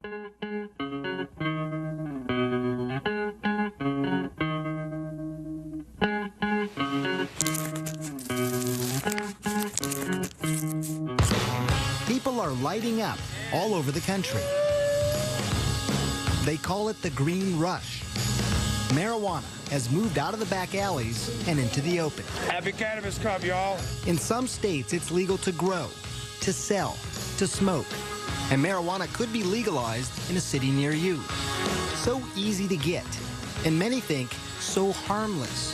People are lighting up all over the country. They call it the green rush. Marijuana has moved out of the back alleys and into the open. Happy Cannabis Cup, y'all. In some states, it's legal to grow, to sell, to smoke. And marijuana could be legalized in a city near you. So easy to get, and many think so harmless.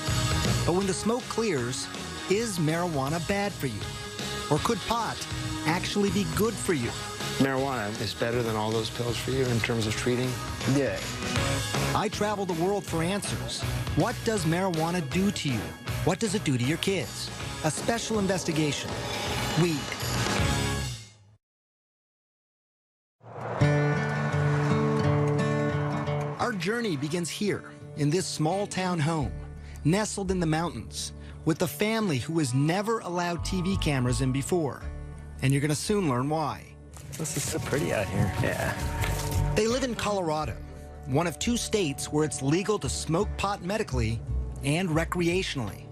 But when the smoke clears, is marijuana bad for you? Or could pot actually be good for you? Marijuana is better than all those pills for you in terms of treating? Yeah. I travel the world for answers. What does marijuana do to you? What does it do to your kids? A special investigation. Weed. Our journey begins here, in this small town home, nestled in the mountains, with a family who has never allowed TV cameras in before. And you're going to soon learn why. This is so pretty out here. Yeah. They live in Colorado, one of 2 states where it's legal to smoke pot medically and recreationally.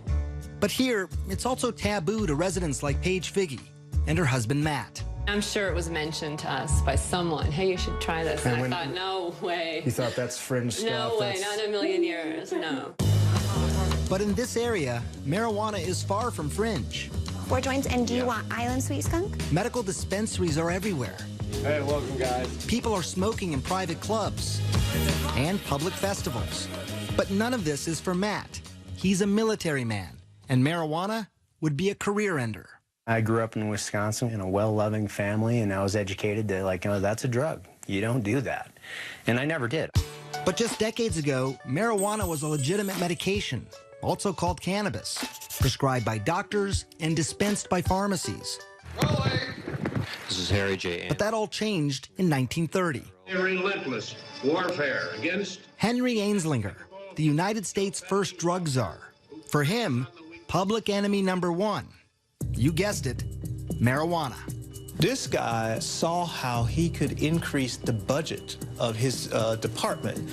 But here, it's also taboo to residents like Paige Figge and her husband, Matt. I'm sure it was mentioned to us by someone, hey, you should try this. And I thought, no way. You thought that's fringe stuff? No way, not in a million years, no. But in this area, marijuana is far from fringe. 4 joints, and do you want Island Sweet Skunk? Medical dispensaries are everywhere. Hey, welcome, guys. People are smoking in private clubs and public festivals. But none of this is for Matt. He's a military man, and marijuana would be a career ender. I grew up in Wisconsin in a well-loving family, and I was educated that, like, that's a drug. You don't do that. And I never did. But just decades ago, marijuana was a legitimate medication, also called cannabis, prescribed by doctors and dispensed by pharmacies. This is Harry J. But that all changed in 1930. A relentless warfare against Henry Anslinger, the United States' first drug czar. For him, public enemy number 1, you guessed it, marijuana. This guy saw how he could increase the budget of his department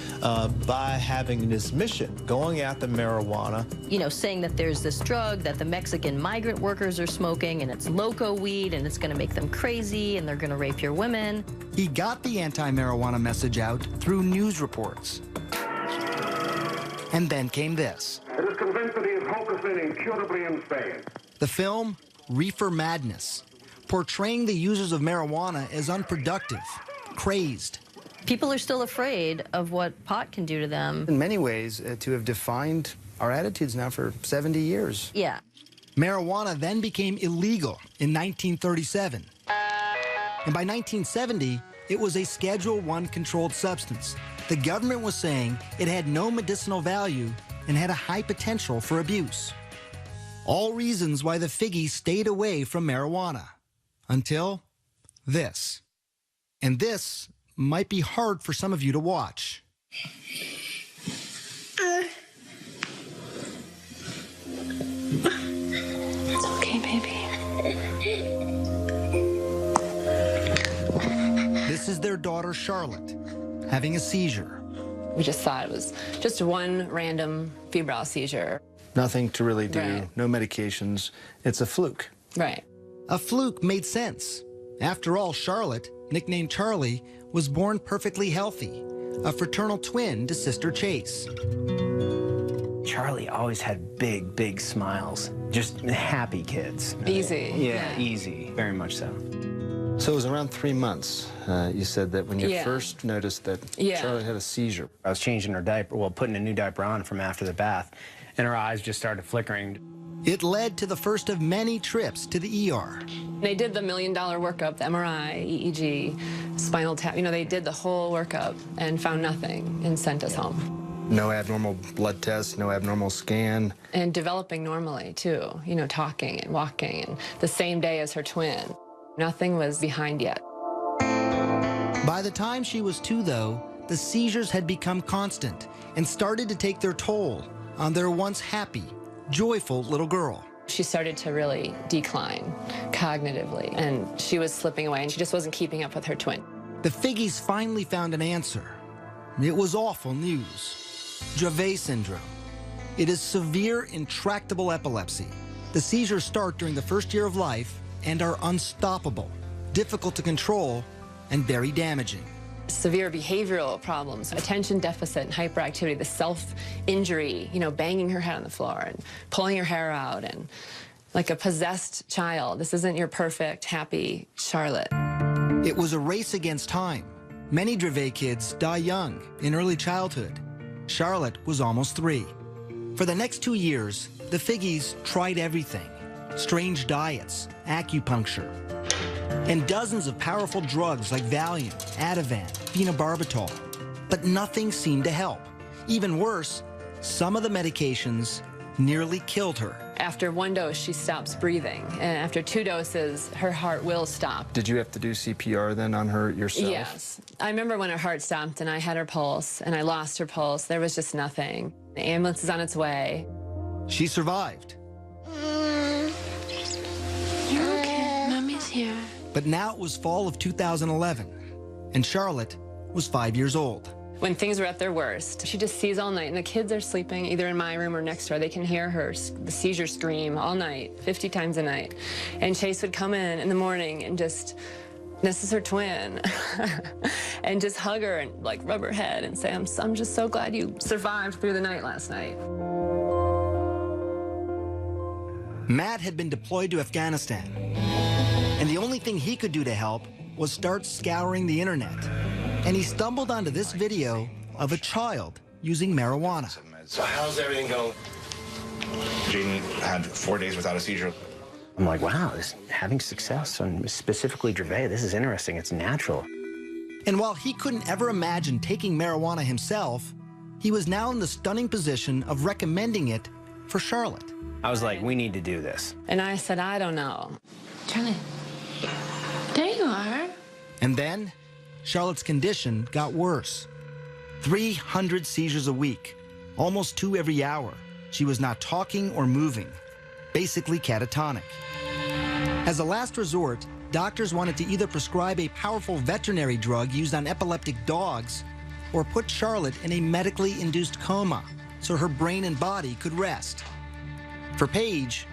by having this mission, going after marijuana. You know, saying that there's this drug that the Mexican migrant workers are smoking, and it's loco weed, and it's going to make them crazy, and they're going to rape your women. He got the anti-marijuana message out through news reports. And then came this. It is convinced that he is hopelessly and incurably insane. The film, Reefer Madness, portraying the users of marijuana as unproductive, crazed. People are still afraid of what pot can do to them. In many ways, to have defined our attitudes now for 70 years. Yeah. Marijuana then became illegal in 1937. And by 1970, it was a Schedule I controlled substance. The government was saying it had no medicinal value and had a high potential for abuse. All reasons why the Figgies stayed away from marijuana. Until this. And this might be hard for some of you to watch. It's okay, baby. This is their daughter, Charlotte, having a seizure. We just thought it was just one random febrile seizure. Nothing to really do, Right. no medications. It's a fluke. Right. A fluke made sense. After all, Charlotte, nicknamed Charlie, was born perfectly healthy, a fraternal twin to sister Chase. Charlie always had big, big smiles. Just happy kids. Easy. Yeah, easy. Very much so. So it was around 3 months, you said, that when you Yeah. first noticed that Yeah. Charlotte had a seizure. I was changing her diaper, well, putting a new diaper on from after the bath, and her eyes just started flickering. It led to the first of many trips to the ER. They did the $1 million workup, the MRI, EEG, spinal tap. You know, they did the whole workup and found nothing and sent us home. No abnormal blood tests, no abnormal scan. And developing normally, too. You know, talking and walking, and the same day as her twin. Nothing was behind yet. By the time she was 2, though, the seizures had become constant and started to take their toll on their once happy, joyful little girl. She started to really decline cognitively, and she was slipping away, and she just wasn't keeping up with her twin. The Figgies finally found an answer. It was awful news. Dravet syndrome. It is severe, intractable epilepsy. The seizures start during the first year of life and are unstoppable, difficult to control, and very damaging. Severe behavioral problems, attention deficit and hyperactivity, the self-injury, banging her head on the floor and pulling her hair out, and like a possessed child. This isn't your perfect, happy Charlotte. It was a race against time. Many Dravet kids die young, in early childhood. Charlotte was almost 3. For the next 2 years, the Figgies tried everything. Strange diets, acupuncture, and dozens of powerful drugs like Valium, Ativan, phenobarbital. But nothing seemed to help. Even worse, some of the medications nearly killed her. After 1 dose, she stops breathing. And after 2 doses, her heart will stop. Did you have to do CPR then on her yourself? Yes. I remember when her heart stopped and I had her pulse and I lost her pulse. There was just nothing. The ambulance is on its way. She survived. You're okay. Mommy's here. But now it was fall of 2011, and Charlotte was 5 years old. When things were at their worst, she just sees all night, and the kids are sleeping either in my room or next door. They can hear the seizure scream all night, 50 times a night. And Chase would come in the morning and just, this is her twin, and just hug her and like rub her head and say, I'm just so glad you survived through the night last night. Matt had been deployed to Afghanistan, and the only thing he could do to help was start scouring the internet. And he stumbled onto this video of a child using marijuana. So how's everything going? Jaden had 4 days without a seizure. I'm like, wow, having success, and specifically Dravet, this is interesting. It's natural. And while he couldn't ever imagine taking marijuana himself, he was now in the stunning position of recommending it for Charlotte. I was like, we need to do this. And I said, I don't know. Charlie, there you are. And then Charlotte's condition got worse. 300 seizures a week, almost 2 every hour. She was not talking or moving, basically catatonic. As a last resort, doctors wanted to either prescribe a powerful veterinary drug used on epileptic dogs or put Charlotte in a medically induced coma so her brain and body could rest. For Paige,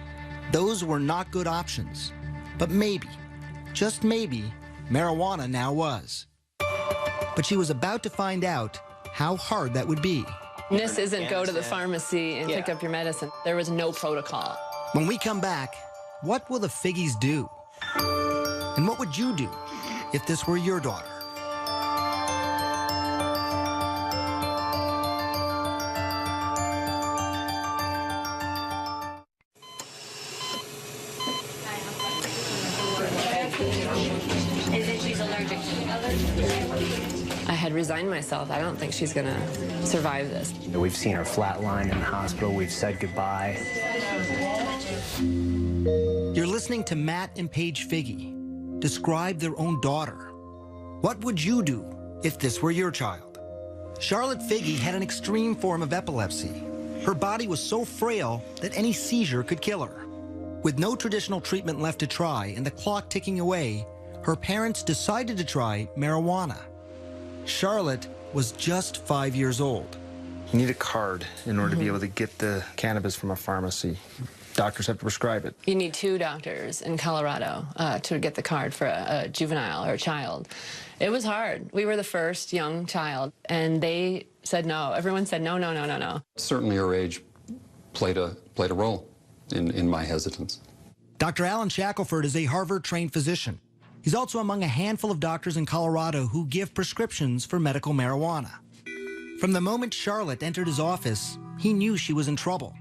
those were not good options. But maybe, just maybe, marijuana now was. But she was about to find out how hard that would be. This isn't go to the pharmacy and pick up your medicine. There was no protocol. When we come back, what will the Figgies do? And what would you do if this were your daughter? I had resigned myself. I don't think she's gonna survive this. We've seen her flatline in the hospital. We've said goodbye. You're listening to Matt and Paige Figgy describe their own daughter. What would you do if this were your child? Charlotte Figgy had an extreme form of epilepsy. Her body was so frail that any seizure could kill her. With no traditional treatment left to try and the clock ticking away, her parents decided to try marijuana. Charlotte was just 5 years old. You need a card in order to be able to get the cannabis from a pharmacy. Doctors have to prescribe it. You need 2 doctors in Colorado to get the card for a juvenile or a child. It was hard. We were the first young child, and they said no. Everyone said no, no, no, no, no. Certainly her age played a role in my hesitance. Dr. Alan Shackelford is a Harvard-trained physician. He's also among a handful of doctors in Colorado who give prescriptions for medical marijuana. From the moment Charlotte entered his office, he knew she was in trouble.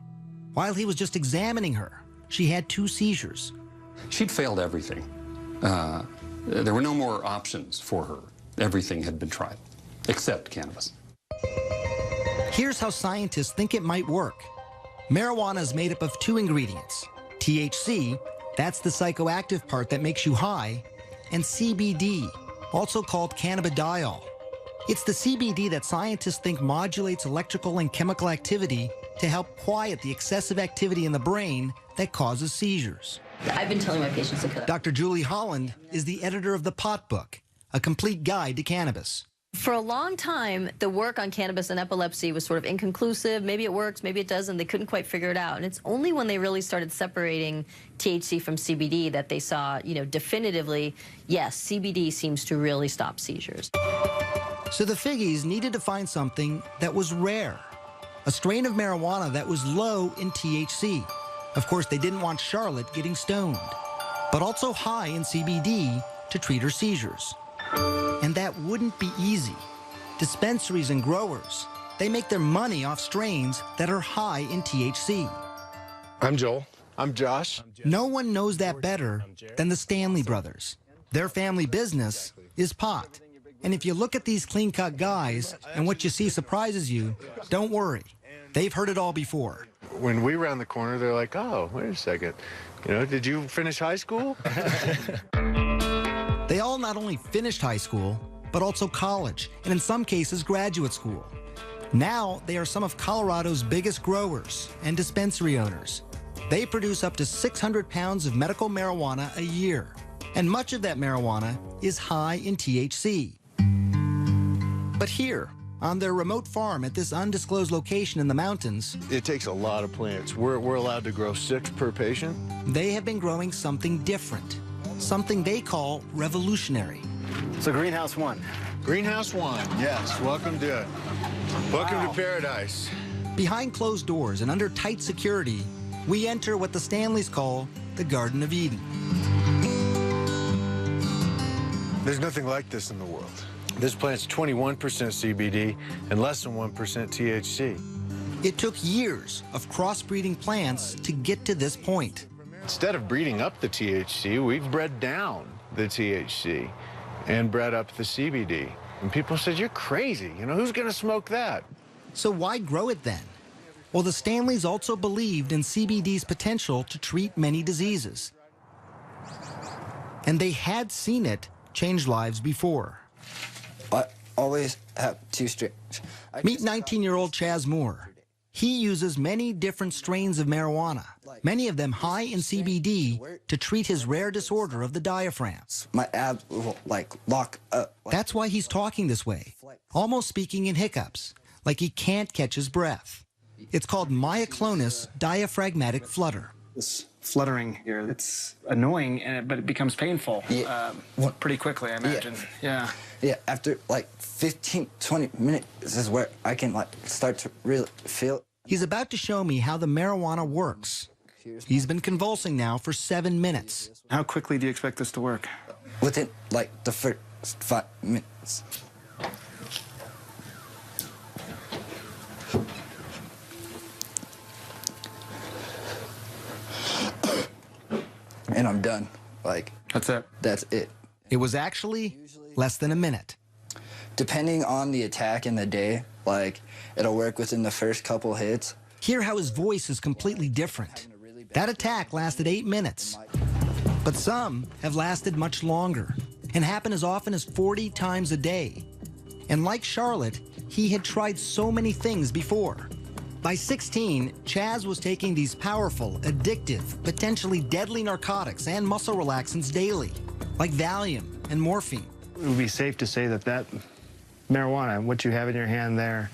While he was just examining her, she had 2 seizures. She'd failed everything. There were no more options for her. Everything had been tried, except cannabis. Here's how scientists think it might work. Marijuana is made up of 2 ingredients. THC, that's the psychoactive part that makes you high, and CBD, also called cannabidiol. It's the CBD that scientists think modulates electrical and chemical activity to help quiet the excessive activity in the brain that causes seizures. I've been telling my patients to cut. Dr. Julie Holland is the editor of The Pot Book, A Complete Guide to Cannabis. For a long time, the work on cannabis and epilepsy was sort of inconclusive. Maybe it works, maybe it doesn't. They couldn't quite figure it out. And it's only when they really started separating THC from CBD that they saw, definitively, yes, CBD seems to really stop seizures. So the Figgies needed to find something that was rare, a strain of marijuana that was low in THC. Of course, they didn't want Charlotte getting stoned, but also high in CBD to treat her seizures. And that wouldn't be easy. Dispensaries and growers, they make their money off strains that are high in THC. I'm Joel. I'm Josh. No one knows that better than the Stanley brothers. Their family business is pot. And if you look at these clean-cut guys and what you see surprises you, don't worry. They've heard it all before. When we round the corner, they're like, oh, wait a second. Did you finish high school? They all not only finished high school, but also college, and in some cases, graduate school. Now, they are some of Colorado's biggest growers and dispensary owners. They produce up to 600 pounds of medical marijuana a year, and much of that marijuana is high in THC. But here, on their remote farm at this undisclosed location in the mountains, it takes a lot of plants. We're allowed to grow 6 per patient. They have been growing something different, something they call revolutionary. So Greenhouse 1. Greenhouse 1, yes. Welcome to paradise. Behind closed doors and under tight security, we enter what the Stanleys call the Garden of Eden. There's nothing like this in the world. This plant's 21% CBD and less than 1% THC. It took years of crossbreeding plants to get to this point. Instead of breeding up the THC, we've bred down the THC and bred up the CBD. And people said, you're crazy. Who's going to smoke that? So why grow it then? Well, the Stanleys also believed in CBD's potential to treat many diseases. And they had seen it change lives before. I always have 2 strains. Meet 19-year-old Chaz Moore. He uses many different strains of marijuana, many of them high in CBD, to treat his rare disorder of the diaphragm. My abs will, lock up. That's why he's talking this way, almost speaking in hiccups, like he can't catch his breath. It's called myoclonus diaphragmatic flutter. This fluttering here, it's annoying, but it becomes painful pretty quickly, I imagine. Yeah. Yeah, after 15, 20 minutes is where I can start to really feel it. He's about to show me how the marijuana works. He's been convulsing now for 7 minutes. How quickly do you expect this to work? Within the first 5 minutes. And I'm done. That's it? That's it. It was actually less than a minute. Depending on the attack in the day, it'll work within the first couple hits. Hear how his voice is completely different. That attack lasted 8 minutes. But some have lasted much longer and happen as often as 40 times a day. And like Charlotte, he had tried so many things before. By 16, Chaz was taking these powerful, addictive, potentially deadly narcotics and muscle relaxants daily, like Valium and morphine. It would be safe to say that marijuana, what you have in your hand there,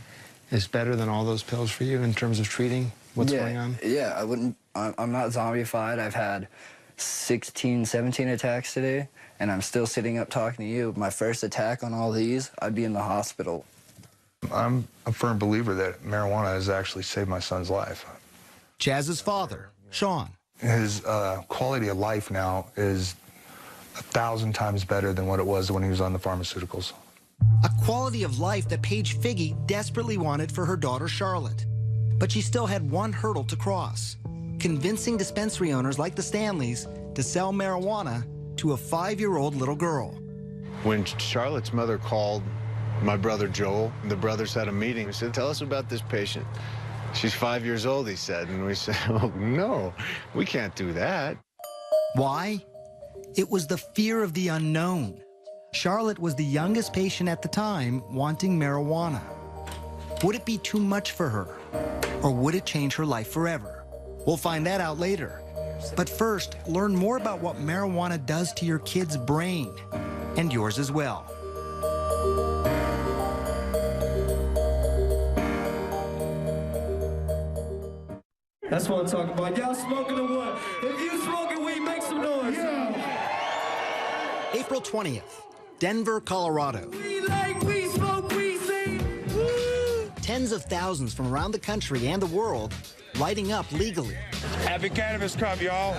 is better than all those pills for you in terms of treating what's going on? Yeah, I'm not zombified. I've had 16, 17 attacks today, and I'm still sitting up talking to you. My first attack on all these, I'd be in the hospital. I'm a firm believer that marijuana has actually saved my son's life. Chaz's father, Sean. His quality of life now is 1,000 times better than what it was when he was on the pharmaceuticals. A quality of life that Paige Figge desperately wanted for her daughter, Charlotte. But she still had one hurdle to cross, convincing dispensary owners like the Stanleys to sell marijuana to a 5-year-old little girl. When Charlotte's mother called my brother Joel, the brothers had a meeting. He said, tell us about this patient. She's 5 years old, he said. And we said, oh, no, we can't do that. Why? It was the fear of the unknown. Charlotte was the youngest patient at the time wanting marijuana. Would it be too much for her? Or would it change her life forever? We'll find that out later. But first, learn more about what marijuana does to your kid's brain. and yours as well. That's what I'm talking about. Y'all smoking or what? If you smoking weed, make some noise. Yeah. April 20th, Denver, Colorado. We like we smoke, we sing. Woo. Tens of thousands from around the country and the world lighting up legally. Happy Cannabis Cup, y'all.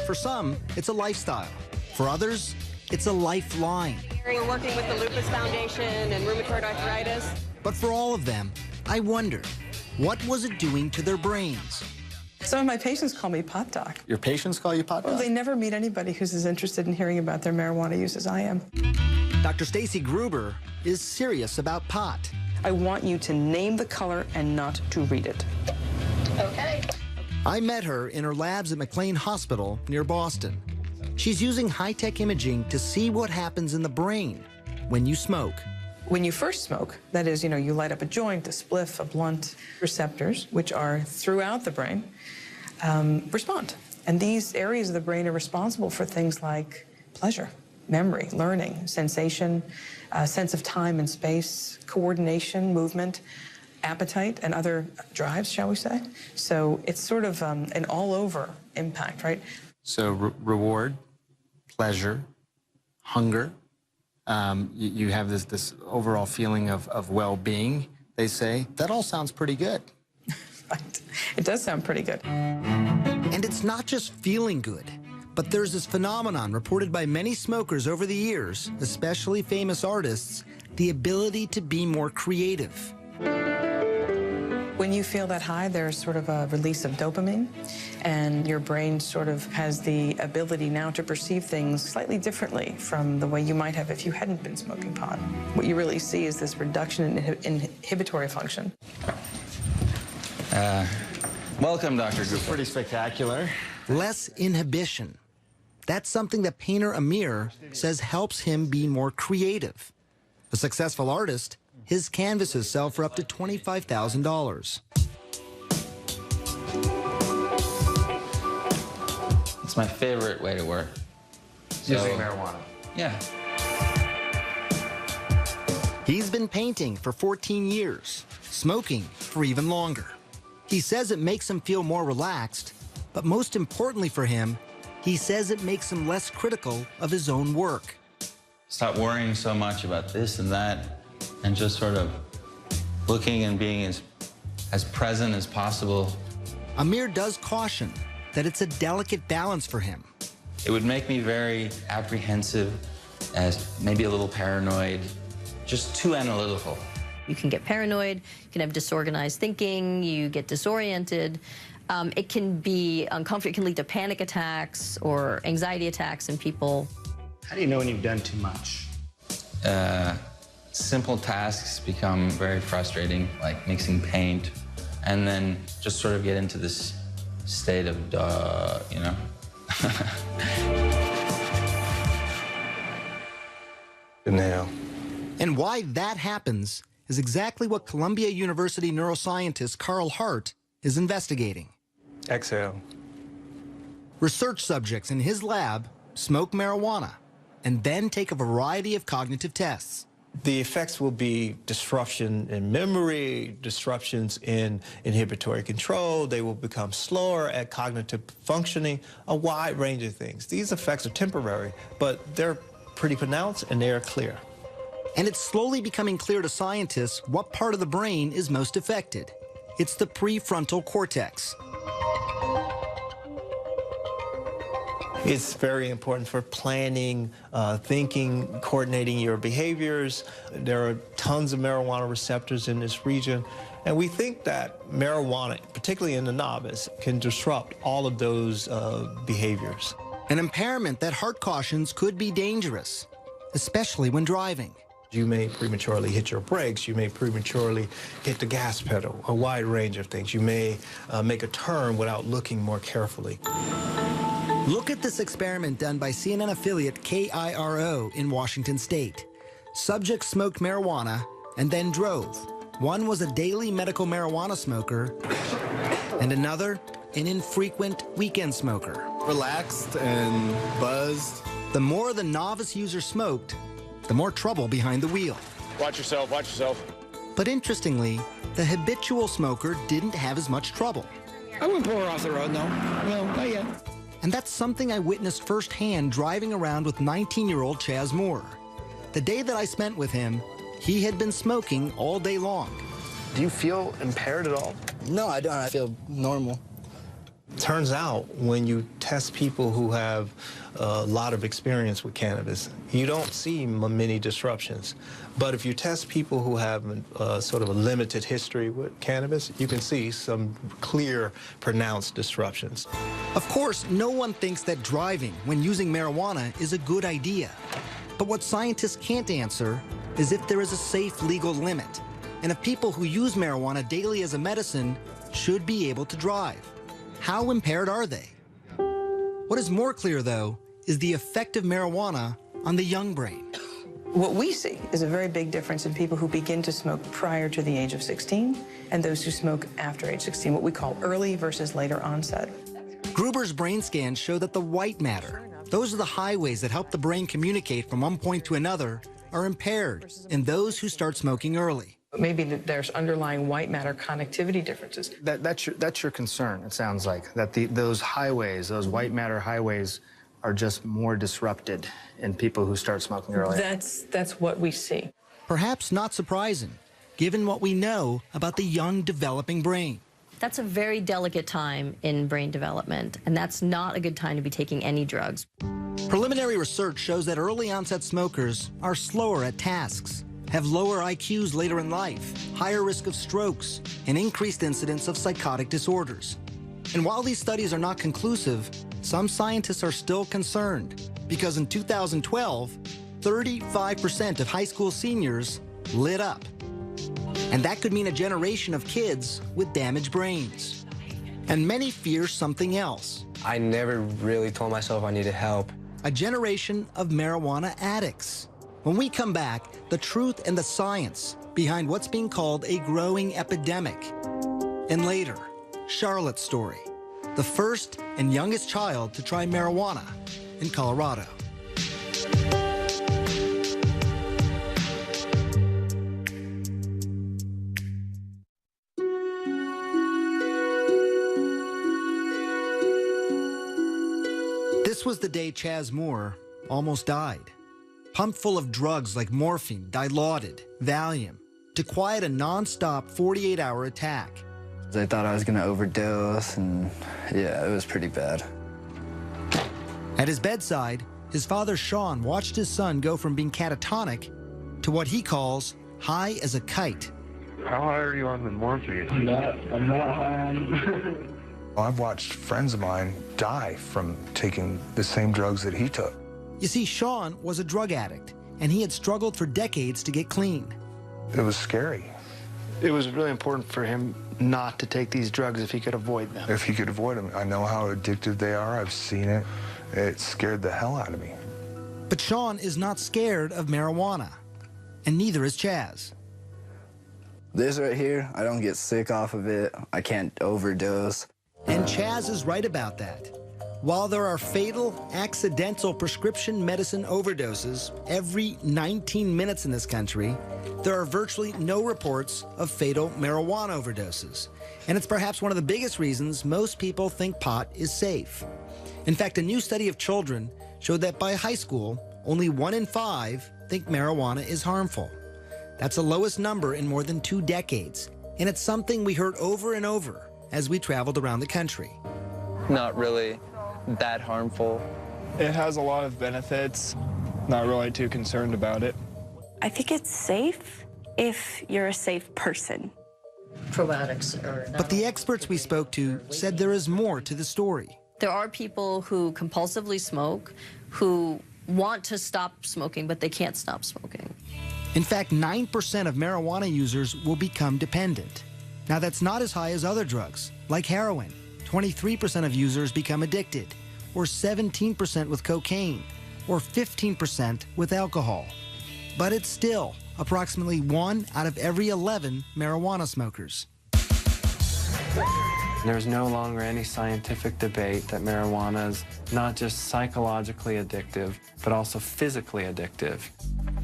For some, it's a lifestyle. For others, it's a lifeline. We're working with the Lupus Foundation and rheumatoid arthritis. But for all of them, I wondered, what was it doing to their brains? Some of my patients call me pot doc. Your patients call you pot doc? Well, they never meet anybody who's as interested in hearing about their marijuana use as I am. Dr. Stacy Gruber is serious about pot. I want you to name the color and not to read it. Okay. I met her in her labs at McLean Hospital near Boston. She's using high-tech imaging to see what happens in the brain when you smoke. When you first smoke, that is, you light up a joint, a spliff, a blunt, receptors, which are throughout the brain, respond. And these areas of the brain are responsible for things like pleasure, memory, learning, sensation, sense of time and space, coordination, movement, appetite, and other drives, shall we say. So it's sort of an all-over impact, right? So reward, pleasure, hunger. You have this overall feeling of well-being, they say. That all sounds pretty good. Right. It does sound pretty good. And it's not just feeling good, but there's this phenomenon reported by many smokers over the years, especially famous artists, the ability to be more creative. When you feel that high, there's sort of a release of dopamine, and your brain sort of has the ability now to perceive things slightly differently from the way you might have if you hadn't been smoking pot. What you really see is this reduction in inhibitory function. Welcome, Dr. Gupta. Pretty spectacular. Less inhibition. That's something that painter Amir says helps him be more creative. A successful artist, his canvases sell for up to $25,000. It's my favorite way to work. Using marijuana. Yeah. He's been painting for 14 years, smoking for even longer. He says it makes him feel more relaxed, but most importantly for him, he says it makes him less critical of his own work. Stop worrying so much about this and that, and just sort of looking and being as present as possible. Amir does caution that it's a delicate balance for him. It would make me very apprehensive, as maybe a little paranoid, just too analytical. You can get paranoid, you can have disorganized thinking, you get disoriented. It can be uncomfortable, it can lead to panic attacks or anxiety attacks in people. How do you know when you've done too much? Simple tasks become very frustrating, like mixing paint, and then just sort of get into this state of duh, you know? Inhale. And why that happens is exactly what Columbia University neuroscientist Carl Hart is investigating. Exhale. Research subjects in his lab smoke marijuana and then take a variety of cognitive tests. The effects will be disruption in memory, disruptions in inhibitory control. They will become slower at cognitive functioning, a wide range of things. These effects are temporary, but they're pretty pronounced and they are clear. And it's slowly becoming clear to scientists what part of the brain is most affected. It's the prefrontal cortex. It's very important for planning, thinking, coordinating your behaviors. There are tons of marijuana receptors in this region. And we think that marijuana, particularly in the novice, can disrupt all of those behaviors. An impairment that Hart cautions could be dangerous, especially when driving. You may prematurely hit your brakes. You may prematurely hit the gas pedal, a wide range of things. You may make a turn without looking more carefully. Look at this experiment done by CNN affiliate KIRO in Washington State. Subjects smoked marijuana and then drove. One was a daily medical marijuana smoker, and another, an infrequent weekend smoker. Relaxed and buzzed, The more the novice user smoked, the more trouble behind the wheel. Watch yourself, watch yourself. But interestingly, the habitual smoker didn't have as much trouble. I wouldn't pull her off the road, no. No, not yet. And that's something I witnessed firsthand driving around with 19-year-old Chaz Moore. The day that I spent with him, he had been smoking all day long. Do you feel impaired at all? No, I don't. I feel normal. Turns out when you test people who have a lot of experience with cannabis, you don't see many disruptions. But if you test people who have sort of a limited history with cannabis, you can see some clear, pronounced disruptions. Of course, no one thinks that driving when using marijuana is a good idea. But what scientists can't answer is if there is a safe legal limit, and if people who use marijuana daily as a medicine should be able to drive. How impaired are they? What is more clear, though, is the effect of marijuana on the young brain. What we see is a very big difference in people who begin to smoke prior to the age of 16 and those who smoke after age 16, what we call early versus later onset. Gruber's brain scans show that the white matter, those are the highways that help the brain communicate from one point to another, are impaired in those who start smoking early. Maybe there's underlying white matter connectivity differences. That's your concern, it sounds like, that those highways, those white matter highways, are just more disrupted in people who start smoking early. That's what we see. Perhaps not surprising, given what we know about the young developing brain. That's a very delicate time in brain development, and that's not a good time to be taking any drugs. Preliminary research shows that early onset smokers are slower at tasks, have lower IQs later in life, higher risk of strokes, and increased incidence of psychotic disorders. And while these studies are not conclusive, some scientists are still concerned because in 2012, 35% of high school seniors lit up. And that could mean a generation of kids with damaged brains. And many fear something else. I never really told myself I needed help. A generation of marijuana addicts. When we come back, the truth and the science behind what's being called a growing epidemic. And later, Charlotte's story, the first and youngest child to try marijuana in Colorado. This was the day Chaz Moore almost died. Pumped full of drugs like morphine, Dilaudid, Valium, to quiet a non-stop 48-hour attack. I thought I was going to overdose, and yeah, it was pretty bad. At his bedside, his father Sean watched his son go from being catatonic to what he calls high as a kite. How high are you on the morphine? I'm not high on I've watched friends of mine die from taking the same drugs that he took. You see, Sean was a drug addict, and he had struggled for decades to get clean. It was scary. It was really important for him not to take these drugs if he could avoid them. If he could avoid them. I know how addictive they are. I've seen it. It scared the hell out of me. But Sean is not scared of marijuana, and neither is Chaz. This right here, I don't get sick off of it. I can't overdose. And Chaz is right about that. While there are fatal, accidental prescription medicine overdoses every 19 minutes in this country, there are virtually no reports of fatal marijuana overdoses. And it's perhaps one of the biggest reasons most people think pot is safe. In fact, a new study of children showed that by high school, only 1 in 5 think marijuana is harmful. That's the lowest number in more than 2 decades. And it's something we heard over and over as we traveled around the country. Not really that harmful. It has a lot of benefits. Not really too concerned about it. I think it's safe if you're a safe person. Probiotics are But the experts we spoke to said there is more to the story. There are people who compulsively smoke, who want to stop smoking, but they can't stop smoking. In fact, 9% of marijuana users will become dependent. Now, that's not as high as other drugs, like heroin. 23% of users become addicted, or 17% with cocaine, or 15% with alcohol. But it's still approximately 1 out of every 11 marijuana smokers. There's no longer any scientific debate that marijuana is not just psychologically addictive, but also physically addictive.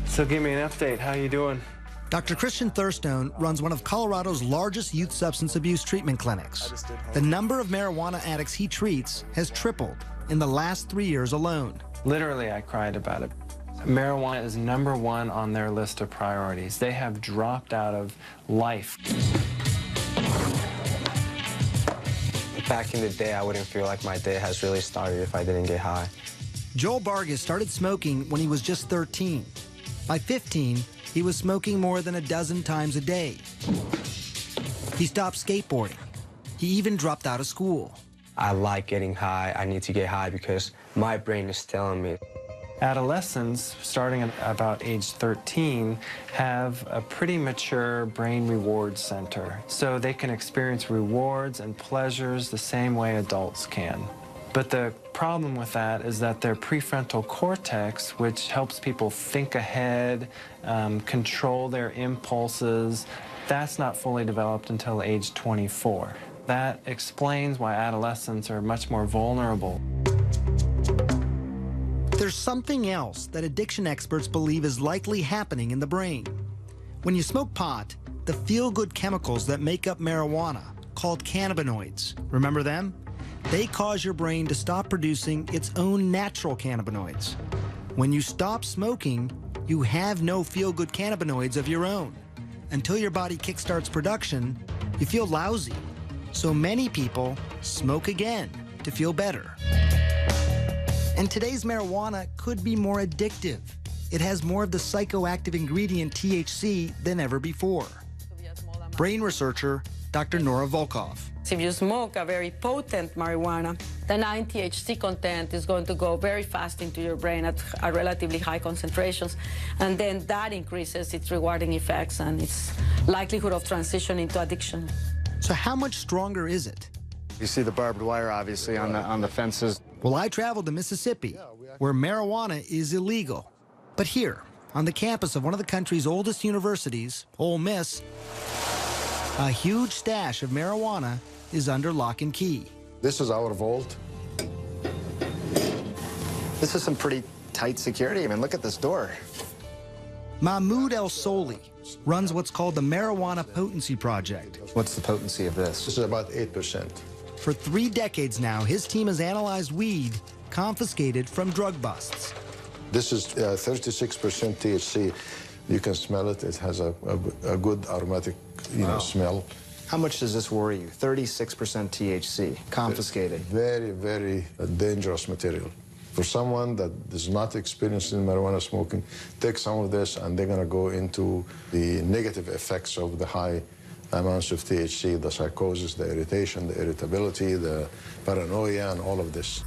So give me an update. How you doing? Dr. Christian Thurstone runs one of Colorado's largest youth substance abuse treatment clinics. The number of marijuana addicts he treats has tripled in the last 3 years alone. Literally, I cried about it. Marijuana is #1 on their list of priorities. They have dropped out of life. Back in the day, I wouldn't feel like my day has really started if I didn't get high. Joel Vargas started smoking when he was just 13. By 15, he was smoking more than a dozen times a day. He stopped skateboarding. He even dropped out of school. I like getting high. I need to get high because my brain is telling me. Adolescents, starting at about age 13, have a pretty mature brain reward center, so they can experience rewards and pleasures the same way adults can. But the problem with that is that their prefrontal cortex, which helps people think ahead, control their impulses, that's not fully developed until age 24. That explains why adolescents are much more vulnerable. There's something else that addiction experts believe is likely happening in the brain. When you smoke pot, the feel-good chemicals that make up marijuana, called cannabinoids, remember them? They cause your brain to stop producing its own natural cannabinoids. When you stop smoking, you have no feel-good cannabinoids of your own. Until your body kickstarts production, you feel lousy. So many people smoke again to feel better. And today's marijuana could be more addictive. It has more of the psychoactive ingredient THC than ever before. Brain researcher Dr. Nora Volkov. If you smoke a very potent marijuana, the 9-THC content is going to go very fast into your brain at a relatively high concentrations, and then that increases its rewarding effects and its likelihood of transition into addiction. So how much stronger is it? You see the barbed wire, obviously, on the fences. Well, I traveled to Mississippi, where marijuana is illegal. But here, on the campus of one of the country's oldest universities, Ole Miss, a huge stash of marijuana is under lock and key. This is our vault. This is some pretty tight security. I mean, look at this door. Mahmoud El Soli runs what's called the Marijuana Potency Project. What's the potency of this? This is about 8%. For 3 decades now, his team has analyzed weed confiscated from drug busts. This is 36% THC. You can smell it. It has a good aromatic, smell. How much does this worry you? 36% THC, confiscated. Very, very dangerous material. For someone that is not experienced in marijuana smoking, take some of this and they're going to go into the negative effects of the high amounts of THC, the psychosis, the irritation, the irritability, the paranoia, and all of this.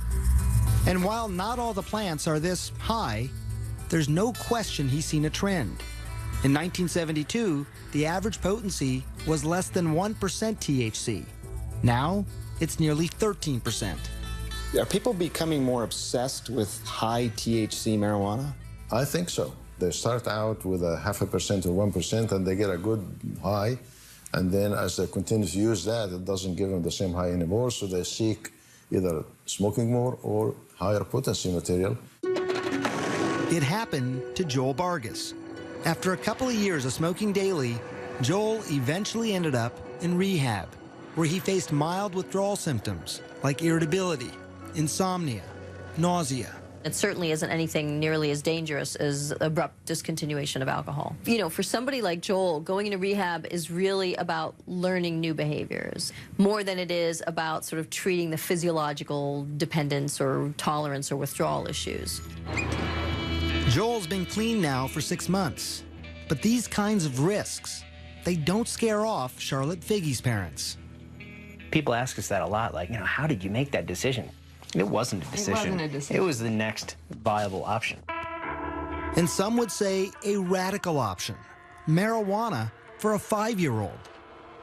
And while not all the plants are this high, there's no question he's seen a trend. In 1972, the average potency was less than 1% THC. Now, it's nearly 13%. Are people becoming more obsessed with high THC marijuana? I think so. They start out with a 0.5% or 1%, and they get a good high. And then as they continue to use that, it doesn't give them the same high anymore, so they seek either smoking more or higher potency material. It happened to Joel Vargas. After a couple of years of smoking daily, Joel eventually ended up in rehab, where he faced mild withdrawal symptoms like irritability, insomnia, nausea. It certainly isn't anything nearly as dangerous as abrupt discontinuation of alcohol. You know, for somebody like Joel, going into rehab is really about learning new behaviors, more than it is about sort of treating the physiological dependence or tolerance or withdrawal issues. Joel's been clean now for 6 months, but these kinds of risks, they don't scare off Charlotte Figge's parents. People ask us that a lot, like, how did you make that decision? It wasn't a decision. It wasn't a decision. It was the next viable option. And some would say a radical option, marijuana for a 5-year-old.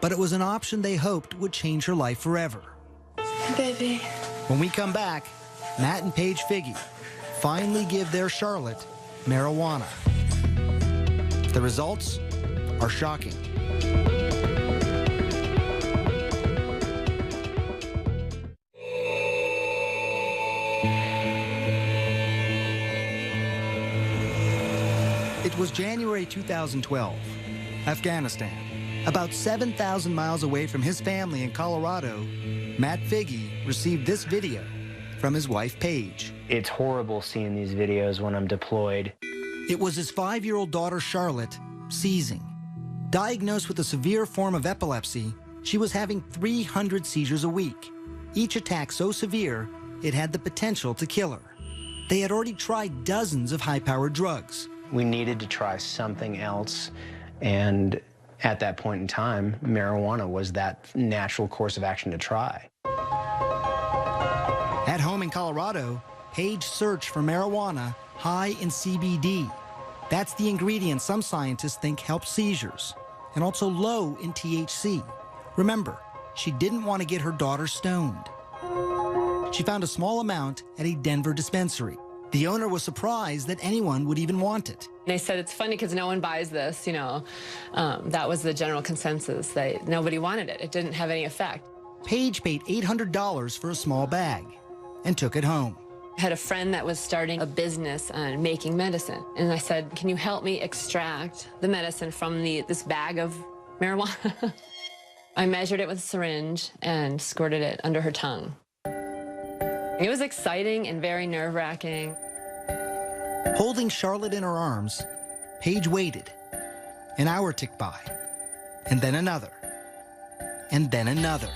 But it was an option they hoped would change her life forever. Baby. When we come back, Matt and Paige Figge finally give their Charlotte marijuana. The results are shocking. It was January 2012, Afghanistan. About 7,000 miles away from his family in Colorado, Matt Figge received this video from his wife, Paige. It's horrible seeing these videos when I'm deployed. It was his 5-year-old daughter, Charlotte, seizing. Diagnosed with a severe form of epilepsy, she was having 300 seizures a week, each attack so severe it had the potential to kill her. They had already tried dozens of high-powered drugs. We needed to try something else, and at that point in time, marijuana was that natural course of action to try. At home in Colorado, Paige searched for marijuana high in CBD. That's the ingredient some scientists think helps seizures, and also low in THC. Remember, she didn't want to get her daughter stoned. She found a small amount at a Denver dispensary. The owner was surprised that anyone would even want it. They said it's funny because no one buys this, you know. That was the general consensus, that nobody wanted it. It didn't have any effect. Paige paid $800 for a small bag and took it home. I had a friend that was starting a business on making medicine. And I said, can you help me extract the medicine from this bag of marijuana? I measured it with a syringe and squirted it under her tongue. It was exciting and very nerve-wracking. Holding Charlotte in her arms, Paige waited. An hour ticked by, and then another, and then another.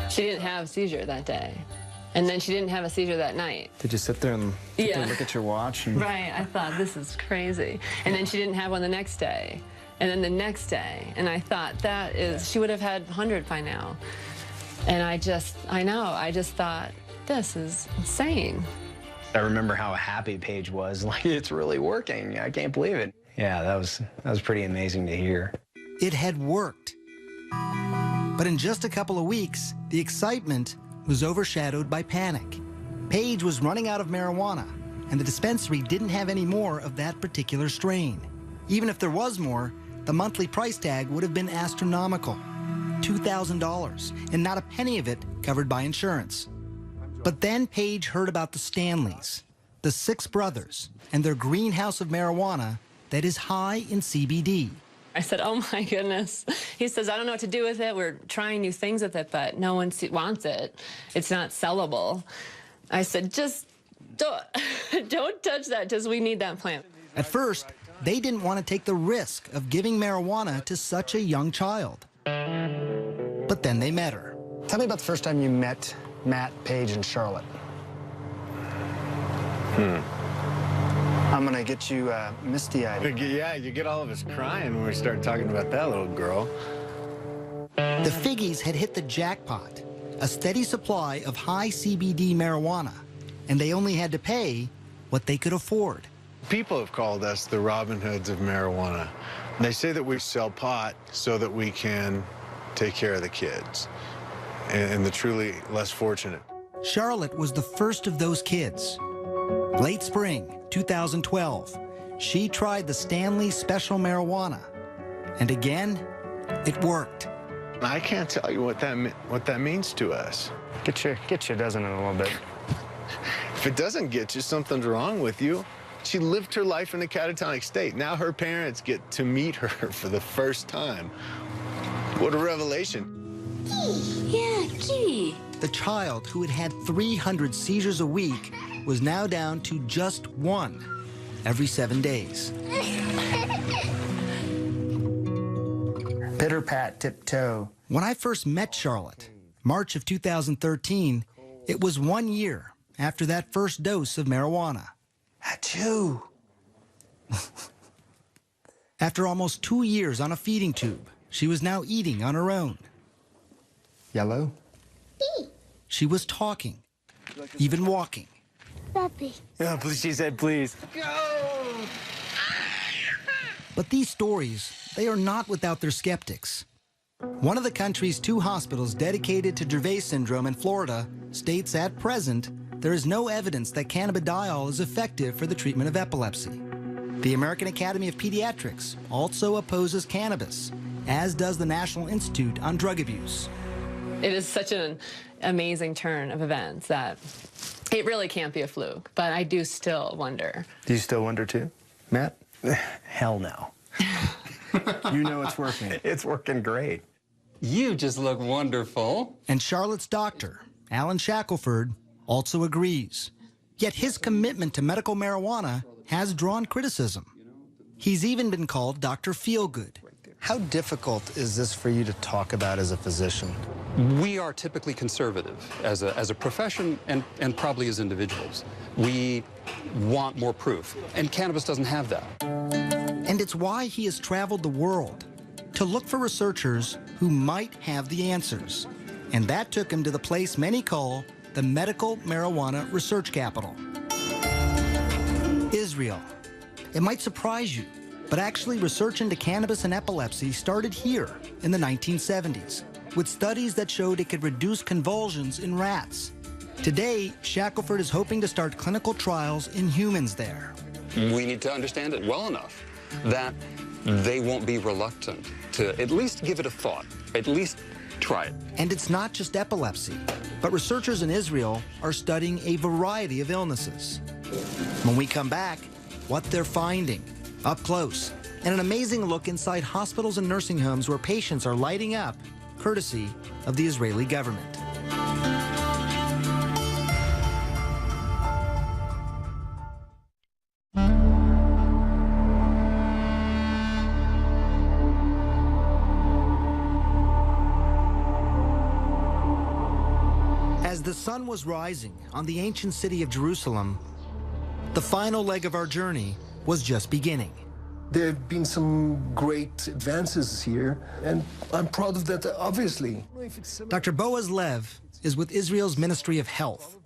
She didn't have a seizure that day. And then she didn't have a seizure that night. Did you sit there and look at your watch? And... Right, I thought, this is crazy. And then she didn't have one the next day. And then the next day. And I thought, she would have had 100 by now. And I just thought, this is insane. I remember how happy Paige was. Like, it's really working. I can't believe it. Yeah, that was pretty amazing to hear. It had worked. But in just a couple of weeks, the excitement was overshadowed by panic. Paige was running out of marijuana, and the dispensary didn't have any more of that particular strain. Even if there was more, the monthly price tag would have been astronomical, $2,000, and not a penny of it covered by insurance. But then Paige heard about the Stanleys, the 6 brothers, and their greenhouse of marijuana that is high in CBD. I said, oh my goodness. He says, I don't know what to do with it. We're trying new things with it, but no one wants it. It's not sellable. I said, just don't touch that, just we need that plant. At first, they didn't want to take the risk of giving marijuana to such a young child. But then they met her. Tell me about the first time you met Matt, Paige, and Charlotte. I'm gonna get you misty-eyed. Yeah, you get all of us crying when we start talking about that little girl. The Figges had hit the jackpot, a steady supply of high CBD marijuana, and they only had to pay what they could afford. People have called us the Robin Hoods of marijuana. They say that we sell pot so that we can take care of the kids and the truly less fortunate. Charlotte was the first of those kids. Late spring 2012, she tried the Stanley Special Marijuana, and again, it worked. I can't tell you what that means to us. Get you, doesn't it, a little bit? If it doesn't get you, something's wrong with you. She lived her life in a catatonic state. Now her parents get to meet her for the first time. What a revelation. Yeah, kitty. The child who had had 300 seizures a week was now down to just 1 every 7 days. Pitter pat, tiptoe. When I first met Charlotte, March of 2013, it was 1 year after that first dose of marijuana. Achoo! After almost 2 years on a feeding tube, she was now eating on her own. Yellow? She was talking, even walking. Puppy. Yeah, please, she said, please. Go! But these stories, they are not without their skeptics. One of the country's 2 hospitals dedicated to Dravet syndrome in Florida states at present there is no evidence that cannabidiol is effective for the treatment of epilepsy. The American Academy of Pediatrics also opposes cannabis, as does the National Institute on Drug Abuse. It is such an amazing turn of events that it really can't be a fluke, but I do still wonder. Do you still wonder, too? Matt? Hell no. You know it's working. It's working great. You just look wonderful. And Charlotte's doctor, Alan Shackelford, also agrees. Yet his commitment to medical marijuana has drawn criticism. He's even been called Dr. Feelgood. How difficult is this for you to talk about as a physician? We are typically conservative as a profession and probably as individuals. We want more proof, and cannabis doesn't have that. And it's why he has traveled the world to look for researchers who might have the answers. And that took him to the place many call the medical marijuana research capital. Israel. It might surprise you, but actually research into cannabis and epilepsy started here in the 1970s, with studies that showed it could reduce convulsions in rats. Today, Shackelford is hoping to start clinical trials in humans there. We need to understand it well enough that they won't be reluctant to at least give it a thought, at least try it. And it's not just epilepsy, but researchers in Israel are studying a variety of illnesses. When we come back, what they're finding, up close, and an amazing look inside hospitals and nursing homes where patients are lighting up, courtesy of the Israeli government. As the sun was rising on the ancient city of Jerusalem, the final leg of our journey was just beginning. There have been some great advances here, and I'm proud of that, obviously. Dr. Boaz Lev is with Israel's Ministry of Health.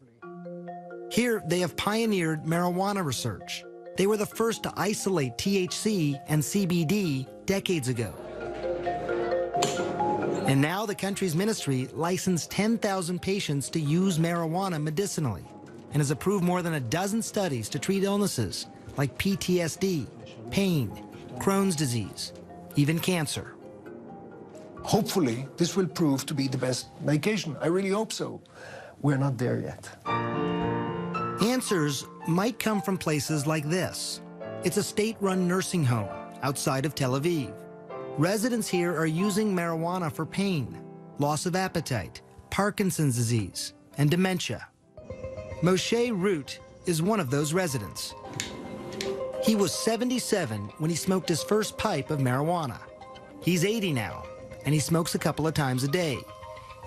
Here, they have pioneered marijuana research. They were the first to isolate THC and CBD decades ago. And now the country's ministry licensed 10,000 patients to use marijuana medicinally and has approved more than a dozen studies to treat illnesses like PTSD, pain, Crohn's disease, even cancer. Hopefully, this will prove to be the best medication. I really hope so. We're not there yet. Answers might come from places like this. It's a state-run nursing home outside of Tel Aviv. Residents here are using marijuana for pain, loss of appetite, Parkinson's disease, and dementia. Moshe Root is one of those residents. He was 77 when he smoked his first pipe of marijuana. He's 80 now, and he smokes a couple of times a day.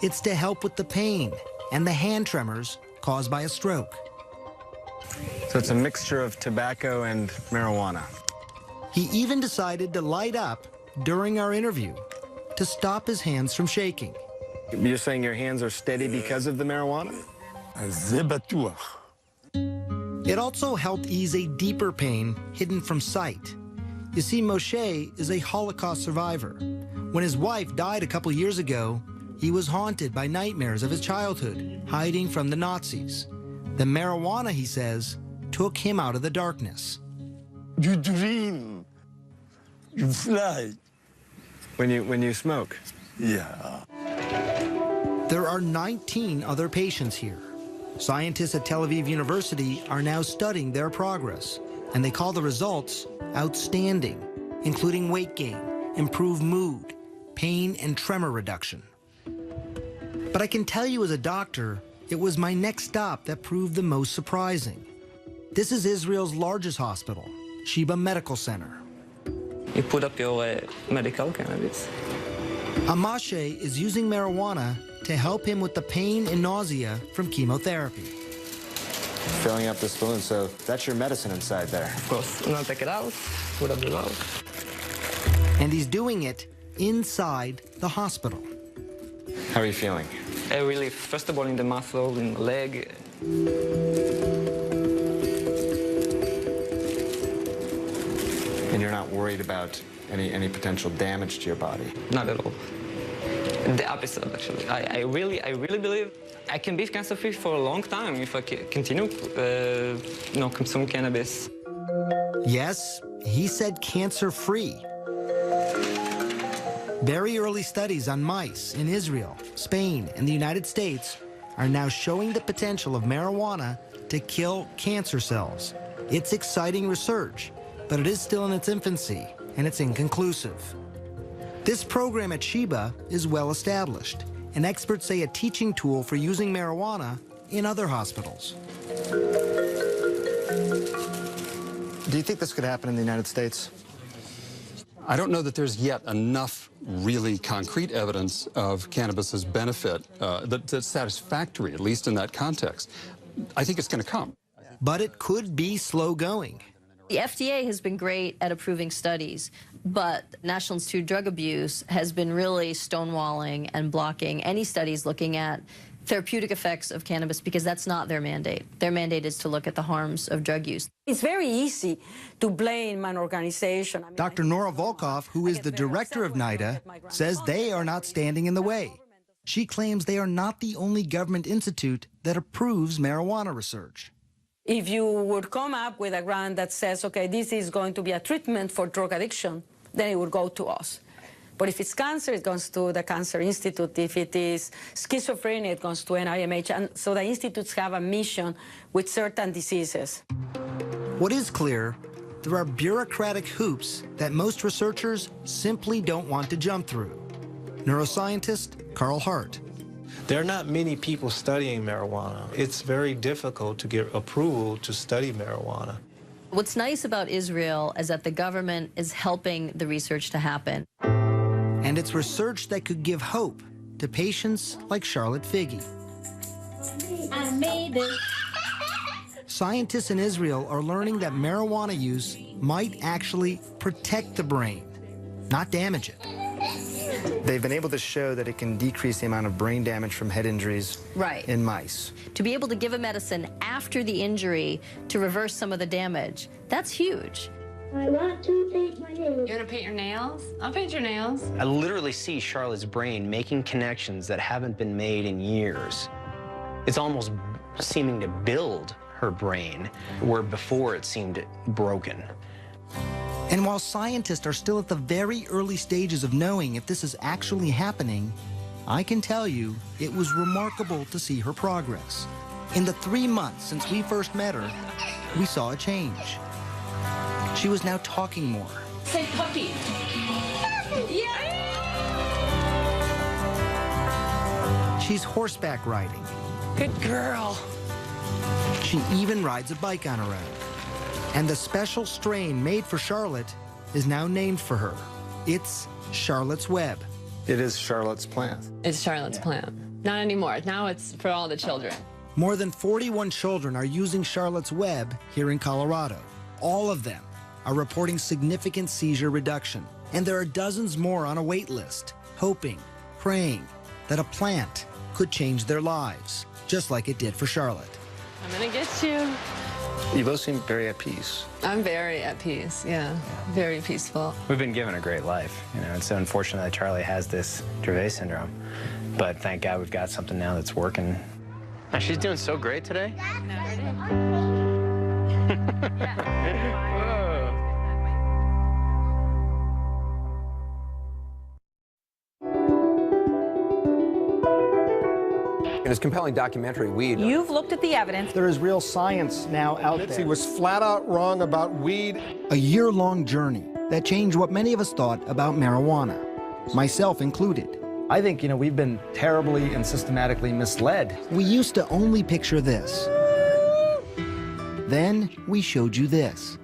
It's to help with the pain and the hand tremors caused by a stroke. So it's a mixture of tobacco and marijuana. He even decided to light up during our interview to stop his hands from shaking. You're saying your hands are steady because of the marijuana? It also helped ease a deeper pain hidden from sight. You see, Moshe is a Holocaust survivor. When his wife died a couple years ago, he was haunted by nightmares of his childhood, hiding from the Nazis. The marijuana, he says, took him out of the darkness. You dream. You fly. When you smoke? Yeah. There are 19 other patients here. Scientists at Tel Aviv University are now studying their progress, and they call the results outstanding, including weight gain, improved mood, pain and tremor reduction. But I can tell you as a doctor, it was my next stop that proved the most surprising. This is Israel's largest hospital, Sheba Medical Center. You put up your medical cannabis. Amashe is using marijuana to help him with the pain and nausea from chemotherapy. Filling up this balloon, so that's your medicine inside there. Of course. And I'll take it out, put up the valve. And he's doing it inside the hospital. How are you feeling? Relief, first of all, in the muscle, in the leg. And you're not worried about any potential damage to your body? Not at all. The opposite, actually. I really believe I can be cancer-free for a long time if I continue, consume cannabis. Yes, he said cancer-free. Very early studies on mice in Israel, Spain, and the United States are now showing the potential of marijuana to kill cancer cells. It's exciting research, but it is still in its infancy, and it's inconclusive. This program at Sheba is well established, and experts say a teaching tool for using marijuana in other hospitals. Do you think this could happen in the United States? I don't know that there's yet enough really concrete evidence of cannabis's benefit that's satisfactory, at least in that context. I think it's going to come. But it could be slow going. The FDA has been great at approving studies, but National Institute of Drug Abuse has been really stonewalling and blocking any studies looking at therapeutic effects of cannabis because that's not their mandate. Their mandate is to look at the harms of drug use. It's very easy to blame an organization. Dr. Nora Volkoff, who is the director of NIDA, says they are not standing in the way. She claims they are not the only government institute that approves marijuana research. If you would come up with a grant that says, okay, this is going to be a treatment for drug addiction, then it would go to us. But if it's cancer, it goes to the Cancer Institute. If it is schizophrenia, it goes to NIMH. And so the institutes have a mission with certain diseases. What is clear, there are bureaucratic hoops that most researchers simply don't want to jump through. Neuroscientist Carl Hart. There are not many people studying marijuana. It's very difficult to get approval to study marijuana. What's nice about Israel is that the government is helping the research to happen. And it's research that could give hope to patients like Charlotte Figge. I made it. Scientists in Israel are learning that marijuana use might actually protect the brain, not damage it. They've been able to show that it can decrease the amount of brain damage from head injuries in mice. To be able to give a medicine after the injury to reverse some of the damage, that's huge. I want to paint my nails. You want to paint your nails? I'll paint your nails. I literally see Charlotte's brain making connections that haven't been made in years. It's almost seeming to build her brain, where before it seemed broken. And while scientists are still at the very early stages of knowing if this is actually happening, I can tell you it was remarkable to see her progress. In the 3 months since we first met her, we saw a change. She was now talking more. Say puppy. She's horseback riding. Good girl. She even rides a bike on her own. And the special strain made for Charlotte is now named for her. It's Charlotte's Web. It is Charlotte's plant. It's Charlotte's plant. Not anymore. Now it's for all the children. More than 41 children are using Charlotte's Web here in Colorado. All of them are reporting significant seizure reduction. And there are dozens more on a wait list, hoping, praying that a plant could change their lives, just like it did for Charlotte. I'm gonna get you. You both seem very at peace. I'm very at peace, yeah. Very peaceful. We've been given a great life. You know, it's unfortunate that Charlie has this Dravet syndrome, but thank God we've got something now that's working. And she's doing so great today. In his compelling documentary, Weed. You've looked at the evidence. There is real science now out there. He was flat out wrong about weed. A year-long journey that changed what many of us thought about marijuana, myself included. I think, we've been terribly and systematically misled. We used to only picture this. Then we showed you this.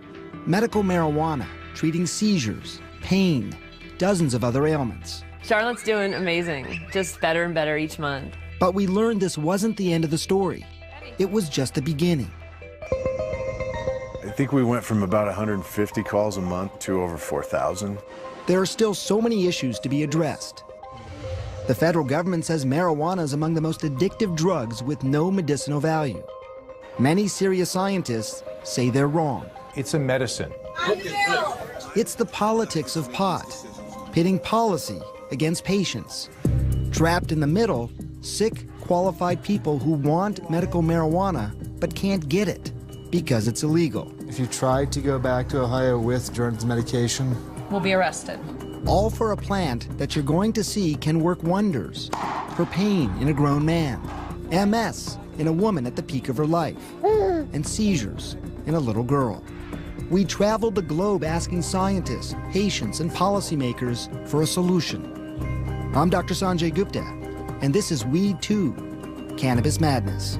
Medical marijuana, treating seizures, pain, dozens of other ailments. Charlotte's doing amazing. Just better and better each month. But we learned this wasn't the end of the story. It was just the beginning. I think we went from about 150 calls a month to over 4,000. There are still so many issues to be addressed. The federal government says marijuana is among the most addictive drugs with no medicinal value. Many serious scientists say they're wrong. It's a medicine. It's the politics of pot, pitting policy against patients. Trapped in the middle, sick, qualified people who want medical marijuana but can't get it because it's illegal. If you tried to go back to Ohio with Jordan's medication, We'll be arrested. All for a plant that you're going to see can work wonders for pain in a grown man, MS in a woman at the peak of her life, and seizures in a little girl. We traveled the globe asking scientists, patients, and policymakers for a solution. I'm Dr. Sanjay Gupta, and this is Weed 2, Cannabis Madness.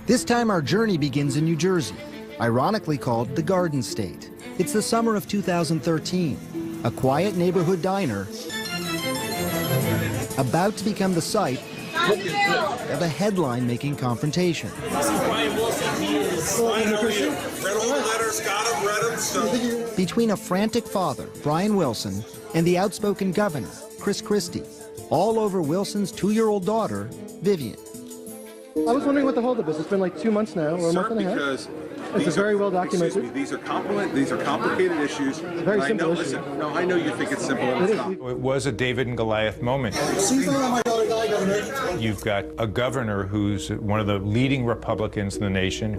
This time our journey begins in New Jersey, ironically called the Garden State. It's the summer of 2013, a quiet neighborhood diner about to become the site of a headline-making confrontation. Between a frantic father, Brian Wilson, and the outspoken governor, Chris Christie, all over Wilson's 2-year-old daughter, Vivian. I was wondering what the holdup is. It's been like 2 months now, or a month and a half. Because it's very well documented. Excuse me, these are complicated issues. It's a very simple issue. Listen, no, I know you think it's simple. And it's not. It was a David and Goliath moment. You've got a governor who's one of the leading Republicans in the nation,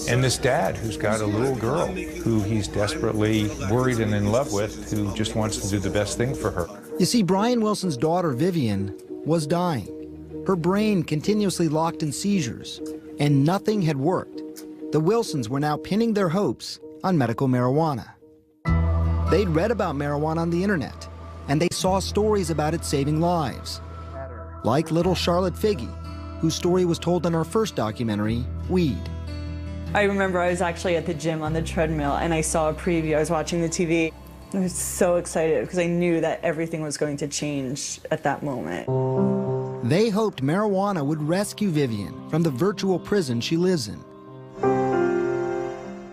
and this dad who's got a little girl who he's desperately worried and in love with, who just wants to do the best thing for her. You see, Brian Wilson's daughter, Vivian, was dying. Her brain continuously locked in seizures, and nothing had worked. The Wilsons were now pinning their hopes on medical marijuana. They'd read about marijuana on the internet, and they saw stories about it saving lives. Like little Charlotte Figge, whose story was told in our first documentary, Weed. I remember I was actually at the gym on the treadmill, and I saw a preview. I was watching the TV. I was so excited because I knew that everything was going to change at that moment. They hoped marijuana would rescue Vivian from the virtual prison she lives in,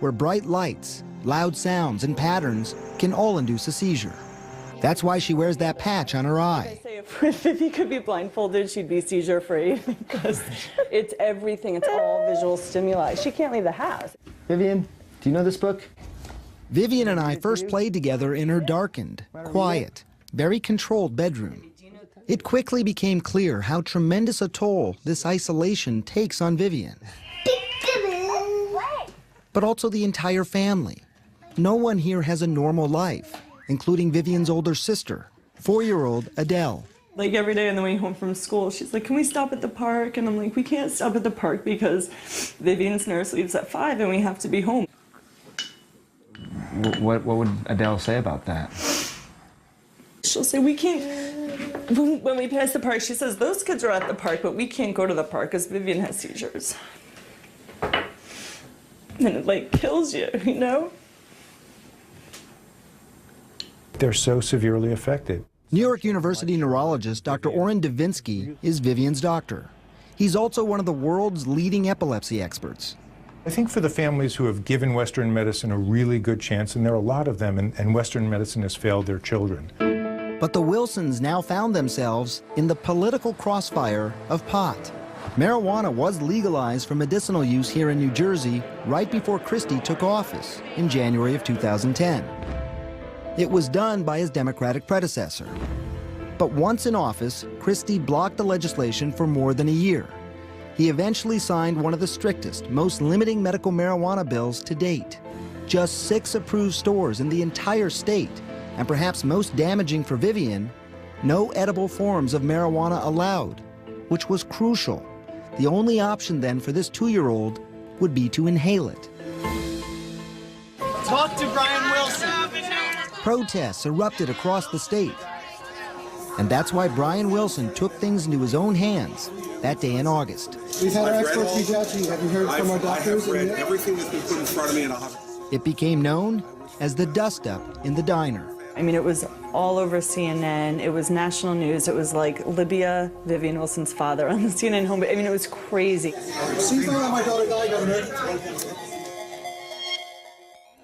where bright lights, loud sounds, and patterns can all induce a seizure. That's why she wears that patch on her eye. If Vivi could be blindfolded, she'd be seizure-free because it's everything. It's all visual stimuli. She can't leave the house. Vivian, do you know this book? Vivian and I first played together in her darkened, quiet, very controlled bedroom. It quickly became clear how tremendous a toll this isolation takes on Vivian. But also the entire family. No one here has a normal life, including Vivian's older sister, 4-year-old Adele. Like every day on the way home from school, she's like, can we stop at the park? And I'm like, we can't stop at the park because Vivian's nurse leaves at 5 and we have to be home. What would Adele say about that? She'll say, we can't, when we pass the park, she says, those kids are at the park, but we can't go to the park because Vivian has seizures. And it like kills you, you know? They're so severely affected. New York University neurologist Dr. Oren Davinsky is Vivian's doctor. He's also one of the world's leading epilepsy experts. I think for the families who have given Western medicine a really good chance, and there are a lot of them, and Western medicine has failed their children. But the Wilsons now found themselves in the political crossfire of pot. Marijuana was legalized for medicinal use here in New Jersey right before Christie took office in January of 2010. It was done by his Democratic predecessor. But once in office, Christie blocked the legislation for more than a year. He eventually signed one of the strictest, most limiting medical marijuana bills to date. Just 6 approved stores in the entire state, and perhaps most damaging for Vivian, no edible forms of marijuana allowed, which was crucial. The only option then for this 2-year-old would be to inhale it. Talk to Brian Wilson. Protests erupted across the state. And that's why Brian Wilson took things into his own hands that day in August. We've had our experts reach out to you. Have you heard from our doctors? I have read everything that's been put in front of me, and I'll have... It became known as the dust-up in the diner. I mean, it was all over CNN. It was national news. It was like Libya, Vivian Wilson's father on the CNN home. I mean, it was crazy. She's not my daughter died, Governor.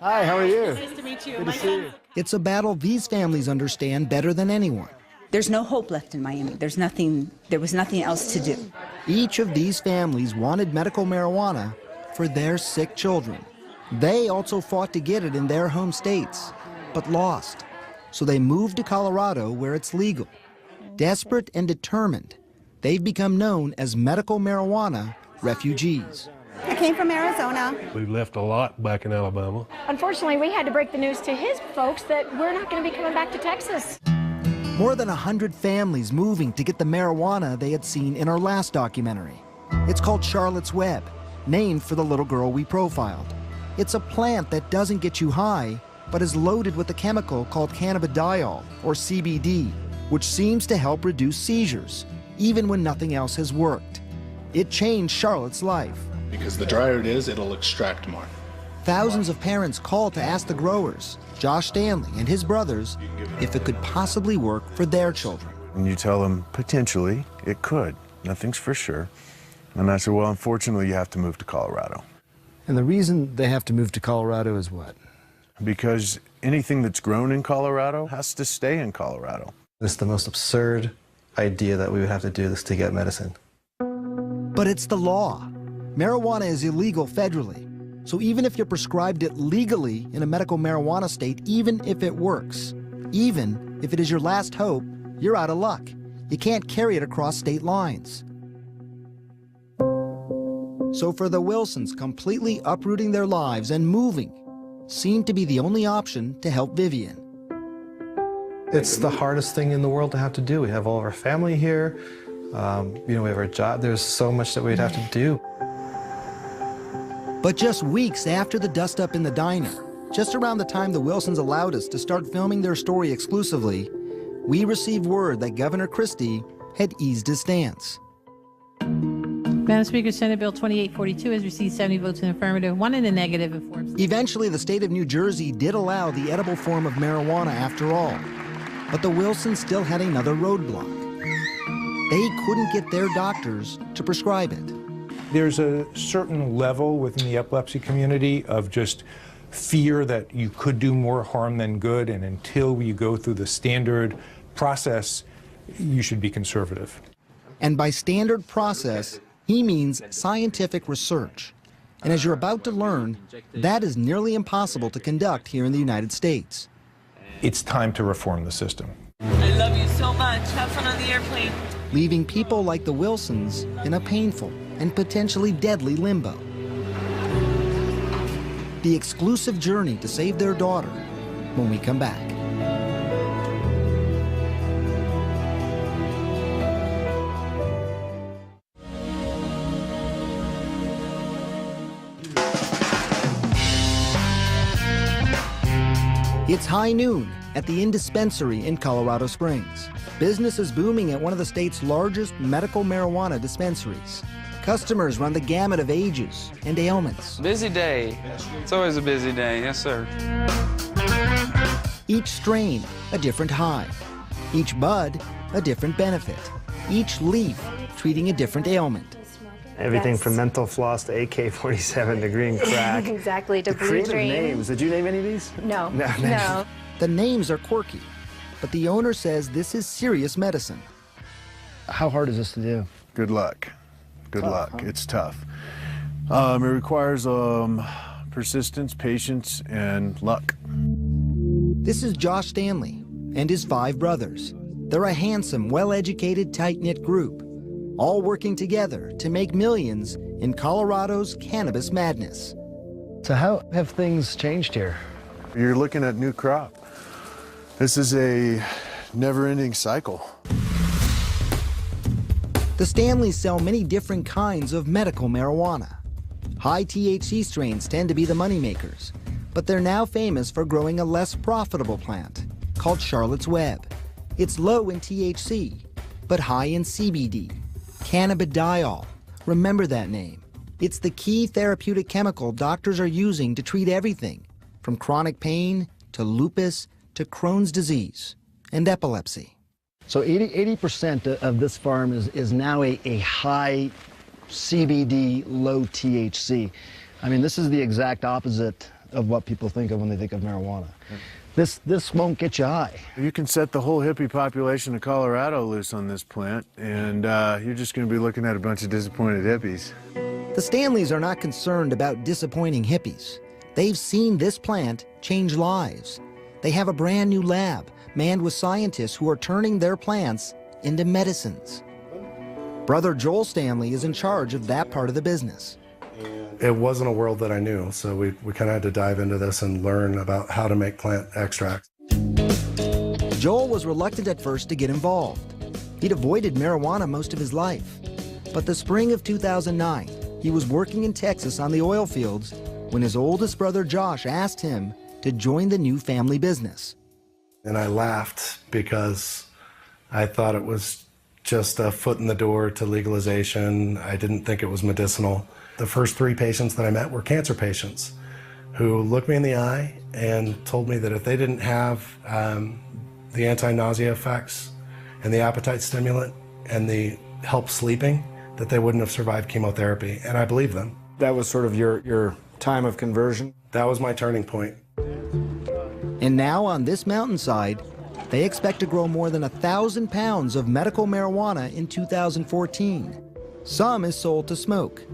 Hi, how are you? Nice to meet you. Good to see you. It's a battle these families understand better than anyone. There's no hope left in Miami. There was nothing else to do. Each of these families wanted medical marijuana for their sick children. They also fought to get it in their home states, but lost. So they moved to Colorado where it's legal. Desperate and determined, they've become known as medical marijuana refugees. I came from Arizona. We left a lot back in Alabama. Unfortunately, we had to break the news to his folks that we're not going to be coming back to Texas. More than 100 families moving to get the marijuana they had seen in our last documentary. It's called Charlotte's Web, named for the little girl we profiled. It's a plant that doesn't get you high, but is loaded with a chemical called cannabidiol, or CBD, which seems to help reduce seizures, even when nothing else has worked. It changed Charlotte's life. Because the drier it is, it'll extract more. Thousands of parents called to ask the growers, Josh Stanley and his brothers, if it could possibly work for their children. And you tell them, potentially, it could. Nothing's for sure. And I said, well, unfortunately, you have to move to Colorado. And the reason they have to move to Colorado is what? Because anything that's grown in Colorado has to stay in Colorado. It's the most absurd idea that we would have to do this to get medicine. But it's the law. Marijuana is illegal federally. So even if you're prescribed it legally in a medical marijuana state, even if it works, even if it is your last hope, you're out of luck. You can't carry it across state lines. So for the Wilsons, completely uprooting their lives and moving seemed to be the only option to help Vivian. It's the hardest thing in the world to have to do. We have all of our family here. We have our job. There's so much that we'd have to do. But just weeks after the dust-up in the diner, just around the time the Wilsons allowed us to start filming their story exclusively, we received word that Governor Christie had eased his stance. Madam Speaker, Senate Bill 2842 has received 70 votes in the affirmative, 1 in the negative, and 4 abstentions. Eventually, the state of New Jersey did allow the edible form of marijuana after all. But the Wilsons still had another roadblock. They couldn't get their doctors to prescribe it. There's a certain level within the epilepsy community of just fear that you could do more harm than good, and until you go through the standard process, you should be conservative. And by standard process, he means scientific research. And as you're about to learn, that is nearly impossible to conduct here in the United States. It's time to reform the system. I love you so much. Have fun on the airplane. Leaving people like the Wilsons in a painful and potentially deadly limbo. The exclusive journey to save their daughter when we come back. It's high noon at the Indispensary in Colorado Springs. Business is booming at one of the state's largest medical marijuana dispensaries. Customers run the gamut of ages and ailments. Busy day. It's always a busy day, yes, sir. Each strain, a different high. Each bud, a different benefit. Each leaf, treating a different ailment. Everything from menthol floss to AK-47 to green crack. Exactly, to the blue creative dream. names. Did you name any of these? No. No. The names are quirky, but the owner says this is serious medicine. How hard is this to do? Good luck. Good luck. Huh? It's tough. It requires persistence, patience, and luck. This is Josh Stanley and his 5 brothers. They're a handsome, well-educated, tight-knit group, all working together to make millions in Colorado's cannabis madness. So how have things changed here? You're looking at new crop. This is a never-ending cycle. The Stanleys sell many different kinds of medical marijuana. High THC strains tend to be the moneymakers, but they're now famous for growing a less profitable plant called Charlotte's Web. It's low in THC, but high in CBD, cannabidiol. Remember that name. It's the key therapeutic chemical doctors are using to treat everything from chronic pain to lupus to Crohn's disease and epilepsy. So 80% of this farm is now a high CBD, low THC. I mean, this is the exact opposite of what people think of when they think of marijuana. This won't get you high. You can set the whole hippie population of Colorado loose on this plant, and you're just going to be looking at a bunch of disappointed hippies. The Stanleys are not concerned about disappointing hippies. They've seen this plant change lives. They have a brand new lab manned with scientists who are turning their plants into medicines. Brother Joel Stanley is in charge of that part of the business. It wasn't a world that I knew, so we kind of had to dive into this and learn about how to make plant extracts. Joel was reluctant at first to get involved. He'd avoided marijuana most of his life. But the spring of 2009, he was working in Texas on the oil fields when his oldest brother Josh asked him to join the new family business. And I laughed because I thought it was just a foot in the door to legalization. I didn't think it was medicinal. The first 3 patients that I met were cancer patients who looked me in the eye and told me that if they didn't have the anti-nausea effects and the appetite stimulant and the help sleeping, that they wouldn't have survived chemotherapy. And I believe them. That was sort of your time of conversion? That was my turning point. And now on this mountainside, they expect to grow more than 1,000 pounds of medical marijuana in 2014. Some is sold to smoke.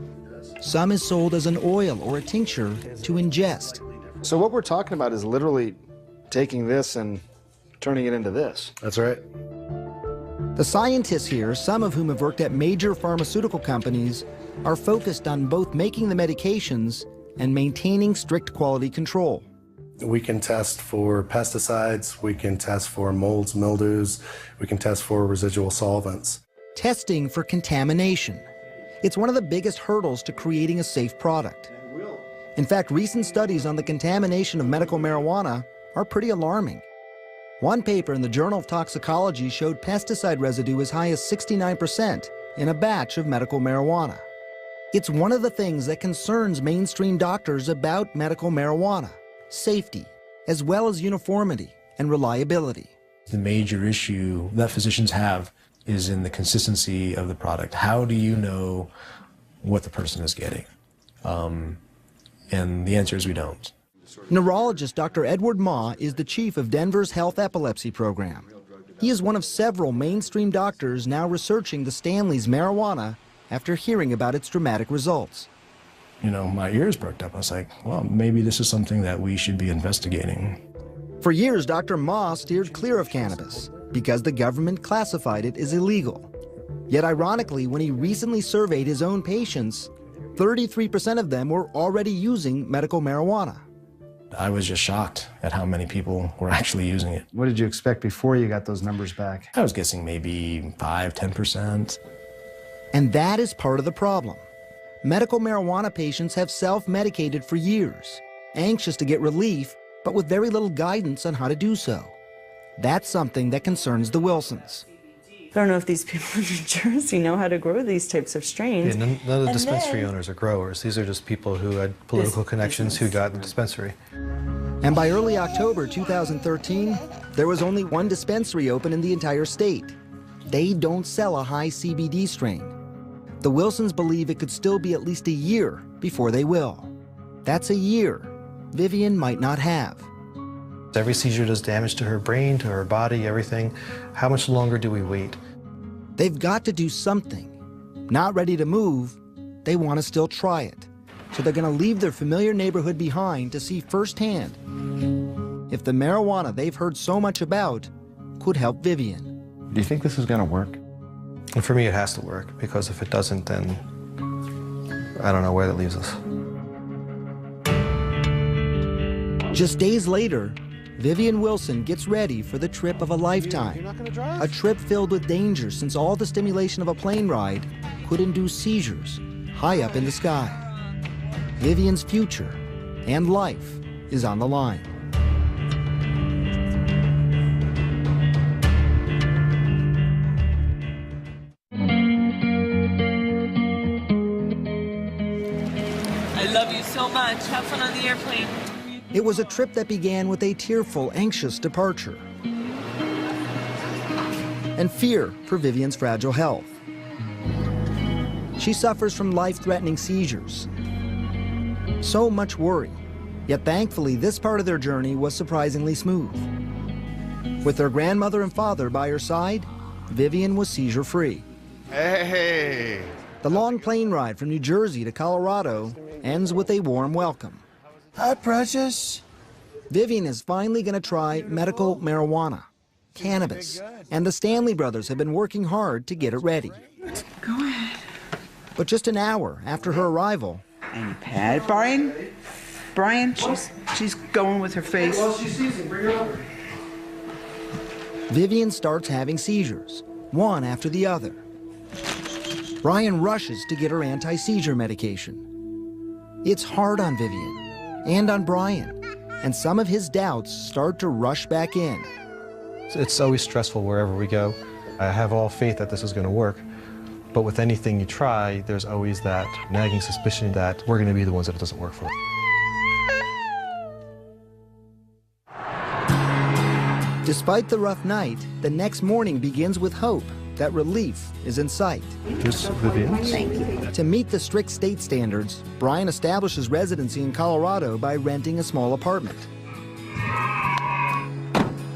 Some is sold as an oil or a tincture to ingest. So what we're talking about is literally taking this and turning it into this. That's right. The scientists here, some of whom have worked at major pharmaceutical companies, are focused on both making the medications and maintaining strict quality control. We can test for pesticides, we can test for molds, mildews, we can test for residual solvents. Testing for contamination. It's one of the biggest hurdles to creating a safe product. In fact, recent studies on the contamination of medical marijuana are pretty alarming. One paper in the Journal of Toxicology showed pesticide residue as high as 69% in a batch of medical marijuana. It's one of the things that concerns mainstream doctors about medical marijuana: safety, as well as uniformity and reliability. The major issue that physicians have is in the consistency of the product. How do you know what the person is getting? And the answer is we don't. Neurologist Dr. Edward Ma is the chief of Denver's Health Epilepsy Program. He is one of several mainstream doctors now researching the Stanley's marijuana after hearing about its dramatic results. You know, my ears perked up. I was like, well, maybe this is something that we should be investigating. For years, Dr. Ma steered clear of cannabis because the government classified it as illegal. Yet ironically, when he recently surveyed his own patients, 33% of them were already using medical marijuana. I was just shocked at how many people were actually using it. What did you expect before you got those numbers back? I was guessing maybe 5–10%. And that is part of the problem. Medical marijuana patients have self-medicated for years, anxious to get relief, but with very little guidance on how to do so. That's something that concerns the Wilsons. I don't know if these people in New Jersey know how to grow these types of strains. Yeah, none of the dispensary owners are growers. These are just people who had political connections who got the dispensary. And by early October 2013, there was only one dispensary open in the entire state. They don't sell a high CBD strain. The Wilsons believe it could still be at least a year before they will. That's a year Vivian might not have. Every seizure does damage to her brain, to her body, everything. How much longer do we wait? They've got to do something. Not ready to move, they want to still try it. So they're going to leave their familiar neighborhood behind to see firsthand if the marijuana they've heard so much about could help Vivian. Do you think this is going to work? And for me, it has to work, because if it doesn't, then I don't know where that leaves us. Just days later, Vivian Wilson gets ready for the trip of a lifetime. A trip filled with danger, since all the stimulation of a plane ride could induce seizures high up in the sky. Vivian's future and life is on the line. I love you so much. Have fun on the airplane. It was a trip that began with a tearful, anxious departure and fear for Vivian's fragile health. She suffers from life-threatening seizures. So much worry, yet thankfully this part of their journey was surprisingly smooth. With their grandmother and father by her side, Vivian was seizure-free. Hey! The long plane ride from New Jersey to Colorado ends with a warm welcome. Hi, precious. Vivian is finally going to try medical marijuana, cannabis, and the Stanley brothers have been working hard to get it ready. Go ahead. But just an hour after her arrival, And pad, Brian, she's going with her face. Well, she's seizing. Bring her over. Vivian starts having seizures, one after the other. Brian rushes to get her anti-seizure medication. It's hard on Vivian and on Brian, and some of his doubts start to rush back in. It's always stressful wherever we go. I have all faith that this is going to work, but with anything you try, there's always that nagging suspicion that we're going to be the ones that it doesn't work for. Despite the rough night, the next morning begins with hope that relief is in sight. Here's Vivian. Thank you. To meet the strict state standards, Brian establishes residency in Colorado by renting a small apartment.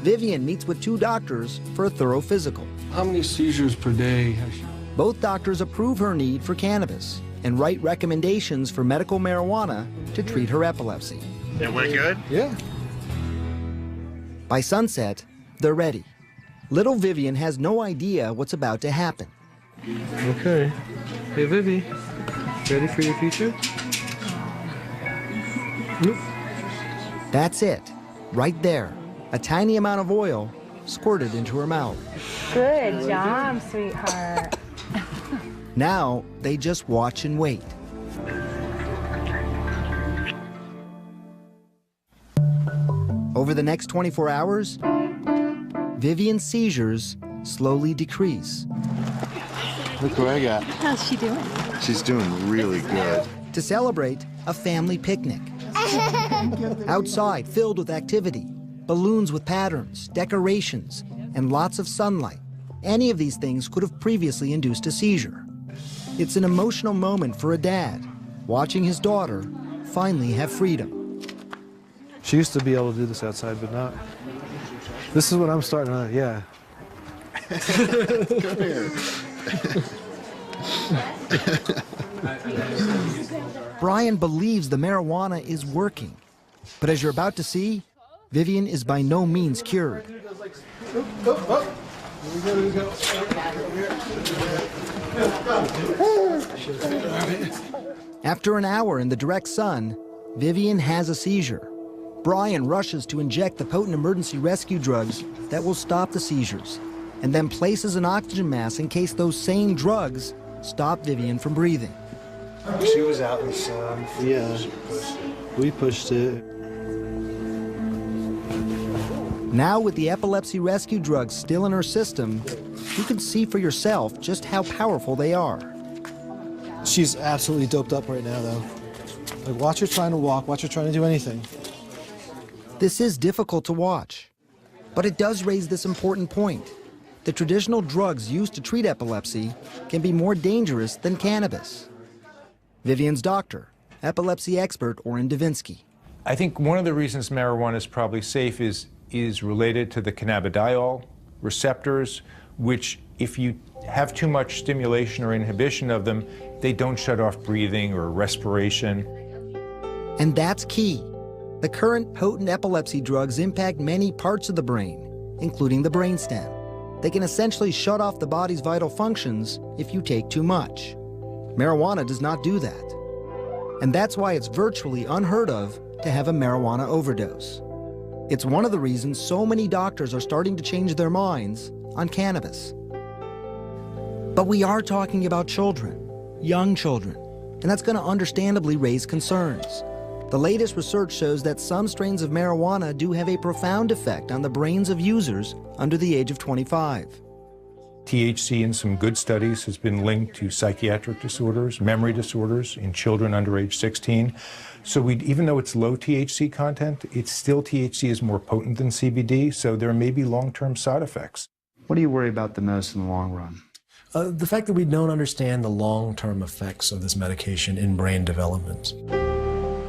Vivian meets with 2 doctors for a thorough physical. How many seizures per day has she? Both doctors approve her need for cannabis and write recommendations for medical marijuana to treat her epilepsy. It went good? Yeah. By sunset, they're ready. Little Vivian has no idea what's about to happen. Okay. Hey, Vivi, ready for your future? That's it, right there. A tiny amount of oil squirted into her mouth. Good job, sweetheart. Now, they just watch and wait. Over the next 24 hours, Vivian's seizures slowly decrease. Look who I got. How's she doing? She's doing really good. To celebrate, a family picnic. Outside, filled with activity, balloons with patterns, decorations, and lots of sunlight. Any of these things could have previously induced a seizure. It's an emotional moment for a dad, watching his daughter finally have freedom. She used to be able to do this outside, but not. This is what I'm starting on, yeah. Come here. Brian believes the marijuana is working. But as you're about to see, Vivian is by no means cured. After an hour in the direct sun, Vivian has a seizure. Brian rushes to inject the potent emergency rescue drugs that will stop the seizures, and then places an oxygen mask in case those same drugs stop Vivian from breathing. She was out in the sun. Yeah, we pushed it. Now with the epilepsy rescue drugs still in her system, you can see for yourself just how powerful they are. She's absolutely doped up right now, though. Like, watch her trying to walk, watch her trying to do anything. This is difficult to watch, but it does raise this important point. The traditional drugs used to treat epilepsy can be more dangerous than cannabis. Vivian's doctor, epilepsy expert Oren Davinsky. I think one of the reasons marijuana is probably safe is related to the cannabidiol receptors, which if you have too much stimulation or inhibition of them, they don't shut off breathing or respiration. And that's key. The current potent epilepsy drugs impact many parts of the brain, including the brainstem. They can essentially shut off the body's vital functions if you take too much. Marijuana does not do that. And that's why it's virtually unheard of to have a marijuana overdose. It's one of the reasons so many doctors are starting to change their minds on cannabis. But we are talking about children, young children, and that's going to understandably raise concerns. The latest research shows that some strains of marijuana do have a profound effect on the brains of users under the age of 25. THC in some good studies has been linked to psychiatric disorders, memory disorders in children under age 16. So even though it's low THC content, it's still THC is more potent than CBD, so there may be long-term side effects. What do you worry about the most in the long run? The fact that we don't understand the long-term effects of this medication in brain development.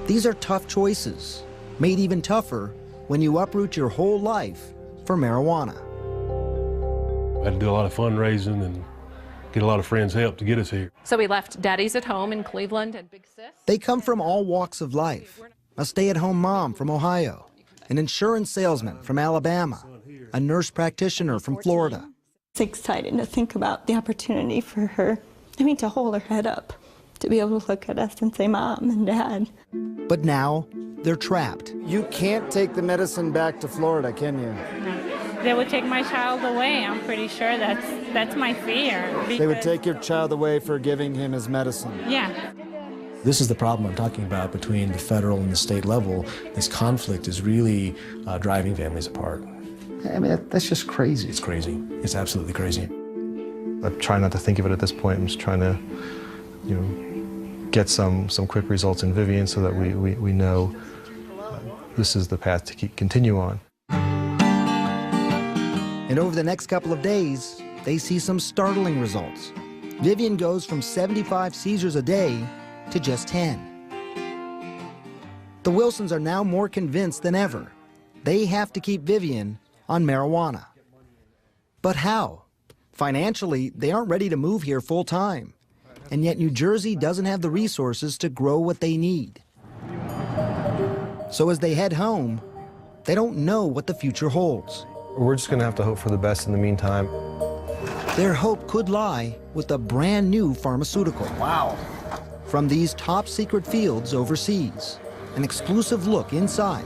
These are tough choices, made even tougher when you uproot your whole life for marijuana. I had to do a lot of fundraising and get a lot of friends' help to get us here. So we left Daddy's at home in Cleveland and Big Sis. They come from all walks of life. A stay-at-home mom from Ohio, an insurance salesman from Alabama, a nurse practitioner from Florida. It's exciting to think about the opportunity for her, to hold her head up, to be able to look at us and say, Mom and Dad. But now, they're trapped. You can't take the medicine back to Florida, can you? They would take my child away. I'm pretty sure that's my fear. They would take your child away for giving him his medicine. Yeah. This is the problem I'm talking about between the federal and the state level. This conflict is really driving families apart. I mean, that's just crazy. It's crazy. It's absolutely crazy. I try not to think of it at this point. I'm just trying to, get some quick results in Vivian so that we know this is the path to continue on. And over the next couple of days, they see some startling results. Vivian goes from 75 seizures a day to just 10. The Wilsons are now more convinced than ever. They have to keep Vivian on marijuana. But how? Financially, they aren't ready to move here full time. And yet New Jersey doesn't have the resources to grow what they need. So as they head home, they don't know what the future holds. We're just going to have to hope for the best in the meantime. Their hope could lie with a brand new pharmaceutical. Wow. From these top secret fields overseas. An exclusive look inside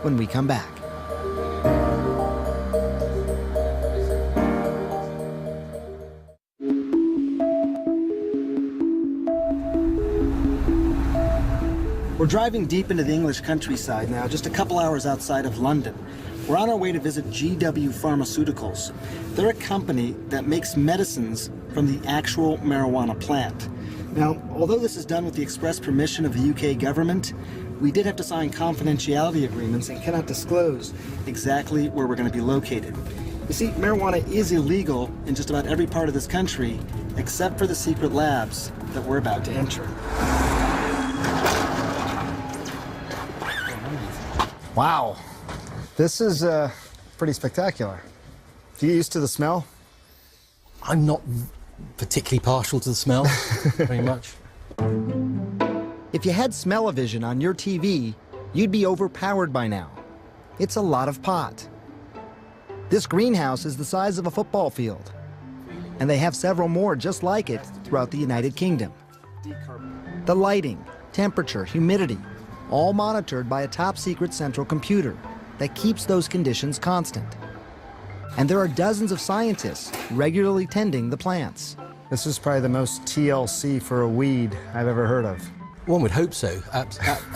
when we come back. We're driving deep into the English countryside now, just a couple hours outside of London. We're on our way to visit GW Pharmaceuticals. They're a company that makes medicines from the actual marijuana plant. Now, although this is done with the express permission of the UK government, we did have to sign confidentiality agreements and cannot disclose exactly where we're going to be located. You see, marijuana is illegal in just about every part of this country, except for the secret labs that we're about to enter. Wow, this is pretty spectacular. Do you get used to the smell? I'm not particularly partial to the smell, very much. If you had smell-o-vision on your TV, you'd be overpowered by now. It's a lot of pot. This greenhouse is the size of a football field, and they have several more just like it throughout the United Kingdom. The lighting, temperature, humidity, all monitored by a top-secret central computer that keeps those conditions constant. And there are dozens of scientists regularly tending the plants. This is probably the most TLC for a weed I've ever heard of. One would hope so,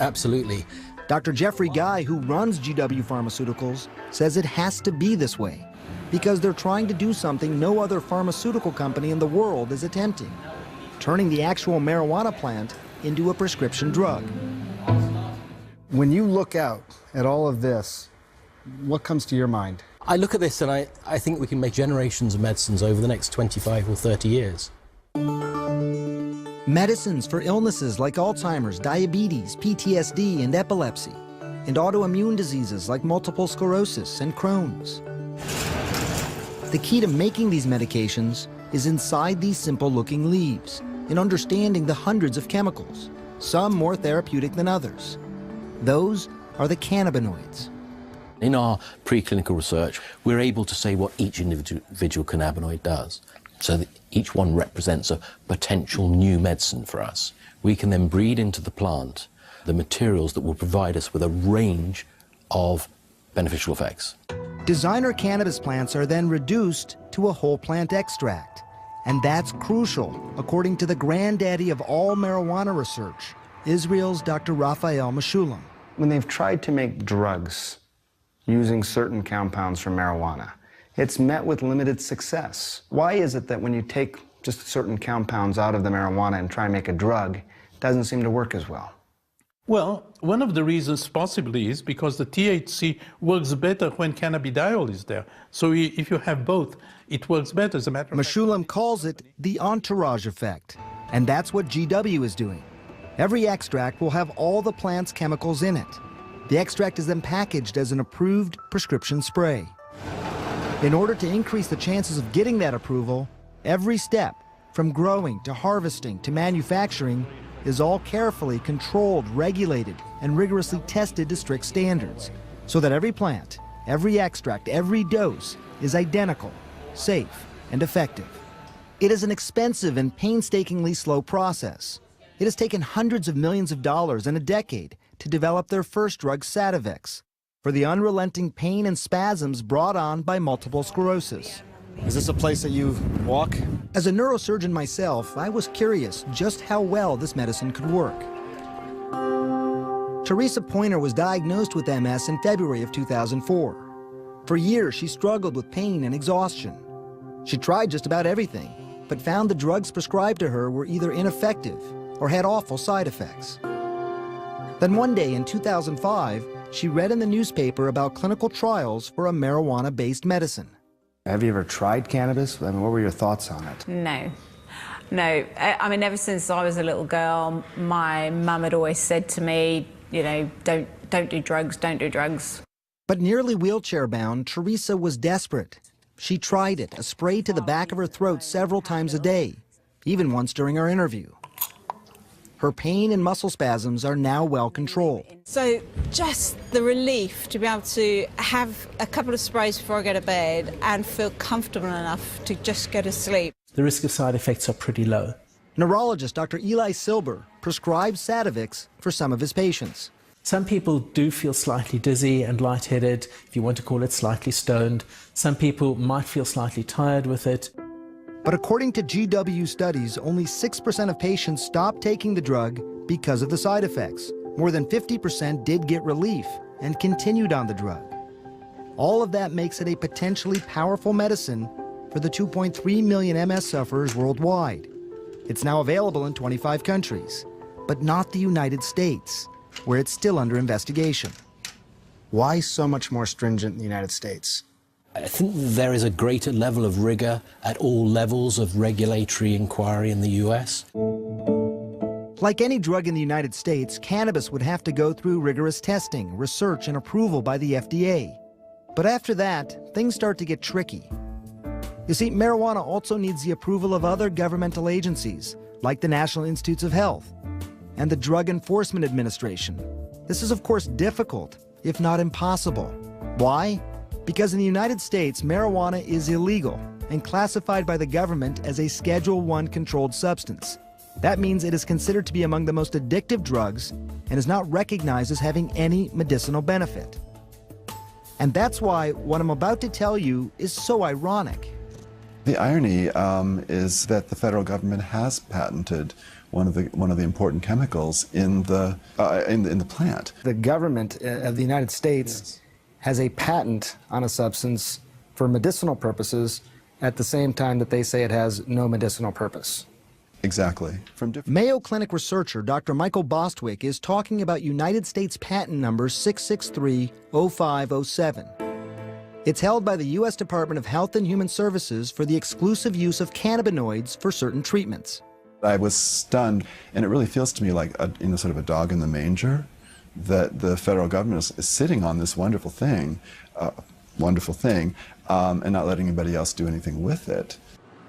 absolutely. Dr. Jeffrey Guy, who runs GW Pharmaceuticals, says it has to be this way because they're trying to do something no other pharmaceutical company in the world is attempting, turning the actual marijuana plant into a prescription drug. When you look out at all of this, what comes to your mind? I look at this and I think we can make generations of medicines over the next 25 or 30 years. Medicines for illnesses like Alzheimer's, diabetes, PTSD, and epilepsy, and autoimmune diseases like multiple sclerosis and Crohn's. The key to making these medications is inside these simple-looking leaves, in understanding the hundreds of chemicals, some more therapeutic than others. Those are the cannabinoids. In our preclinical research, we're able to say what each individual cannabinoid does, so that each one represents a potential new medicine for us. We can then breed into the plant the materials that will provide us with a range of beneficial effects. Designer cannabis plants are then reduced to a whole plant extract, and that's crucial, according to the granddaddy of all marijuana research, Israel's Dr. Raphael Meshulam. When they've tried to make drugs using certain compounds from marijuana, it's met with limited success. Why is it that when you take just certain compounds out of the marijuana and try and make a drug, it doesn't seem to work as well? Well, one of the reasons possibly is because the THC works better when cannabidiol is there. So if you have both, it works better. As a matter of fact, Meshulam calls it the entourage effect, and that's what GW is doing. Every extract will have all the plant's chemicals in it. The extract is then packaged as an approved prescription spray. In order to increase the chances of getting that approval, every step, from growing to harvesting to manufacturing, is all carefully controlled, regulated, and rigorously tested to strict standards, so that every plant, every extract, every dose is identical, safe, and effective. It is an expensive and painstakingly slow process. It has taken hundreds of millions of dollars and a decade to develop their first drug, Sativex. for the unrelenting pain and spasms brought on by multiple sclerosis. Is this a place that you walk? As a neurosurgeon myself, I was curious just how well this medicine could work. Teresa Pointer was diagnosed with MS in February of 2004. For years, she struggled with pain and exhaustion. She tried just about everything, but found the drugs prescribed to her were either ineffective or had awful side effects. Then one day in 2005, she read in the newspaper about clinical trials for a marijuana-based medicine. Have you ever tried cannabis? I mean, what were your thoughts on it? No. I mean, ever since I was a little girl, my mum had always said to me, you know, don't do drugs, don't do drugs. But nearly wheelchair-bound, Teresa was desperate. She tried it, a spray to the back of her throat several times a day, even once during our interview. Her pain and muscle spasms are now well controlled. So just the relief to be able to have a couple of sprays before I go to bed and feel comfortable enough to just go to sleep. The risk of side effects are pretty low. Neurologist Dr. Eli Silber prescribes Sativex for some of his patients. Some people do feel slightly dizzy and lightheaded, if you want to call it slightly stoned. Some people might feel slightly tired with it. But according to GW studies, only 6% of patients stopped taking the drug because of the side effects. More than 50% did get relief and continued on the drug. All of that makes it a potentially powerful medicine for the 2.3 million MS sufferers worldwide. It's now available in 25 countries, but not the United States, where it's still under investigation. Why so much more stringent in the United States? I think there is a greater level of rigor at all levels of regulatory inquiry in the US. Like any drug in the United States, cannabis would have to go through rigorous testing, research, and approval by the FDA. But after that, things start to get tricky. You see, marijuana also needs the approval of other governmental agencies, like the National Institutes of Health and the Drug Enforcement Administration. This is, of course, difficult, if not impossible. Why? Because in the United States, marijuana is illegal and classified by the government as a Schedule I controlled substance. That means it is considered to be among the most addictive drugs and is not recognized as having any medicinal benefit. And that's why what I'm about to tell you is so ironic. The irony is that the federal government has patented one of the important chemicals in the plant. The government of the United States has a patent on a substance for medicinal purposes at the same time that they say it has no medicinal purpose. Exactly. Mayo Clinic researcher Dr. Michael Bostwick is talking about United States patent number 663-0507. It's held by the U.S. Department of Health and Human Services for the exclusive use of cannabinoids for certain treatments. I was stunned, and it really feels to me like sort of a dog in the manger, that the federal government is sitting on this wonderful thing, and not letting anybody else do anything with it.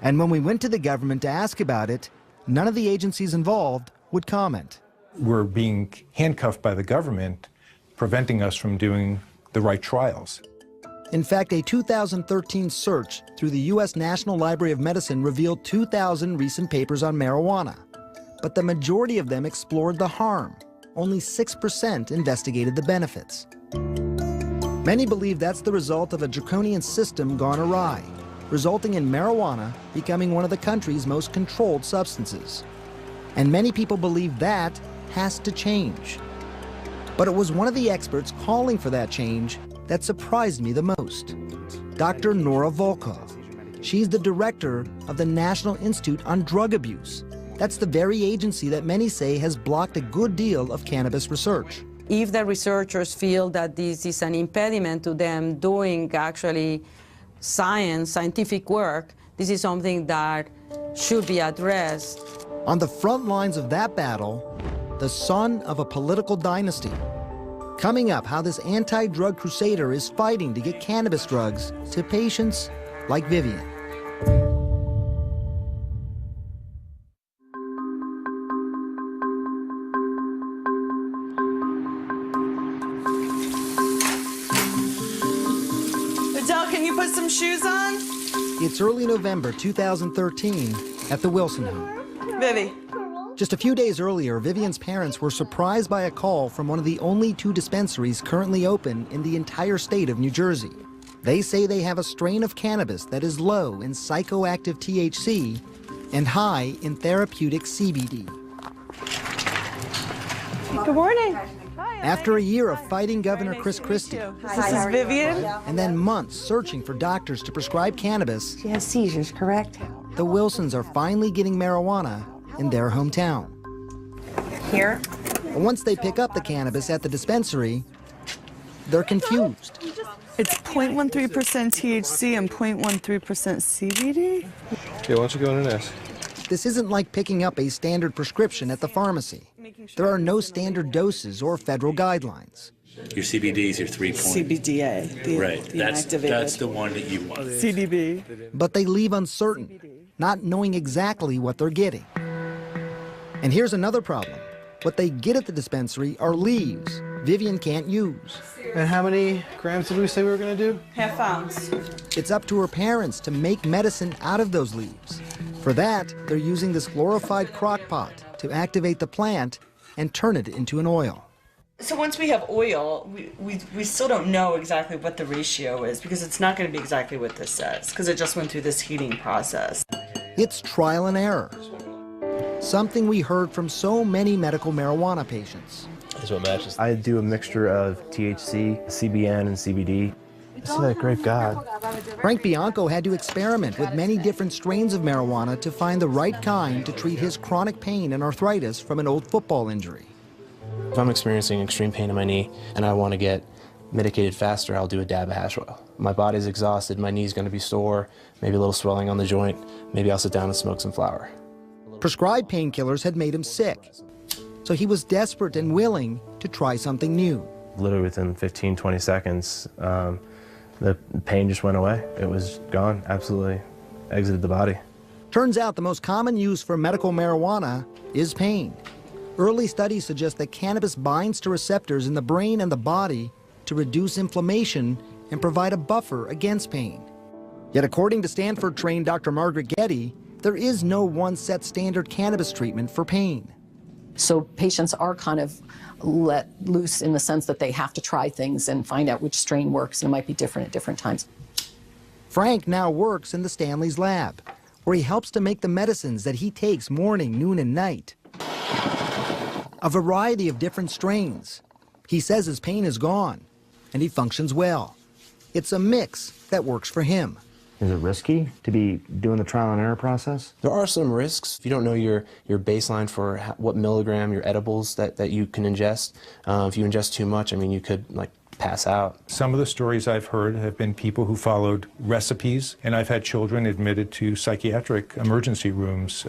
And when we went to the government to ask about it, none of the agencies involved would comment. We're being handcuffed by the government, preventing us from doing the right trials. In fact, a 2013 search through the U.S. National Library of Medicine revealed 2,000 recent papers on marijuana. But the majority of them explored the harm. Only 6% investigated the benefits. Many believe that's the result of a draconian system gone awry, resulting in marijuana becoming one of the country's most controlled substances. And many people believe that has to change. But it was one of the experts calling for that change that surprised me the most, Dr. Nora Volkov. She's the director of the National Institute on Drug Abuse. That's the very agency that many say has blocked a good deal of cannabis research. If the researchers feel that this is an impediment to them doing actually scientific work, this is something that should be addressed. On the front lines of that battle, the son of a political dynasty. Coming up, how this anti-drug crusader is fighting to get cannabis drugs to patients like Vivian. Adele, can you put some shoes on? It's early November 2013 at the Wilson home. Vivi, Just a few days earlier, Vivian's parents were surprised by a call from one of the only 2 dispensaries currently open in the entire state of New Jersey. They say they have a strain of cannabis that is low in psychoactive THC and high in therapeutic CBD. Good morning. After a year of fighting Governor Chris Christie, This is Vivian. and then months searching for doctors to prescribe cannabis, She has seizures, correct? the Wilsons are finally getting marijuana in their hometown. Here. But once they pick up the cannabis at the dispensary, they're confused. It's 0.13% THC and 0.13% CBD. Okay, why don't you go in and ask? This isn't like picking up a standard prescription at the pharmacy. There are no standard doses or federal guidelines. Your CBD is your 3 point. CBDA. Right, that's the one that you want. CDB. But they leave uncertain, not knowing exactly what they're getting. And here's another problem. What they get at the dispensary are leaves Vivian can't use. And how many grams did we say we were going to do? Half ounce. It's up to her parents to make medicine out of those leaves. For that, they're using this glorified crock pot to activate the plant and turn it into an oil. So once we have oil, we still don't know exactly what the ratio is because it's not going to be exactly what this says because it just went through this heating process. It's trial and error. Something we heard from so many medical marijuana patients. That's what matches. I do a mixture of THC, CBN, and CBD. Isn't that great God? Frank Bianco had to experiment with many different strains of marijuana to find the right kind to treat his chronic pain and arthritis from an old football injury. If I'm experiencing extreme pain in my knee and I want to get medicated faster, I'll do a dab of hash oil. My body's exhausted, my knee's going to be sore, maybe a little swelling on the joint, maybe I'll sit down and smoke some flower. Prescribed painkillers had made him sick, so he was desperate and willing to try something new. Literally within 15, 20 seconds, the pain just went away. It was gone, absolutely exited the body. Turns out the most common use for medical marijuana is pain. Early studies suggest that cannabis binds to receptors in the brain and the body to reduce inflammation and provide a buffer against pain. Yet according to Stanford-trained Dr. Margaret Getty, there is no one set standard cannabis treatment for pain. So patients are kind of let loose in the sense that they have to try things and find out which strain works, and it might be different at different times. Frank now works in the Stanley's lab, where he helps to make the medicines that he takes morning, noon, and night. A variety of different strains. He says his pain is gone, and he functions well. It's a mix that works for him. Is it risky to be doing the trial and error process? There are some risks. If you don't know your baseline for what milligram, your edibles that you can ingest, if you ingest too much, I mean, you could pass out. Some of the stories I've heard have been people who followed recipes, and I've had children admitted to psychiatric emergency rooms,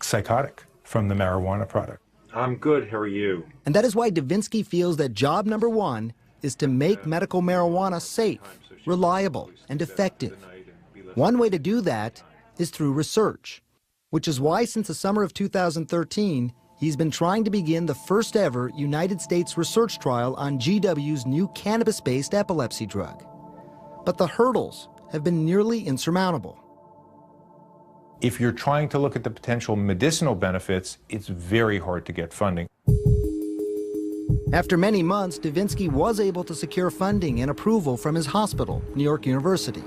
psychotic from the marijuana product. I'm good, how are you? And that is why Davinsky feels that job number one is to make medical marijuana safe, reliable, and effective. One way to do that is through research, which is why since the summer of 2013, he's been trying to begin the first ever United States research trial on GW's new cannabis-based epilepsy drug. But the hurdles have been nearly insurmountable. If you're trying to look at the potential medicinal benefits, it's very hard to get funding. After many months, Davinsky was able to secure funding and approval from his hospital, New York University.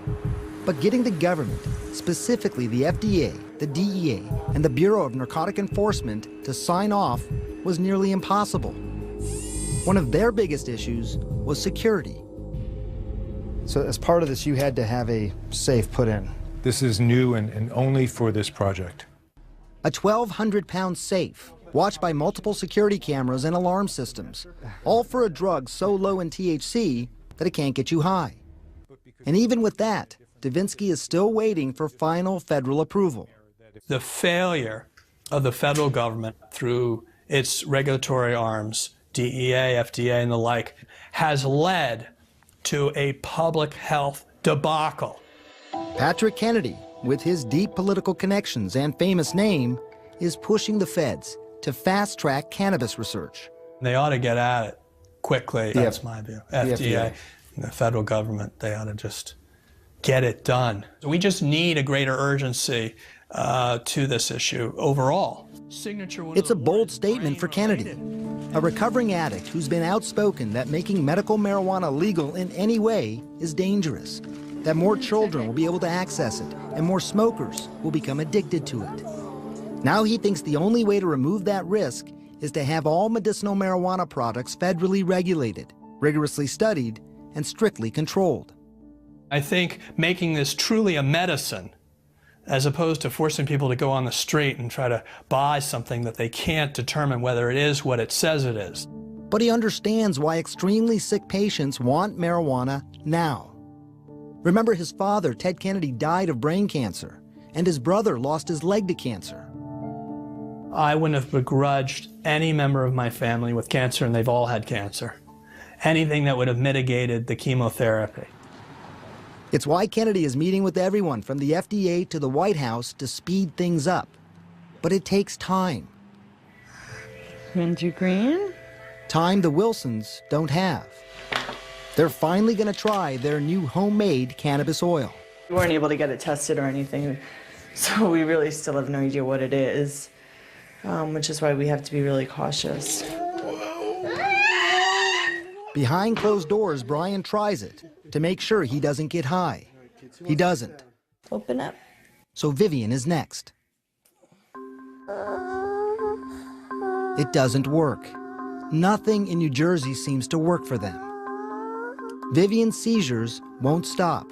But getting the government, specifically the FDA, the DEA, and the Bureau of Narcotic Enforcement to sign off was nearly impossible. One of their biggest issues was security. So as part of this, you had to have a safe put in. This is new and only for this project. A 1,200-pound safe, watched by multiple security cameras and alarm systems, all for a drug so low in THC that it can't get you high. And even with that, Davinsky is still waiting for final federal approval. The failure of the federal government through its regulatory arms, DEA, FDA, and the like, has led to a public health debacle. Patrick Kennedy, with his deep political connections and famous name, is pushing the feds to fast-track cannabis research. They ought to get at it quickly, that's my view. FDA, the federal government, they ought to just get it done. We just need a greater urgency to this issue overall. It's a bold statement for Kennedy, a recovering addict who's been outspoken that making medical marijuana legal in any way is dangerous, that more children will be able to access it, and more smokers will become addicted to it. Now he thinks the only way to remove that risk is to have all medicinal marijuana products federally regulated, rigorously studied, and strictly controlled. I think making this truly a medicine, as opposed to forcing people to go on the street and try to buy something that they can't determine whether it is what it says it is. But he understands why extremely sick patients want marijuana now. Remember, his father, Ted Kennedy, died of brain cancer, and his brother lost his leg to cancer. I wouldn't have begrudged any member of my family with cancer, and they've all had cancer. Anything that would have mitigated the chemotherapy. It's why Kennedy is meeting with everyone from the FDA to the White House to speed things up. But it takes time. Minty green? Time the Wilsons don't have. They're finally going to try their new homemade cannabis oil. We weren't able to get it tested or anything, so we really still have no idea what it is, which is why we have to be really cautious. Behind closed doors, Brian tries it to make sure he doesn't get high. He doesn't. Open up. So Vivian is next. It doesn't work. Nothing in New Jersey seems to work for them. Vivian's seizures won't stop.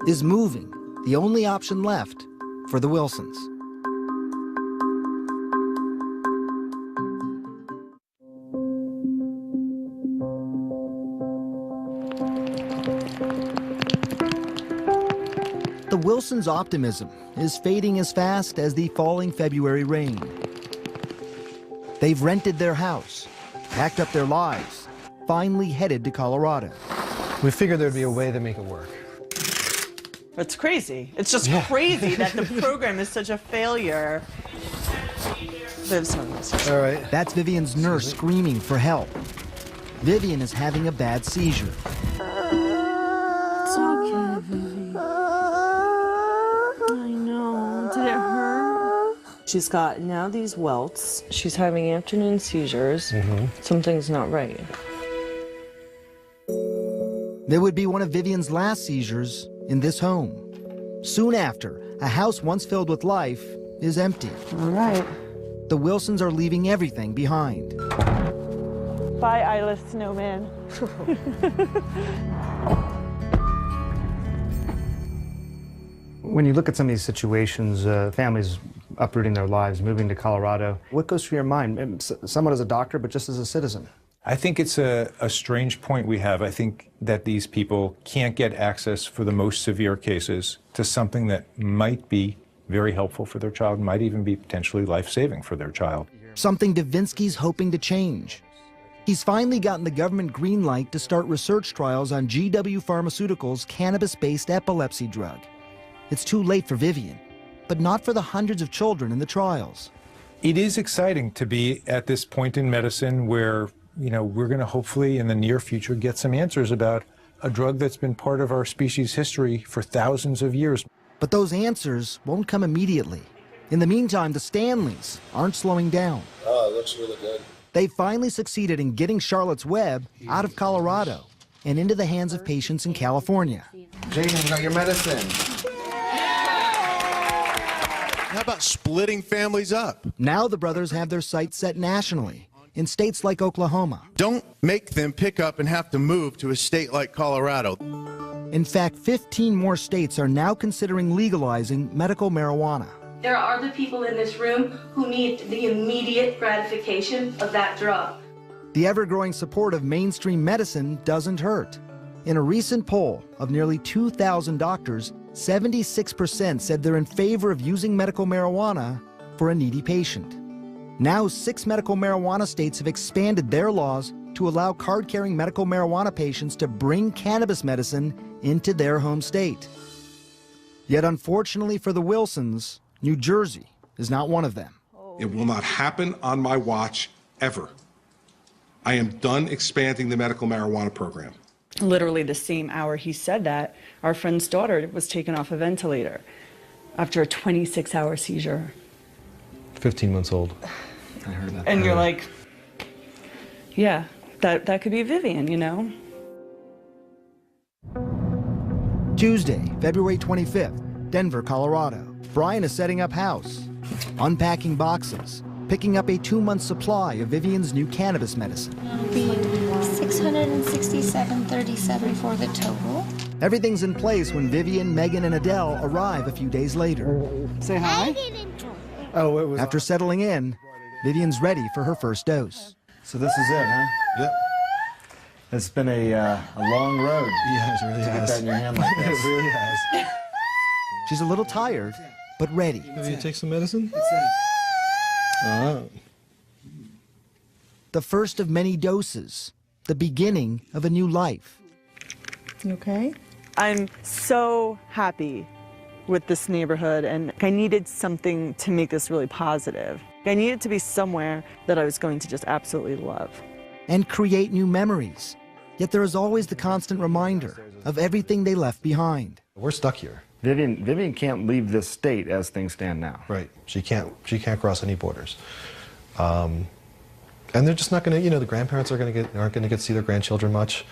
Is moving the only option left for the Wilsons? The Wilsons' optimism is fading as fast as the falling February rain. They've rented their house, packed up their lives, finally headed to Colorado. We figured there'd be a way to make it work. It's crazy. It's just crazy that the program is such a failure. All right. That's Vivian's nurse screaming for help. Vivian is having a bad seizure. It's okay, Vivi. I know. Did it hurt? She's got now these welts. She's having afternoon seizures. Something's not right. There would be one of Vivian's last seizures in this home. Soon after, a house once filled with life is empty. All right. The Wilsons are leaving everything behind. Bye, eyeless snowman. When you look at some of these situations, families uprooting their lives, moving to Colorado, what goes through your mind? Somewhat as a doctor, but just as a citizen. I think it's a strange point we have. I think that these people can't get access for the most severe cases to something that might be very helpful for their child, might even be potentially life-saving for their child. Something Davinsky's hoping to change. He's finally gotten the government green light to start research trials on GW Pharmaceuticals' cannabis-based epilepsy drug. It's too late for Vivian, but not for the hundreds of children in the trials. It is exciting to be at this point in medicine where, you know, we're going to hopefully in the near future get some answers about a drug that's been part of our species' history for thousands of years. But those answers won't come immediately. In the meantime, the Stanleys aren't slowing down. Oh, it looks really good. They finally succeeded in getting Charlotte's Web out of Colorado and into the hands of patients in California. Jaden, you got your medicine. How about splitting families up? Now the brothers have their sights set nationally, in states like Oklahoma. Don't make them pick up and have to move to a state like Colorado. In fact, 15 more states are now considering legalizing medical marijuana. There are other people in this room who need the immediate gratification of that drug. The ever-growing support of mainstream medicine doesn't hurt. In a recent poll of nearly 2,000 doctors, 76% said they're in favor of using medical marijuana for a needy patient. Now, 6 medical marijuana states have expanded their laws to allow card-carrying medical marijuana patients to bring cannabis medicine into their home state. Yet, unfortunately for the Wilsons, New Jersey is not one of them. It will not happen on my watch, ever. I am done expanding the medical marijuana program. Literally the same hour he said that, our friend's daughter was taken off a ventilator. after a 26-hour seizure. 15 months old. I heard that. And you're like, yeah, that could be Vivian, you know? Tuesday, February 25th, Denver, Colorado. Brian is setting up house, unpacking boxes, picking up a 2-month supply of Vivian's new cannabis medicine. It'll be $667.37 for the total. Everything's in place when Vivian, Megan, and Adele arrive a few days later. Say hi. Oh, it was. After settling in, Vivian's ready for her first dose. So this is it, huh? Yep. It's been a long road. Yeah, it really to has. get that in your hand like this. It really has. She's a little tired, but ready. Have you take some medicine? Oh. The first of many doses, the beginning of a new life. You okay? I'm so happy with this neighborhood, and I needed something to make this really positive. I needed to be somewhere that I was going to just absolutely love. And create new memories. Yet there is always the constant reminder of everything they left behind. We're stuck here. Vivian can't leave this state as things stand now. Right. She can't cross any borders. And they're just not going to, the grandparents aren't going to get to see their grandchildren much.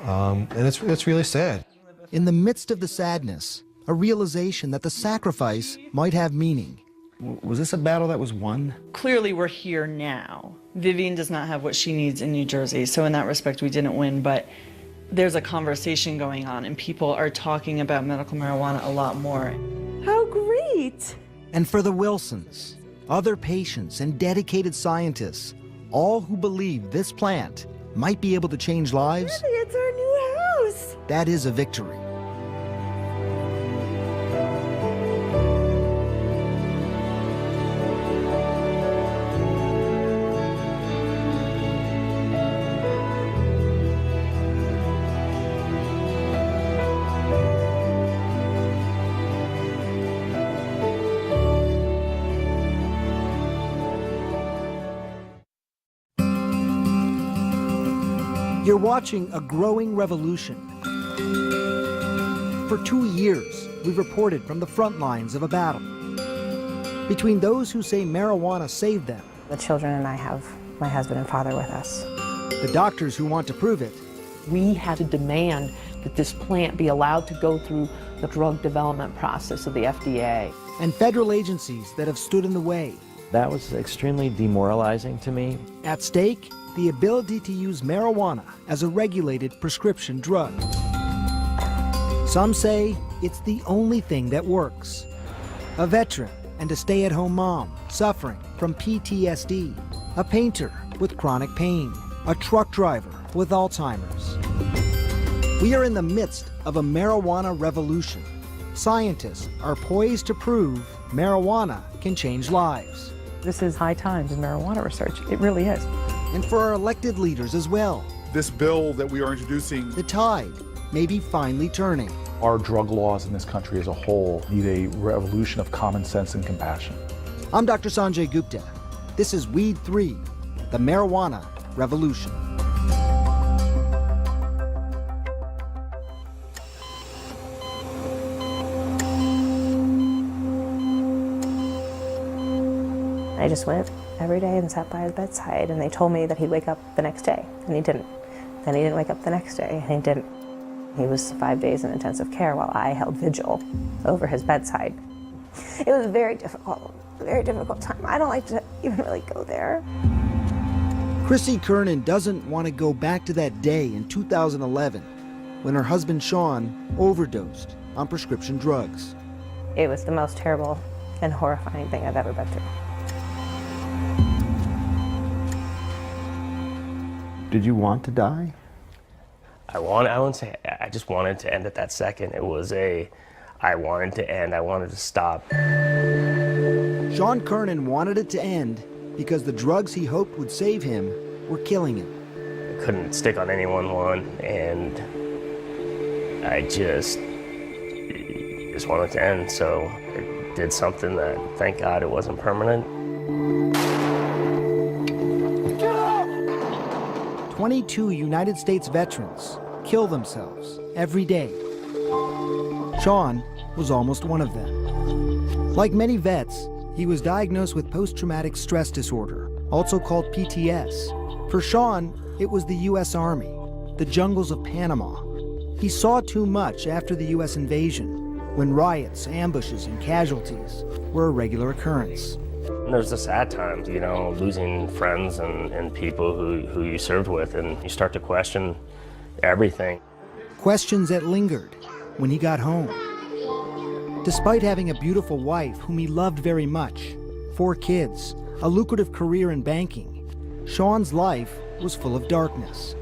And it's really sad. In the midst of the sadness, a realization that the sacrifice might have meaning. Was this a battle that was won? Clearly we're here now. Vivian does not have what she needs in New Jersey, so in that respect we didn't win, but there's a conversation going on and people are talking about medical marijuana a lot more. How great! And for the Wilsons, other patients and dedicated scientists, all who believe this plant might be able to change lives, It's our new house! that is a victory. You're watching a growing revolution. For 2 years, we've reported from the front lines of a battle between those who say marijuana saved them, The children and I have my husband and father with us. the doctors who want to prove it, We had to demand that this plant be allowed to go through the drug development process of the FDA. and federal agencies that have stood in the way. That was extremely demoralizing to me. At stake, the ability to use marijuana as a regulated prescription drug. Some say it's the only thing that works. A veteran and a stay-at-home mom suffering from PTSD, a painter with chronic pain, a truck driver with Alzheimer's. We are in the midst of a marijuana revolution. Scientists are poised to prove marijuana can change lives. This is high times in marijuana research. It really is. And for our elected leaders as well. This bill that we are introducing, The tide may be finally turning. Our drug laws in this country as a whole need a revolution of common sense and compassion. I'm Dr. Sanjay Gupta. This is Weed 3, the marijuana revolution. I just went every day and sat by his bedside, and they told me that he'd wake up the next day, and he didn't. Then he didn't wake up the next day, and he didn't. He was 5 days in intensive care while I held vigil over his bedside. It was a very difficult time. I don't like to even really go there. Chrissy Kernan doesn't want to go back to that day in 2011 when her husband Sean overdosed on prescription drugs. It was the most terrible and horrifying thing I've ever been through. Did you want to die? I wouldn't say I just wanted to end at that second. It was I wanted to end, I wanted to stop. Sean Kernan wanted it to end because the drugs he hoped would save him were killing him. I couldn't stick on anyone and I just wanted to end, so I did something that, thank God, it wasn't permanent. 22 United States veterans kill themselves every day. Sean was almost one of them. Like many vets, he was diagnosed with post-traumatic stress disorder, also called PTS. For Sean, it was the U.S. Army, the jungles of Panama. He saw too much after the U.S. invasion, when riots, ambushes, and casualties were a regular occurrence. There's the sad times, you know, losing friends and people who you served with, and you start to question everything. Questions that lingered when he got home. Despite having a beautiful wife whom he loved very much, 4 kids, a lucrative career in banking, Sean's life was full of darkness.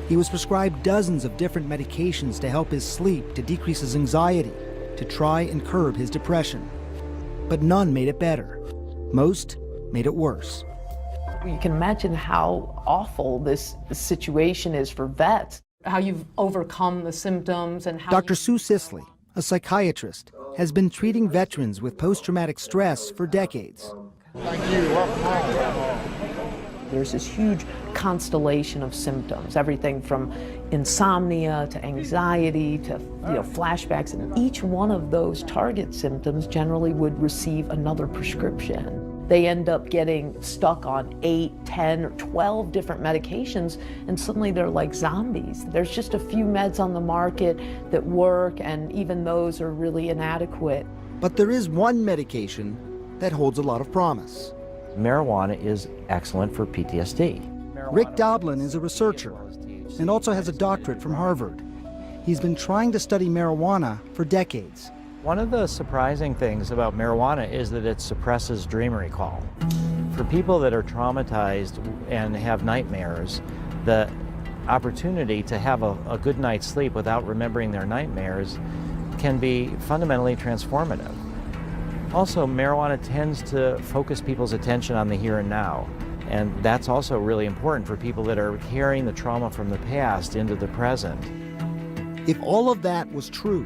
He was prescribed dozens of different medications to help his sleep, to decrease his anxiety, to try and curb his depression. But none made it better. Most made it worse. You can imagine how awful this situation is for vets, how you've overcome the symptoms and how Dr. Sue Sisley, a psychiatrist, has been treating veterans with post-traumatic stress for decades. There's this huge constellation of symptoms, everything from insomnia to anxiety to flashbacks, and each one of those target symptoms generally would receive another prescription. They end up getting stuck on 8, 10, or 12 different medications, and suddenly they're like zombies. There's just a few meds on the market that work, and even those are really inadequate. But there is one medication that holds a lot of promise. Marijuana is excellent for PTSD. Rick Doblin is a researcher and also has a doctorate from Harvard. He's been trying to study marijuana for decades. One of the surprising things about marijuana is that it suppresses dream recall. For people that are traumatized and have nightmares, the opportunity to have a good night's sleep without remembering their nightmares can be fundamentally transformative. Also, marijuana tends to focus people's attention on the here and now, and that's also really important for people that are carrying the trauma from the past into the present. If all of that was true,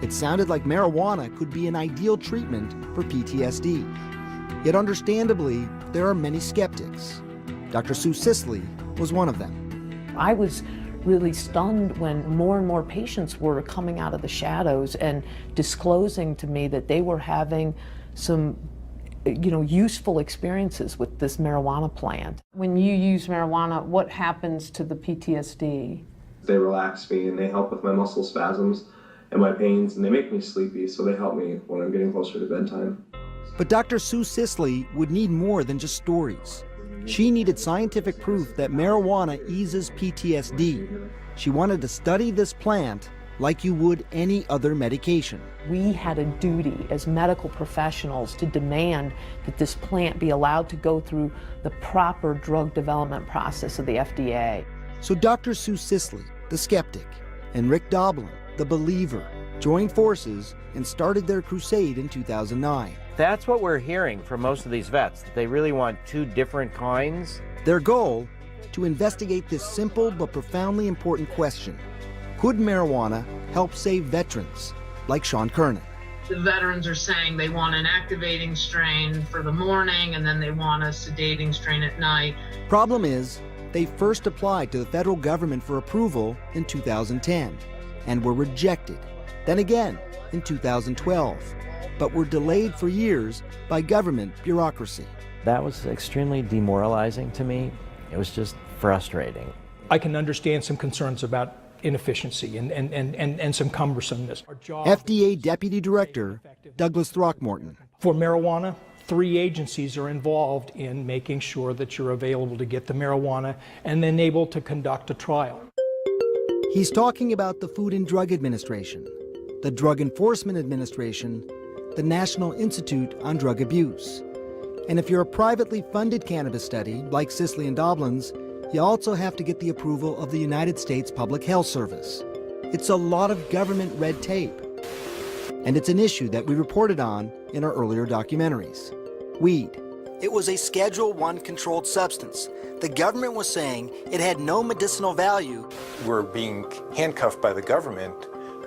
it sounded like marijuana could be an ideal treatment for PTSD. Yet understandably, there are many skeptics. Dr. Sue Sisley was one of them. I was really stunned when more and more patients were coming out of the shadows and disclosing to me that they were having some useful experiences with this marijuana plant. When you use marijuana, what happens to the PTSD? They relax me and they help with my muscle spasms and my pains, and they make me sleepy, so they help me when I'm getting closer to bedtime. But Dr. Sue Sisley would need more than just stories. She needed scientific proof that marijuana eases PTSD. She wanted to study this plant like you would any other medication. We had a duty as medical professionals to demand that this plant be allowed to go through the proper drug development process of the FDA. So Dr. Sue Sisley, the skeptic, and Rick Doblin, the believer, joined forces and started their crusade in 2009. That's what we're hearing from most of these vets. They really want 2 different kinds. Their goal, to investigate this simple but profoundly important question. Could marijuana help save veterans like Sean Kernan? The veterans are saying they want an activating strain for the morning and then they want a sedating strain at night. Problem is, they first applied to the federal government for approval in 2010 and were rejected. Then again in 2012, but were delayed for years by government bureaucracy. That was extremely demoralizing to me. It was just frustrating. I can understand some concerns about inefficiency and some cumbersomeness. FDA Deputy Director Douglas Throckmorton. For marijuana, 3 agencies are involved in making sure that you're available to get the marijuana and then able to conduct a trial. He's talking about the Food and Drug Administration, the Drug Enforcement Administration, the National Institute on Drug Abuse. And if you're a privately funded cannabis study, like Sisley and Doblin's, you also have to get the approval of the United States Public Health Service. It's a lot of government red tape. And it's an issue that we reported on in our earlier documentaries. Weed. It was a Schedule I controlled substance. The government was saying it had no medicinal value. We're being handcuffed by the government,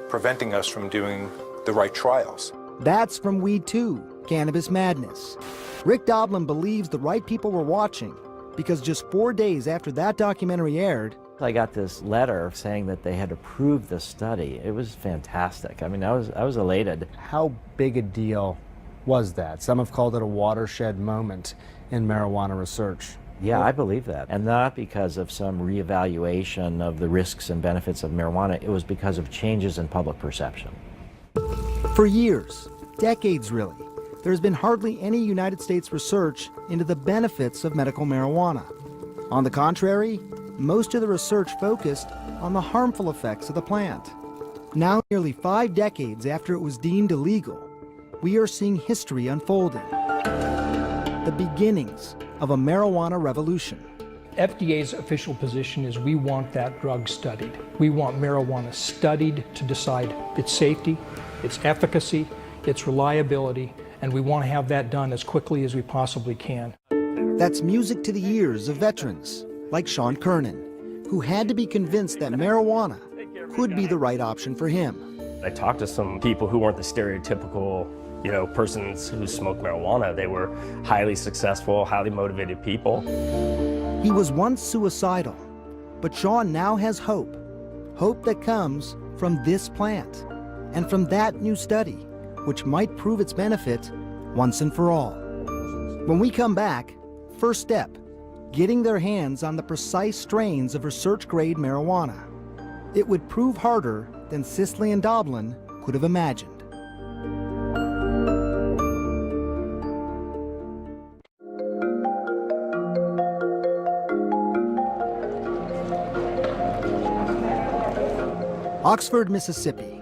preventing us from doing the right trials. That's from Weed 2, Cannabis Madness. Rick Doblin believes the right people were watching because just 4 days after that documentary aired, I got this letter saying that they had approved the study. It was fantastic. I mean, I was elated. How big a deal was that. Some have called it a watershed moment in marijuana research. Yeah, I believe that. And not because of some reevaluation of the risks and benefits of marijuana. It was because of changes in public perception. For years, decades really, there has been hardly any United States research into the benefits of medical marijuana. On the contrary, most of the research focused on the harmful effects of the plant. Now, nearly 5 decades after it was deemed illegal, we are seeing history unfolding. The beginnings of a marijuana revolution. FDA's official position is we want that drug studied. We want marijuana studied to decide its safety, its efficacy, its reliability, and we want to have that done as quickly as we possibly can. That's music to the ears of veterans like Sean Kernan, who had to be convinced that marijuana could be the right option for him. I talked to some people who weren't the stereotypical, persons who smoke marijuana. They were highly successful, highly motivated people. He was once suicidal, but Sean now has hope. Hope that comes from this plant and from that new study, which might prove its benefit once and for all. When we come back, first step, getting their hands on the precise strains of research-grade marijuana. It would prove harder than Sisley and Doblin could have imagined. Oxford, Mississippi,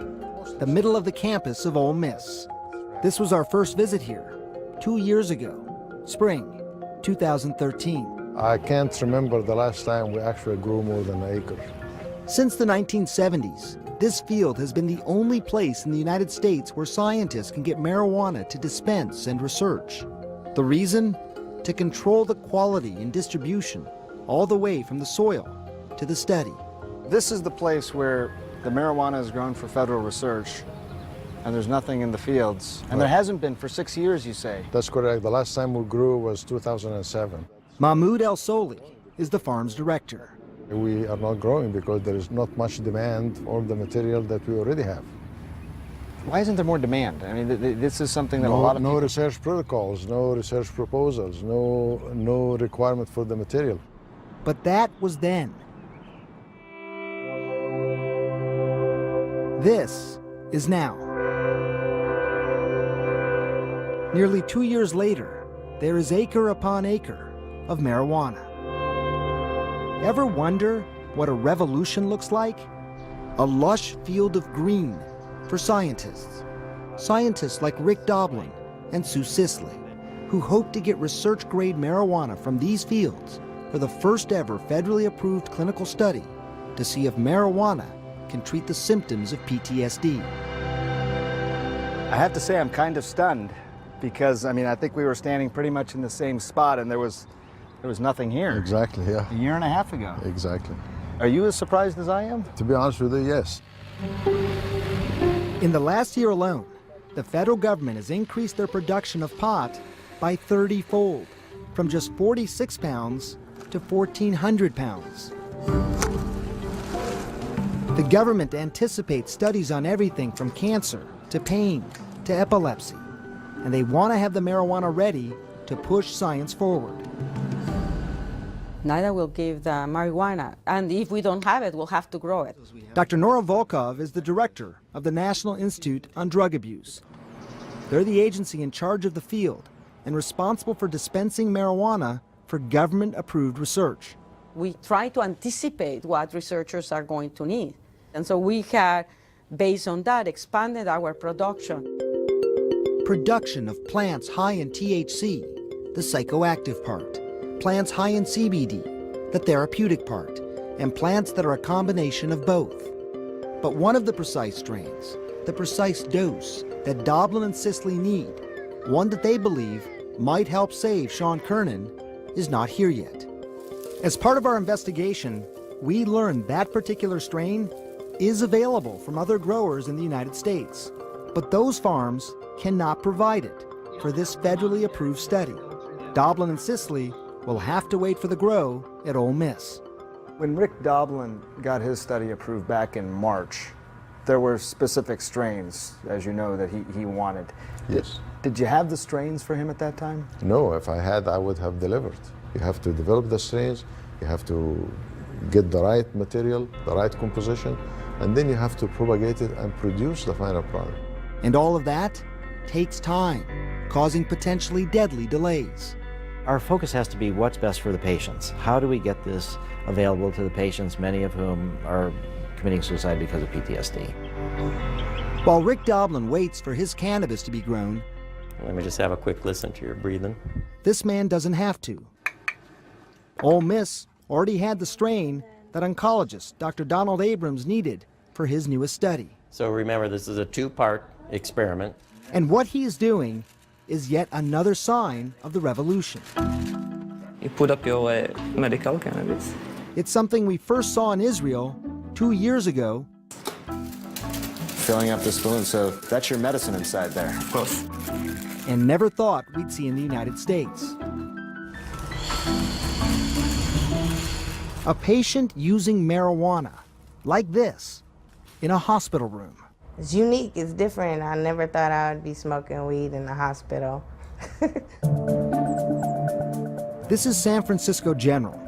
the middle of the campus of Ole Miss. This was our first visit here 2 years ago, spring 2013. I can't remember the last time we actually grew more than an acre. Since the 1970s, this field has been the only place in the United States where scientists can get marijuana to dispense and research. The reason? To control the quality and distribution, all the way from the soil to the study. This is the place where the marijuana is grown for federal research, and there's nothing in the fields. And there hasn't been for 6 years, you say? That's correct. The last time we grew was 2007. Mahmoud El Soli is the farm's director. We are not growing because there is not much demand for the material that we already have. Why isn't there more demand? I mean, this is something that a lot of no research protocols, no research proposals, no requirement for the material. But that was then. This is now. Nearly 2 years later, there is acre upon acre of marijuana. Ever wonder what a revolution looks like? A lush field of green for scientists. Scientists like Rick Doblin and Sue Sisley, who hope to get research-grade marijuana from these fields for the first ever federally approved clinical study to see if marijuana can treat the symptoms of PTSD. I have to say I'm kind of stunned because, I think we were standing pretty much in the same spot and there was nothing here. Exactly, yeah. A year and a half ago. Exactly. Are you as surprised as I am? To be honest with you, yes. In the last year alone, the federal government has increased their production of pot by 30-fold, from just 46 pounds to 1,400 pounds. The government anticipates studies on everything from cancer to pain to epilepsy, and they want to have the marijuana ready to push science forward. NIDA will give the marijuana, and if we don't have it, we'll have to grow it. Dr. Nora Volkov is the director of the National Institute on Drug Abuse. They're the agency in charge of the field and responsible for dispensing marijuana for government-approved research. We try to anticipate what researchers are going to need. And so we had, based on that, expanded our production. Production of plants high in THC, the psychoactive part, plants high in CBD, the therapeutic part, and plants that are a combination of both. But one of the precise strains, the precise dose that Doblin and Sisley need, one that they believe might help save Sean Kernan, is not here yet. As part of our investigation, we learned that particular strain is available from other growers in the United States, but those farms cannot provide it for this federally approved study. Doblin and Sisley will have to wait for the grow at Ole Miss. When Rick Doblin got his study approved back in March, there were specific strains, as you know, that he wanted. Yes. Did you have the strains for him at that time? No, if I had, I would have delivered. You have to develop the strains, you have to get the right material, the right composition, and then you have to propagate it and produce the final product. And all of that takes time, causing potentially deadly delays. Our focus has to be what's best for the patients. How do we get this available to the patients, many of whom are committing suicide because of PTSD? While Rick Doblin waits for his cannabis to be grown, Let me just have a quick listen to your breathing. this man doesn't have to. Ole Miss already had the strain that oncologist Dr. Donald Abrams needed for his newest study. So remember, this is a two-part experiment. And what he is doing is yet another sign of the revolution. You put up your medical cannabis. It's something we first saw in Israel 2 years ago. Filling up the spoon, so that's your medicine inside there. Of course. And never thought we'd see in the United States. A patient using marijuana, like this, in a hospital room. It's unique, it's different. I never thought I would be smoking weed in the hospital. This is San Francisco General,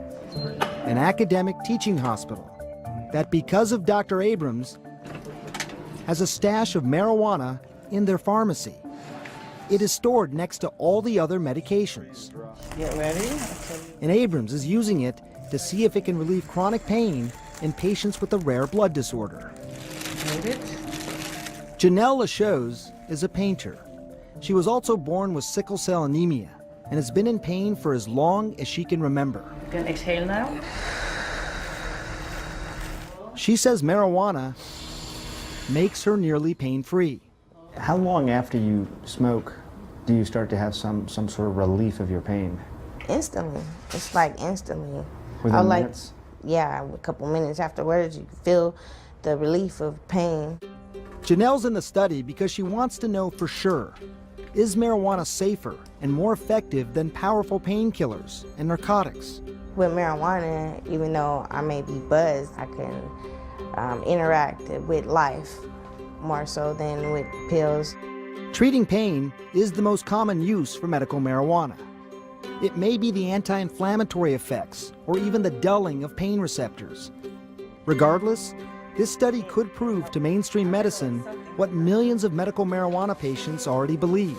an academic teaching hospital that, because of Dr. Abrams, has a stash of marijuana in their pharmacy. It is stored next to all the other medications. Get ready? And Abrams is using it to see if it can relieve chronic pain in patients with a rare blood disorder. Janelle Lachose is a painter. She was also born with sickle cell anemia and has been in pain for as long as she can remember. You can exhale now. She says marijuana makes her nearly pain-free. How long after you smoke do you start to have some sort of relief of your pain? Instantly. It's like instantly. Within minutes? Yeah, a couple minutes afterwards, you feel the relief of pain. Janelle's in the study because she wants to know for sure, is marijuana safer and more effective than powerful painkillers and narcotics? With marijuana, even though I may be buzzed, I can interact with life more so than with pills. Treating pain is the most common use for medical marijuana. It may be the anti-inflammatory effects or even the dulling of pain receptors. Regardless, this study could prove to mainstream medicine what millions of medical marijuana patients already believe,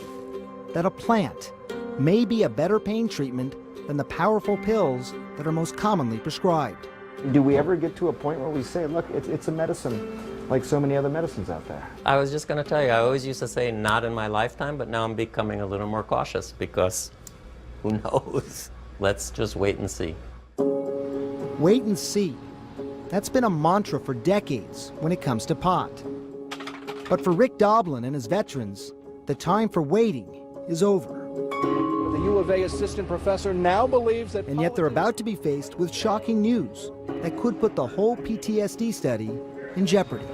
that a plant may be a better pain treatment than the powerful pills that are most commonly prescribed. Do we ever get to a point where we say, look, it's a medicine like so many other medicines out there? I was just going to tell you, I always used to say not in my lifetime, but now I'm becoming a little more cautious because who knows? Let's just wait and see. Wait and see. That's been a mantra for decades when it comes to pot. But for Rick Doblin and his veterans, the time for waiting is over. The U of A assistant professor now believes that... And yet they're about to be faced with shocking news that could put the whole PTSD study in jeopardy.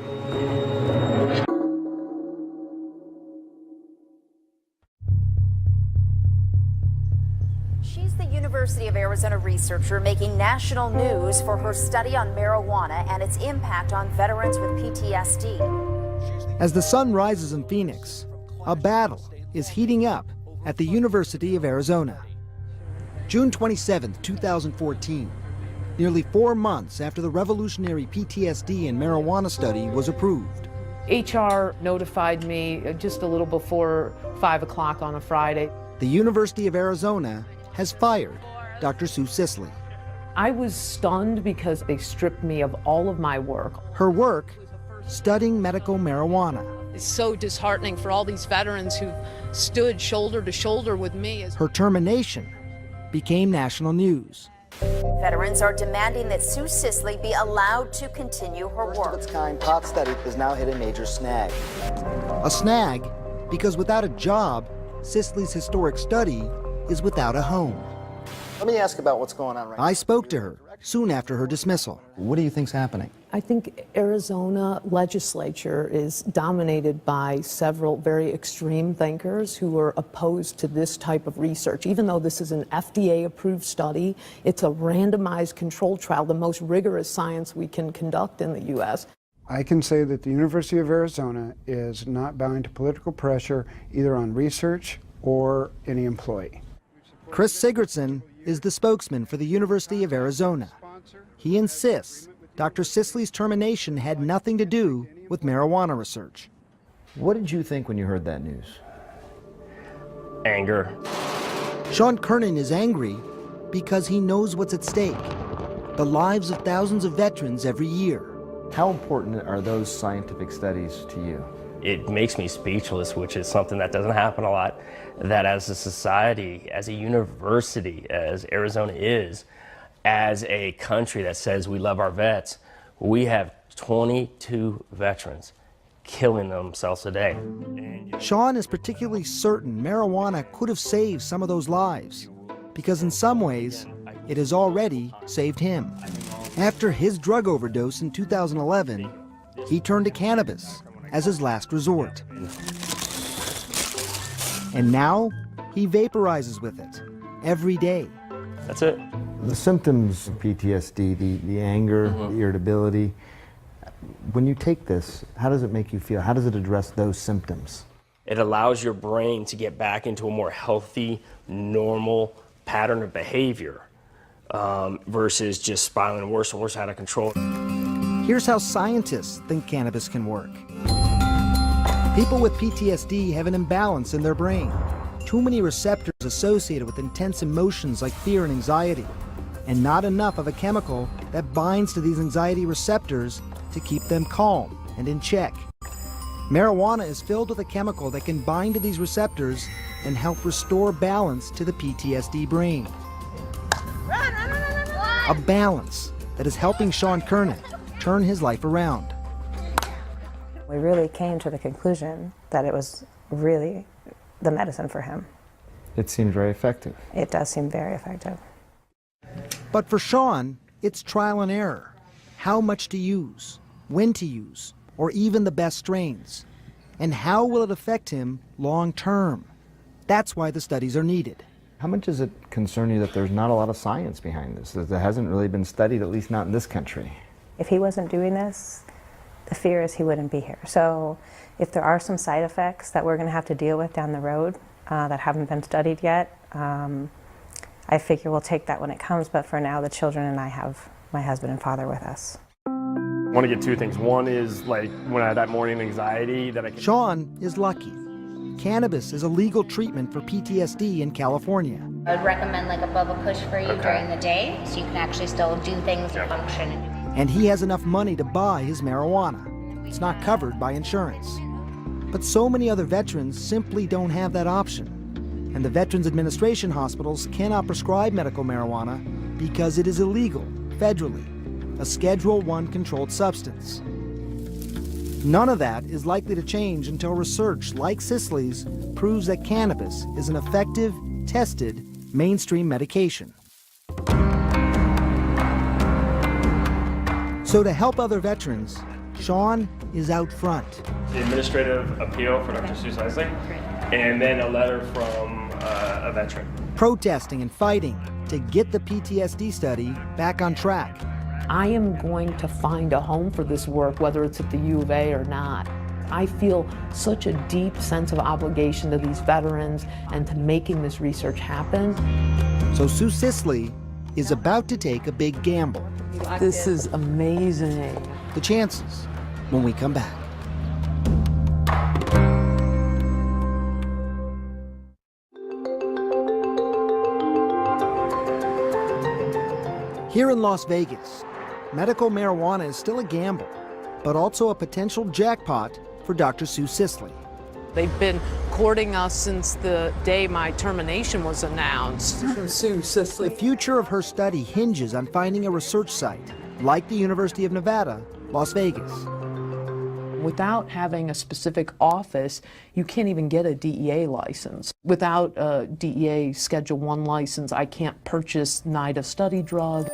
She's the University of Arizona researcher making national news for her study on marijuana and its impact on veterans with PTSD. As the sun rises in Phoenix, a battle is heating up at the University of Arizona. June 27, 2014, nearly 4 months after the revolutionary PTSD and marijuana study was approved. HR notified me just a little before 5 o'clock on a Friday. The University of Arizona has fired Dr. Sue Sisley. I was stunned because they stripped me of all of my work. Her work, studying medical marijuana. It's so disheartening for all these veterans who stood shoulder to shoulder with me. Her termination became national news. Veterans are demanding that Sue Sisley be allowed to continue her work. First of its kind pot study has now hit a major snag. A snag because without a job, Sisley's historic study is without a home. Let me ask about what's going on right now. I spoke to her soon after her dismissal. What do you think's happening? I think Arizona legislature is dominated by several very extreme thinkers who are opposed to this type of research. Even though this is an FDA-approved study, it's a randomized controlled trial, the most rigorous science we can conduct in the U.S. I can say that the University of Arizona is not bowing to political pressure either on research or any employee. Chris Sigurdsson is the spokesman for the University of Arizona. He insists Dr. Sisley's termination had nothing to do with marijuana research. What did you think when you heard that news? Anger. Sean Kernan is angry because he knows what's at stake: the lives of thousands of veterans every year. How important are those scientific studies to you? It makes me speechless, which is something that doesn't happen a lot, that as a society, as a university, as Arizona is, as a country that says we love our vets, we have 22 veterans killing themselves a day. Sean is particularly certain marijuana could have saved some of those lives, because in some ways, it has already saved him. After his drug overdose in 2011, he turned to cannabis as his last resort. And now, he vaporizes with it every day. That's it. The symptoms of PTSD, the anger, the irritability, when you take this, how does it make you feel? How does it address those symptoms? It allows your brain to get back into a more healthy, normal pattern of behavior versus just spiraling worse and worse out of control. Here's how scientists think cannabis can work. People with PTSD have an imbalance in their brain. Too many receptors associated with intense emotions like fear and anxiety, and not enough of a chemical that binds to these anxiety receptors to keep them calm and in check. Marijuana is filled with a chemical that can bind to these receptors and help restore balance to the PTSD brain. A balance that is helping Sean Kernan turn his life around. We really came to the conclusion that it was really the medicine for him. It seems very effective. It does seem very effective. But for Sean, it's trial and error. How much to use, when to use, or even the best strains. And how will it affect him long term? That's why the studies are needed. How much does it concern you that there's not a lot of science behind this, that it hasn't really been studied, at least not in this country? If he wasn't doing this, the fear is he wouldn't be here. So if there are some side effects that we're going to have to deal with down the road that haven't been studied yet, I figure we'll take that when it comes. But for now, the children and I have my husband and father with us. I want to get two things. One is like when I had that morning anxiety that I can... Sean is lucky. Cannabis is a legal treatment for PTSD in California. I would recommend like a bubba push for you during the day so you can actually still do things and function. And he has enough money to buy his marijuana. It's not covered by insurance. But so many other veterans simply don't have that option. And the Veterans Administration hospitals cannot prescribe medical marijuana because it is illegal federally, a Schedule I controlled substance. None of that is likely to change until research like Sisley's proves that cannabis is an effective, tested, mainstream medication. So to help other veterans, Sean is out front. The administrative appeal for Dr. Sue Sisley, and then a letter from a veteran. Protesting and fighting to get the PTSD study back on track. I am going to find a home for this work, whether it's at the U of A or not. I feel such a deep sense of obligation to these veterans and to making this research happen. So Sue Sisley is about to take a big gamble. This is amazing. The chances when we come back. Here in Las Vegas, medical marijuana is still a gamble, but also a potential jackpot for Dr. Sue Sisley. They've been courting us since the day my termination was announced. Sue Sisley. The future of her study hinges on finding a research site, like the University of Nevada, Las Vegas. Without having a specific office, you can't even get a DEA license. Without a DEA Schedule I license, I can't purchase NIDA study drug.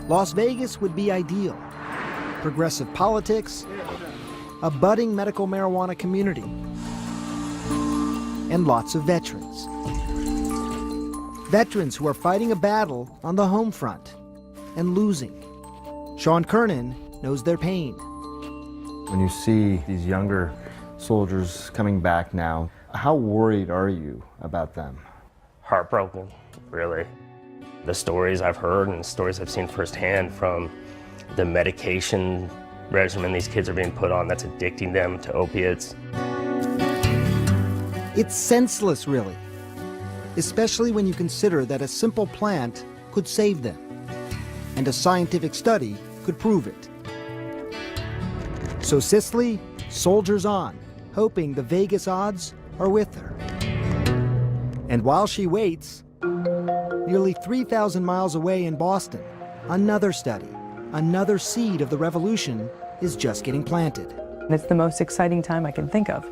Las Vegas would be ideal. Progressive politics, a budding medical marijuana community, and lots of veterans. Veterans who are fighting a battle on the home front and losing. Sean Kernan knows their pain. When you see these younger soldiers coming back now, how worried are you about them? Heartbroken, really. The stories I've heard and the stories I've seen firsthand from the medication regimen these kids are being put on that's addicting them to opiates. It's senseless, really, especially when you consider that a simple plant could save them, and a scientific study could prove it. So Cicely soldiers on, hoping the Vegas odds are with her. And while she waits, nearly 3,000 miles away in Boston, another study, another seed of the revolution is just getting planted. It's the most exciting time I can think of,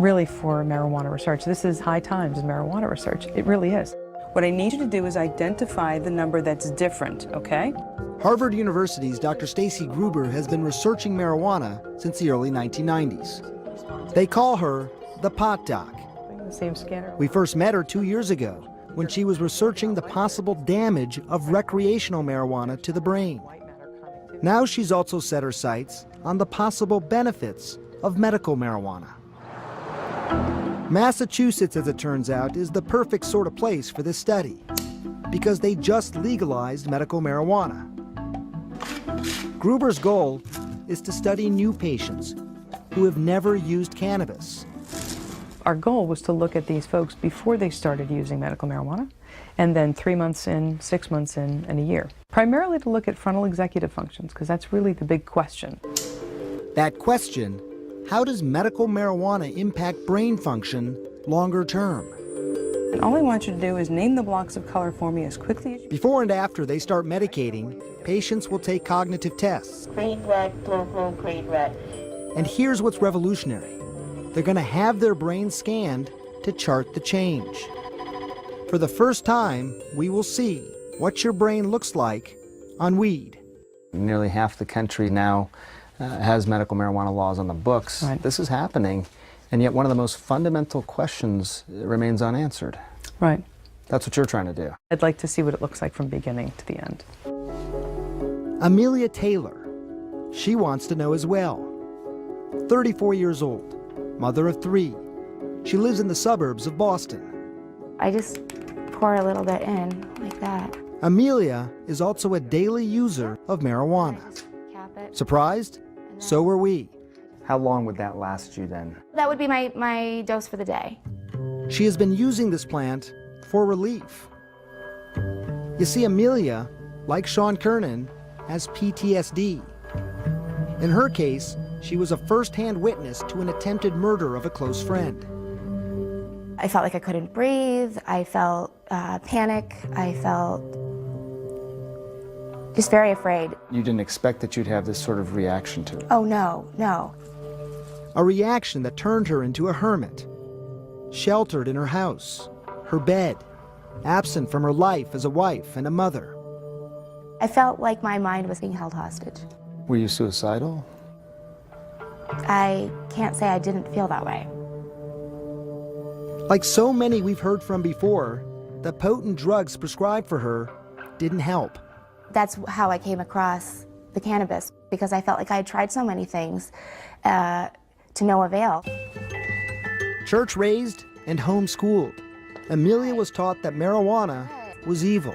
really, for marijuana research. This is high times in marijuana research. It really is. What I need you to do is identify the number that's different, okay? Harvard University's Dr. Stacy Gruber has been researching marijuana since the early 1990s. They call her the pot doc. The same scanner. We first met her 2 years ago when she was researching the possible damage of recreational marijuana to the brain. Now she's also set her sights on the possible benefits of medical marijuana. Massachusetts, as it turns out, is the perfect sort of place for this study because they just legalized medical marijuana. Gruber's goal is to study new patients who have never used cannabis. Our goal was to look at these folks before they started using medical marijuana, and then 3 months in, 6 months in, and a year. Primarily to look at frontal executive functions, because that's really the big question. That question, how does medical marijuana impact brain function longer term? And all I want you to do is name the blocks of color for me as quickly as you can. Before and after they start medicating, patients will take cognitive tests. Green, red, blue, green, red. And here's what's revolutionary. They're going to have their brains scanned to chart the change. For the first time, we will see what your brain looks like on weed. Nearly half the country now has medical marijuana laws on the books. Right. This is happening, and yet one of the most fundamental questions remains unanswered. Right. That's what you're trying to do. I'd like to see what it looks like from beginning to the end. Amelia Taylor, she wants to know as well. 34 years old, mother of 3. She lives in the suburbs of Boston. I just pour a little bit in, like that. Amelia is also a daily user of marijuana. Surprised? So were we. How long would that last you then? That would be my dose for the day. She has been using this plant for relief. You see, Amelia, like Sean Kernan, has PTSD. In her case, she was a first-hand witness to an attempted murder of a close friend. I felt like I couldn't breathe. I felt panic. I felt just very afraid. You didn't expect that you'd have this sort of reaction to it. Oh, no, no. A reaction that turned her into a hermit, sheltered in her house, her bed, absent from her life as a wife and a mother. I felt like my mind was being held hostage. Were you suicidal? I can't say I didn't feel that way. Like so many we've heard from before, the potent drugs prescribed for her didn't help. That's how I came across the cannabis, because I felt like I had tried so many things to no avail. Church-raised and homeschooled, Amelia was taught that marijuana was evil.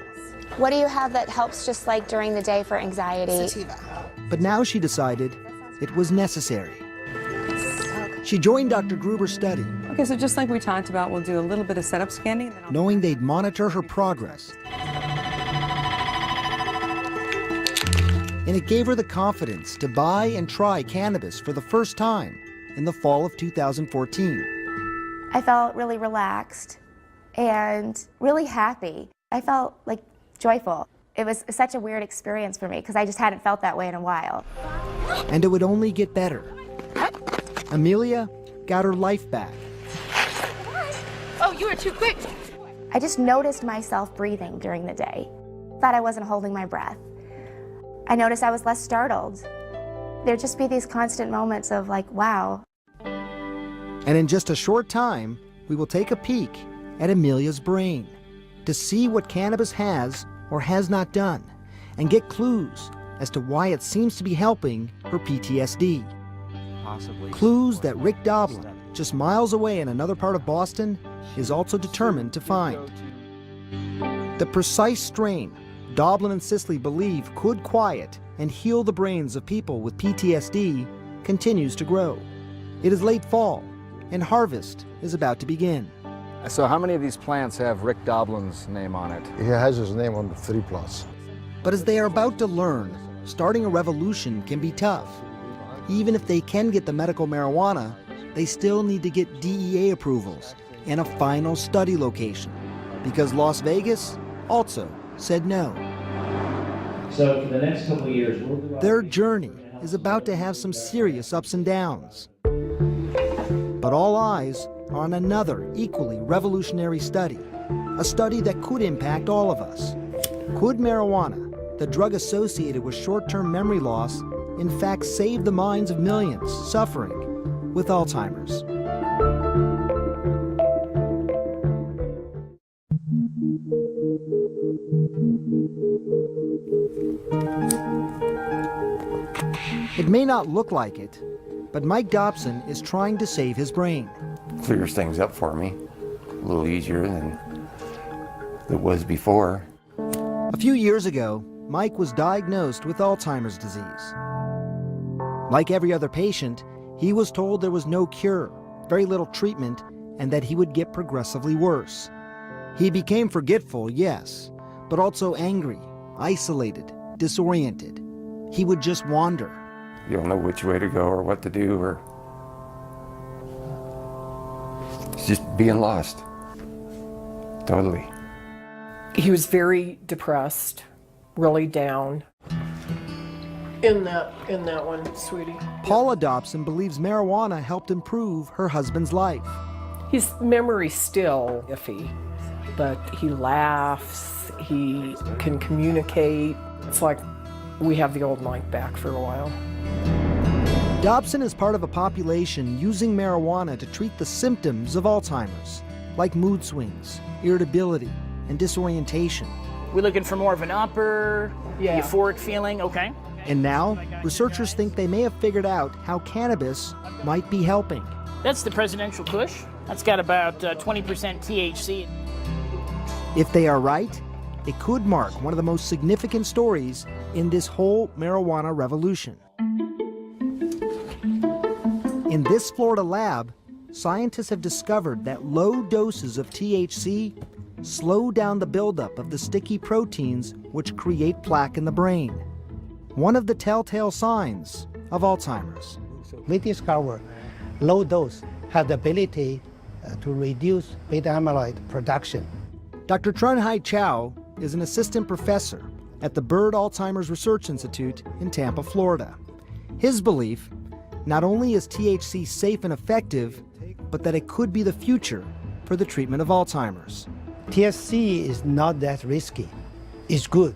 What do you have that helps just like during the day for anxiety? Sativa. But now she decided it was necessary. She joined Dr. Gruber's study, Okay, so just like we talked about, we'll do a little bit of setup scanning. knowing they'd monitor her progress. And it gave her the confidence to buy and try cannabis for the first time in the fall of 2014. I felt really relaxed and really happy. I felt like joyful. It was such a weird experience for me because I just hadn't felt that way in a while. And it would only get better. Amelia got her life back. Oh, you were too quick. I just noticed myself breathing during the day. Thought I wasn't holding my breath. I noticed I was less startled. There'd just be these constant moments of like, wow. And in just a short time, we will take a peek at Amelia's brain to see what cannabis has or has not done and get clues as to why it seems to be helping her PTSD. Clues that Rick Doblin, just miles away in another part of Boston, is also determined to find. The precise strain Doblin and Sisley believe could quiet and heal the brains of people with PTSD continues to grow. It is late fall, and harvest is about to begin. So how many of these plants have Rick Doblin's name on it? He has his name on the 3 plots. But as they are about to learn, starting a revolution can be tough. Even if they can get the medical marijuana, they still need to get DEA approvals and a final study location, because Las Vegas also said no. So for the next couple of years, we'll do Their journey is about to have some serious ups and downs. But all eyes are on another equally revolutionary study, a study that could impact all of us. Could marijuana, the drug associated with short-term memory loss, in fact save the minds of millions suffering with Alzheimer's? It may not look like it, but Mike Dobson is trying to save his brain. Clears things up for me a little easier than it was before. A few years ago, Mike was diagnosed with Alzheimer's disease. Like every other patient, he was told there was no cure, very little treatment, and that he would get progressively worse. He became forgetful, yes, but also angry, isolated, disoriented. He would just wander. You don't know which way to go or what to do, or it's just being lost. Totally. He was very depressed, really down. In that one, sweetie. Paula Dobson believes marijuana helped improve her husband's life. His memory's still iffy, but he laughs, he can communicate. It's like we have the old Mike back for a while. Dobson is part of a population using marijuana to treat the symptoms of Alzheimer's, like mood swings, irritability, and disorientation. We're looking for more of an upper, euphoric feeling, okay. And now, researchers think they may have figured out how cannabis might be helping. That's the presidential kush. That's got about 20% THC. If they are right, it could mark one of the most significant stories in this whole marijuana revolution. In this Florida lab, scientists have discovered that low doses of THC slow down the buildup of the sticky proteins which create plaque in the brain, one of the telltale signs of Alzheimer's. We discovered low dose have the ability to reduce beta amyloid production. Dr. Trunhai Chow is an assistant professor at the Bird Alzheimer's Research Institute in Tampa, Florida. His belief, not only is THC safe and effective, but that it could be the future for the treatment of Alzheimer's. THC is not that risky. It's good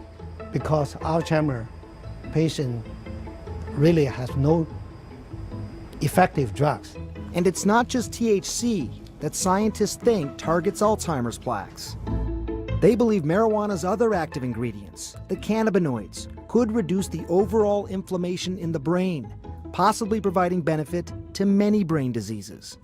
because Alzheimer's patient really has no effective drugs. And it's not just THC that scientists think targets Alzheimer's plaques. They believe marijuana's other active ingredients, the cannabinoids, could reduce the overall inflammation in the brain, possibly providing benefit to many brain diseases.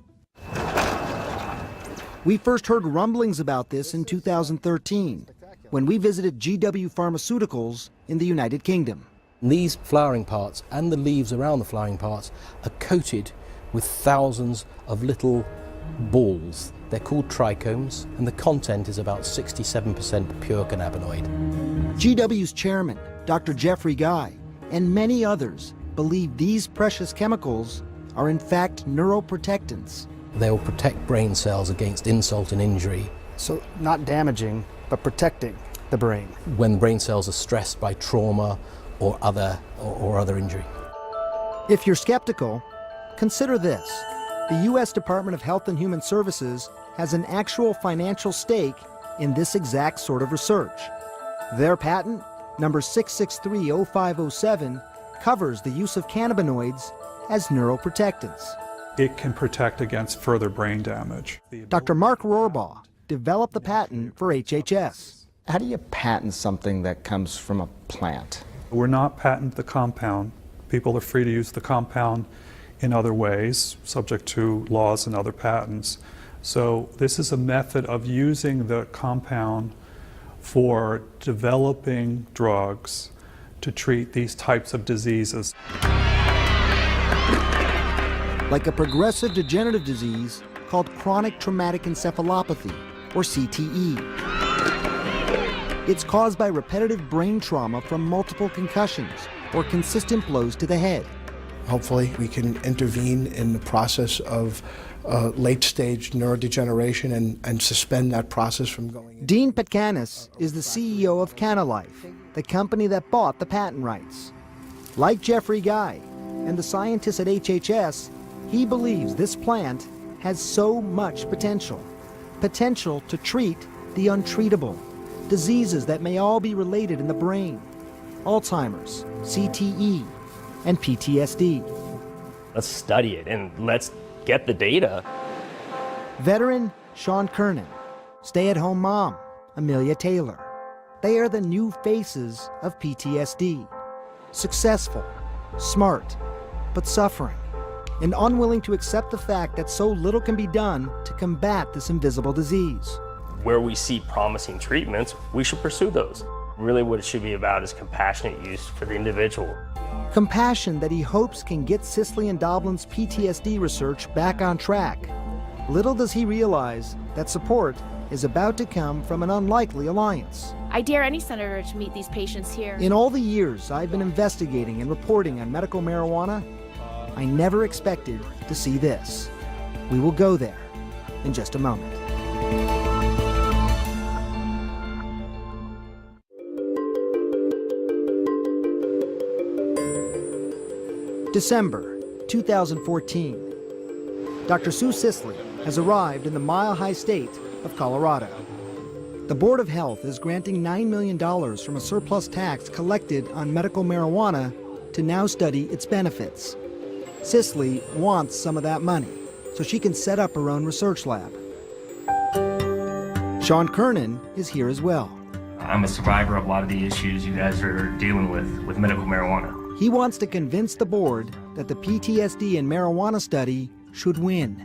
We first heard rumblings about this in 2013, when we visited GW Pharmaceuticals in the United Kingdom. These flowering parts and the leaves around the flowering parts are coated with thousands of little balls. They're called trichomes, and the content is about 67% pure cannabinoid. GW's chairman, Dr. Jeffrey Guy, and many others believe these precious chemicals are in fact neuroprotectants. They will protect brain cells against insult and injury. So not damaging, but protecting the brain. When brain cells are stressed by trauma or other injury. If you're skeptical, consider this. The U.S. Department of Health and Human Services has an actual financial stake in this exact sort of research. Their patent, number 6630507, covers the use of cannabinoids as neuroprotectants. It can protect against further brain damage. Dr. Mark Rohrbaugh developed the patent for HHS. How do you patent something that comes from a plant? We're not patent the compound. People are free to use the compound in other ways, subject to laws and other patents. So this is a method of using the compound for developing drugs to treat these types of diseases. Like a progressive degenerative disease called chronic traumatic encephalopathy, or CTE. It's caused by repetitive brain trauma from multiple concussions or consistent blows to the head. Hopefully we can intervene in the process of late-stage neurodegeneration and suspend that process from going. Dean Petkanis is the CEO of CannaLife, the company that bought the patent rights. Like Jeffrey Guy and the scientists at HHS, he believes this plant has so much potential. Potential to treat the untreatable, diseases that may all be related in the brain. Alzheimer's, CTE, and PTSD. Let's study it and let's get the data. Veteran Sean Kernan, stay-at-home mom Amelia Taylor. They are the new faces of PTSD. Successful, smart, but suffering, and unwilling to accept the fact that so little can be done to combat this invisible disease. Where we see promising treatments, we should pursue those. Really what it should be about is compassionate use for the individual. Compassion that he hopes can get Cicely and Doblin's PTSD research back on track. Little does he realize that support is about to come from an unlikely alliance. I dare any senator to meet these patients here. In all the years I've been investigating and reporting on medical marijuana, I never expected to see this. We will go there in just a moment. December 2014. Dr. Sue Cicely has arrived in the mile-high state of Colorado. The Board of Health is granting $9 million from a surplus tax collected on medical marijuana to now study its benefits. Cicely wants some of that money so she can set up her own research lab. Sean Kernan is here as well. I'm a survivor of a lot of the issues you guys are dealing with medical marijuana. He wants to convince the board that the PTSD and marijuana study should win.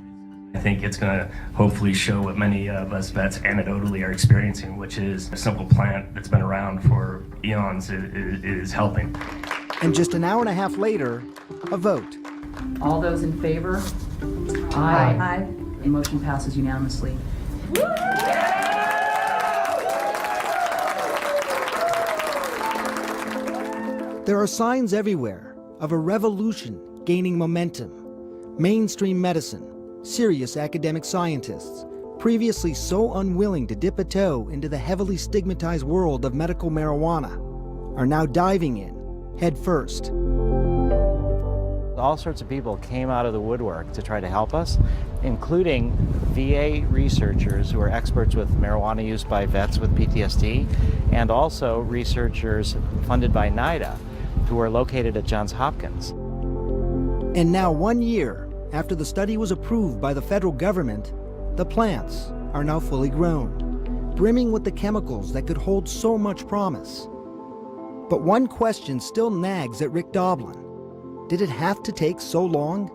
I think it's going to hopefully show what many of us vets anecdotally are experiencing, which is a simple plant that's been around for eons is helping. And just an hour and a half later, a vote. All those in favor? Aye. Aye. The motion passes unanimously. There are signs everywhere of a revolution gaining momentum. Mainstream medicine, serious academic scientists, previously so unwilling to dip a toe into the heavily stigmatized world of medical marijuana, are now diving in head first. All sorts of people came out of the woodwork to try to help us, including VA researchers who are experts with marijuana use by vets with PTSD, and also researchers funded by NIDA who are located at Johns Hopkins. And now 1 year after the study was approved by the federal government, the plants are now fully grown, brimming with the chemicals that could hold so much promise. But one question still nags at Rick Doblin. Did it have to take so long?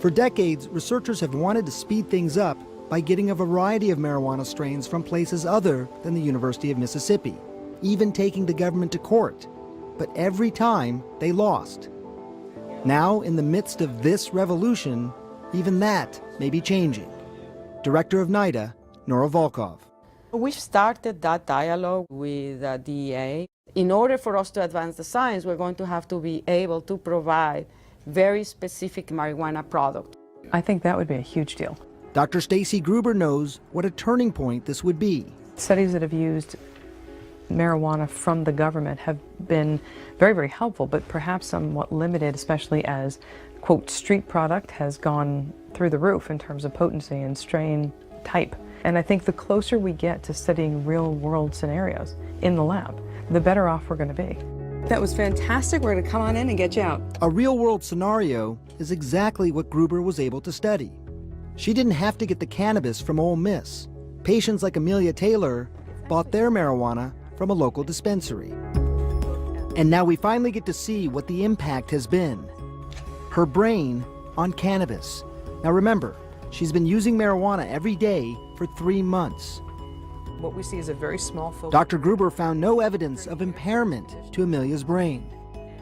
For decades, researchers have wanted to speed things up by getting a variety of marijuana strains from places other than the University of Mississippi, even taking the government to court. But every time, they lost. Now, in the midst of this revolution, even that may be changing. Director of NIDA, Nora Volkov. We started that dialogue with DEA. In order for us to advance the science, we're going to have to be able to provide very specific marijuana product. I think that would be a huge deal. Dr. Stacy Gruber knows what a turning point this would be. Studies that have used marijuana from the government have been very, very helpful, but perhaps somewhat limited, especially as, quote, street product has gone through the roof in terms of potency and strain type. And I think the closer we get to studying real-world scenarios in the lab, the better off we're going to be. That was fantastic. We're going to come on in and get you out. A real-world scenario is exactly what Gruber was able to study. She didn't have to get the cannabis from Ole Miss. Patients like Amelia Taylor bought their marijuana from a local dispensary. And now we finally get to see what the impact has been. her brain on cannabis. Now remember, she's been using marijuana every day for 3 months. What we see is a very small focus. Dr. Gruber found no evidence of impairment to Amelia's brain.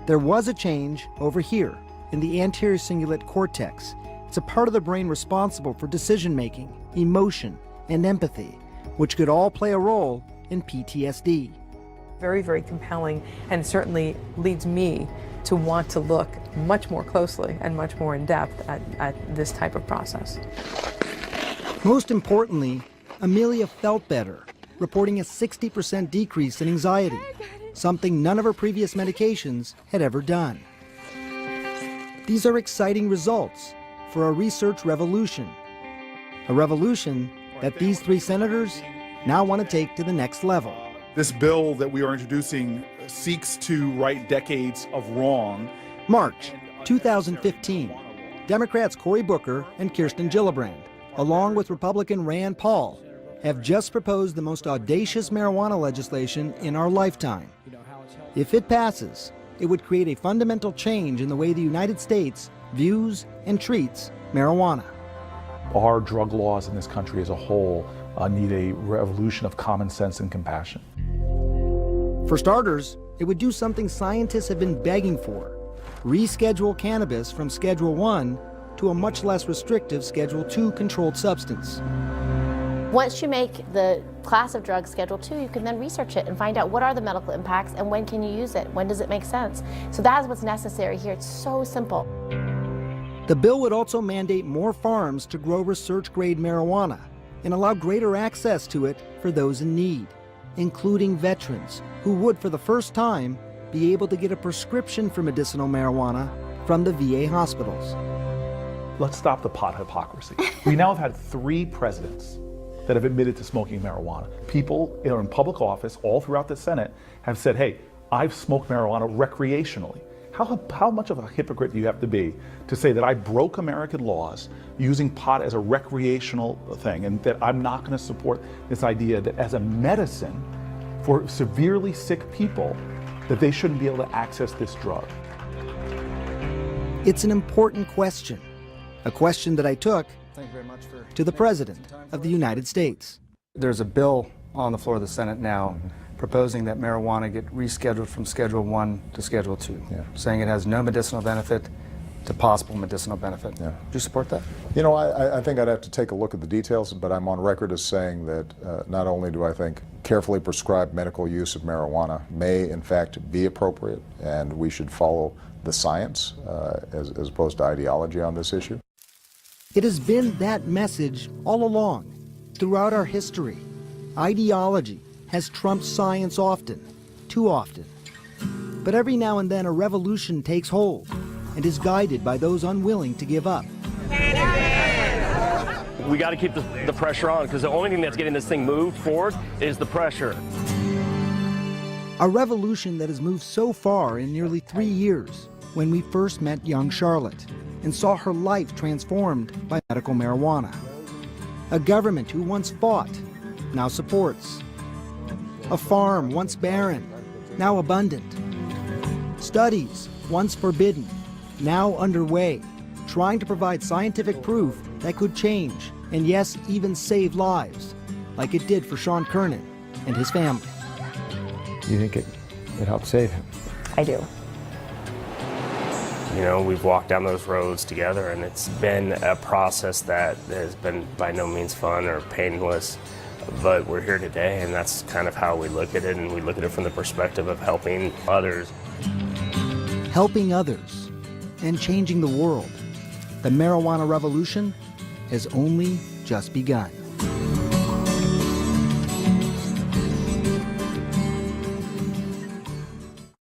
There was a change over here in the anterior cingulate cortex. It's a part of the brain responsible for decision-making, emotion, and empathy, which could all play a role in PTSD. Very, very compelling, and certainly leads me to want to look much more closely and much more in depth at this type of process. Most importantly, Amelia felt better, reporting a 60% decrease in anxiety, something none of her previous medications had ever done. These are exciting results for a research revolution, a revolution that these 3 senators now want to take to the next level. This bill that we are introducing seeks to right decades of wrong. March 2015, Democrats Cory Booker and Kirsten Gillibrand, along with Republican Rand Paul, have just proposed the most audacious marijuana legislation in our lifetime. If it passes, it would create a fundamental change in the way the United States views and treats marijuana. Our drug laws in this country as a whole need a revolution of common sense and compassion. For starters, it would do something scientists have been begging for: reschedule cannabis from Schedule 1 to a much less restrictive Schedule 2 controlled substance. Once you make the class of drugs Schedule 2, you can then research it and find out what are the medical impacts and when can you use it, when does it make sense. So that is what's necessary here. It's so simple. The bill would also mandate more farms to grow research-grade marijuana and allow greater access to it for those in need, including veterans who would, for the first time, be able to get a prescription for medicinal marijuana from the VA hospitals. Let's stop the pot hypocrisy. We now have had 3 presidents that have admitted to smoking marijuana. People in public office all throughout the Senate have said, hey, I've smoked marijuana recreationally. How much of a hypocrite do you have to be to say that I broke American laws using pot as a recreational thing, and that I'm not going to support this idea that as a medicine for severely sick people, that they shouldn't be able to access this drug? It's an important question, a question that I took to the President of the United States. There's a bill on the floor of the Senate now proposing that marijuana get rescheduled from Schedule 1 to Schedule 2, saying it has no medicinal benefit to possible medicinal benefit. Do you support that? You know, I think I'd have to take a look at the details, but I'm on record as saying that not only do I think carefully prescribed medical use of marijuana may in fact be appropriate, and we should follow the science as opposed to ideology on this issue. It has been that message all along, throughout our history. Ideology has trumped science often, too often. But every now and then a revolution takes hold and is guided by those unwilling to give up. We got to keep the pressure on, because the only thing that's getting this thing moved forward is the pressure. A revolution that has moved so far in nearly 3 years, when we first met young Charlotte and saw her life transformed by medical marijuana. A government who once fought, now supports. A farm once barren, now abundant. Studies once forbidden, now underway, trying to provide scientific proof that could change, and yes, even save lives, like it did for Sean Kernan and his family. You think it helped save him? I do. You know, we've walked down those roads together, and it's been a process that has been by no means fun or painless, but we're here today, and that's kind of how we look at it, and we look at it from the perspective of helping others. Helping others and changing the world. The marijuana revolution has only just begun.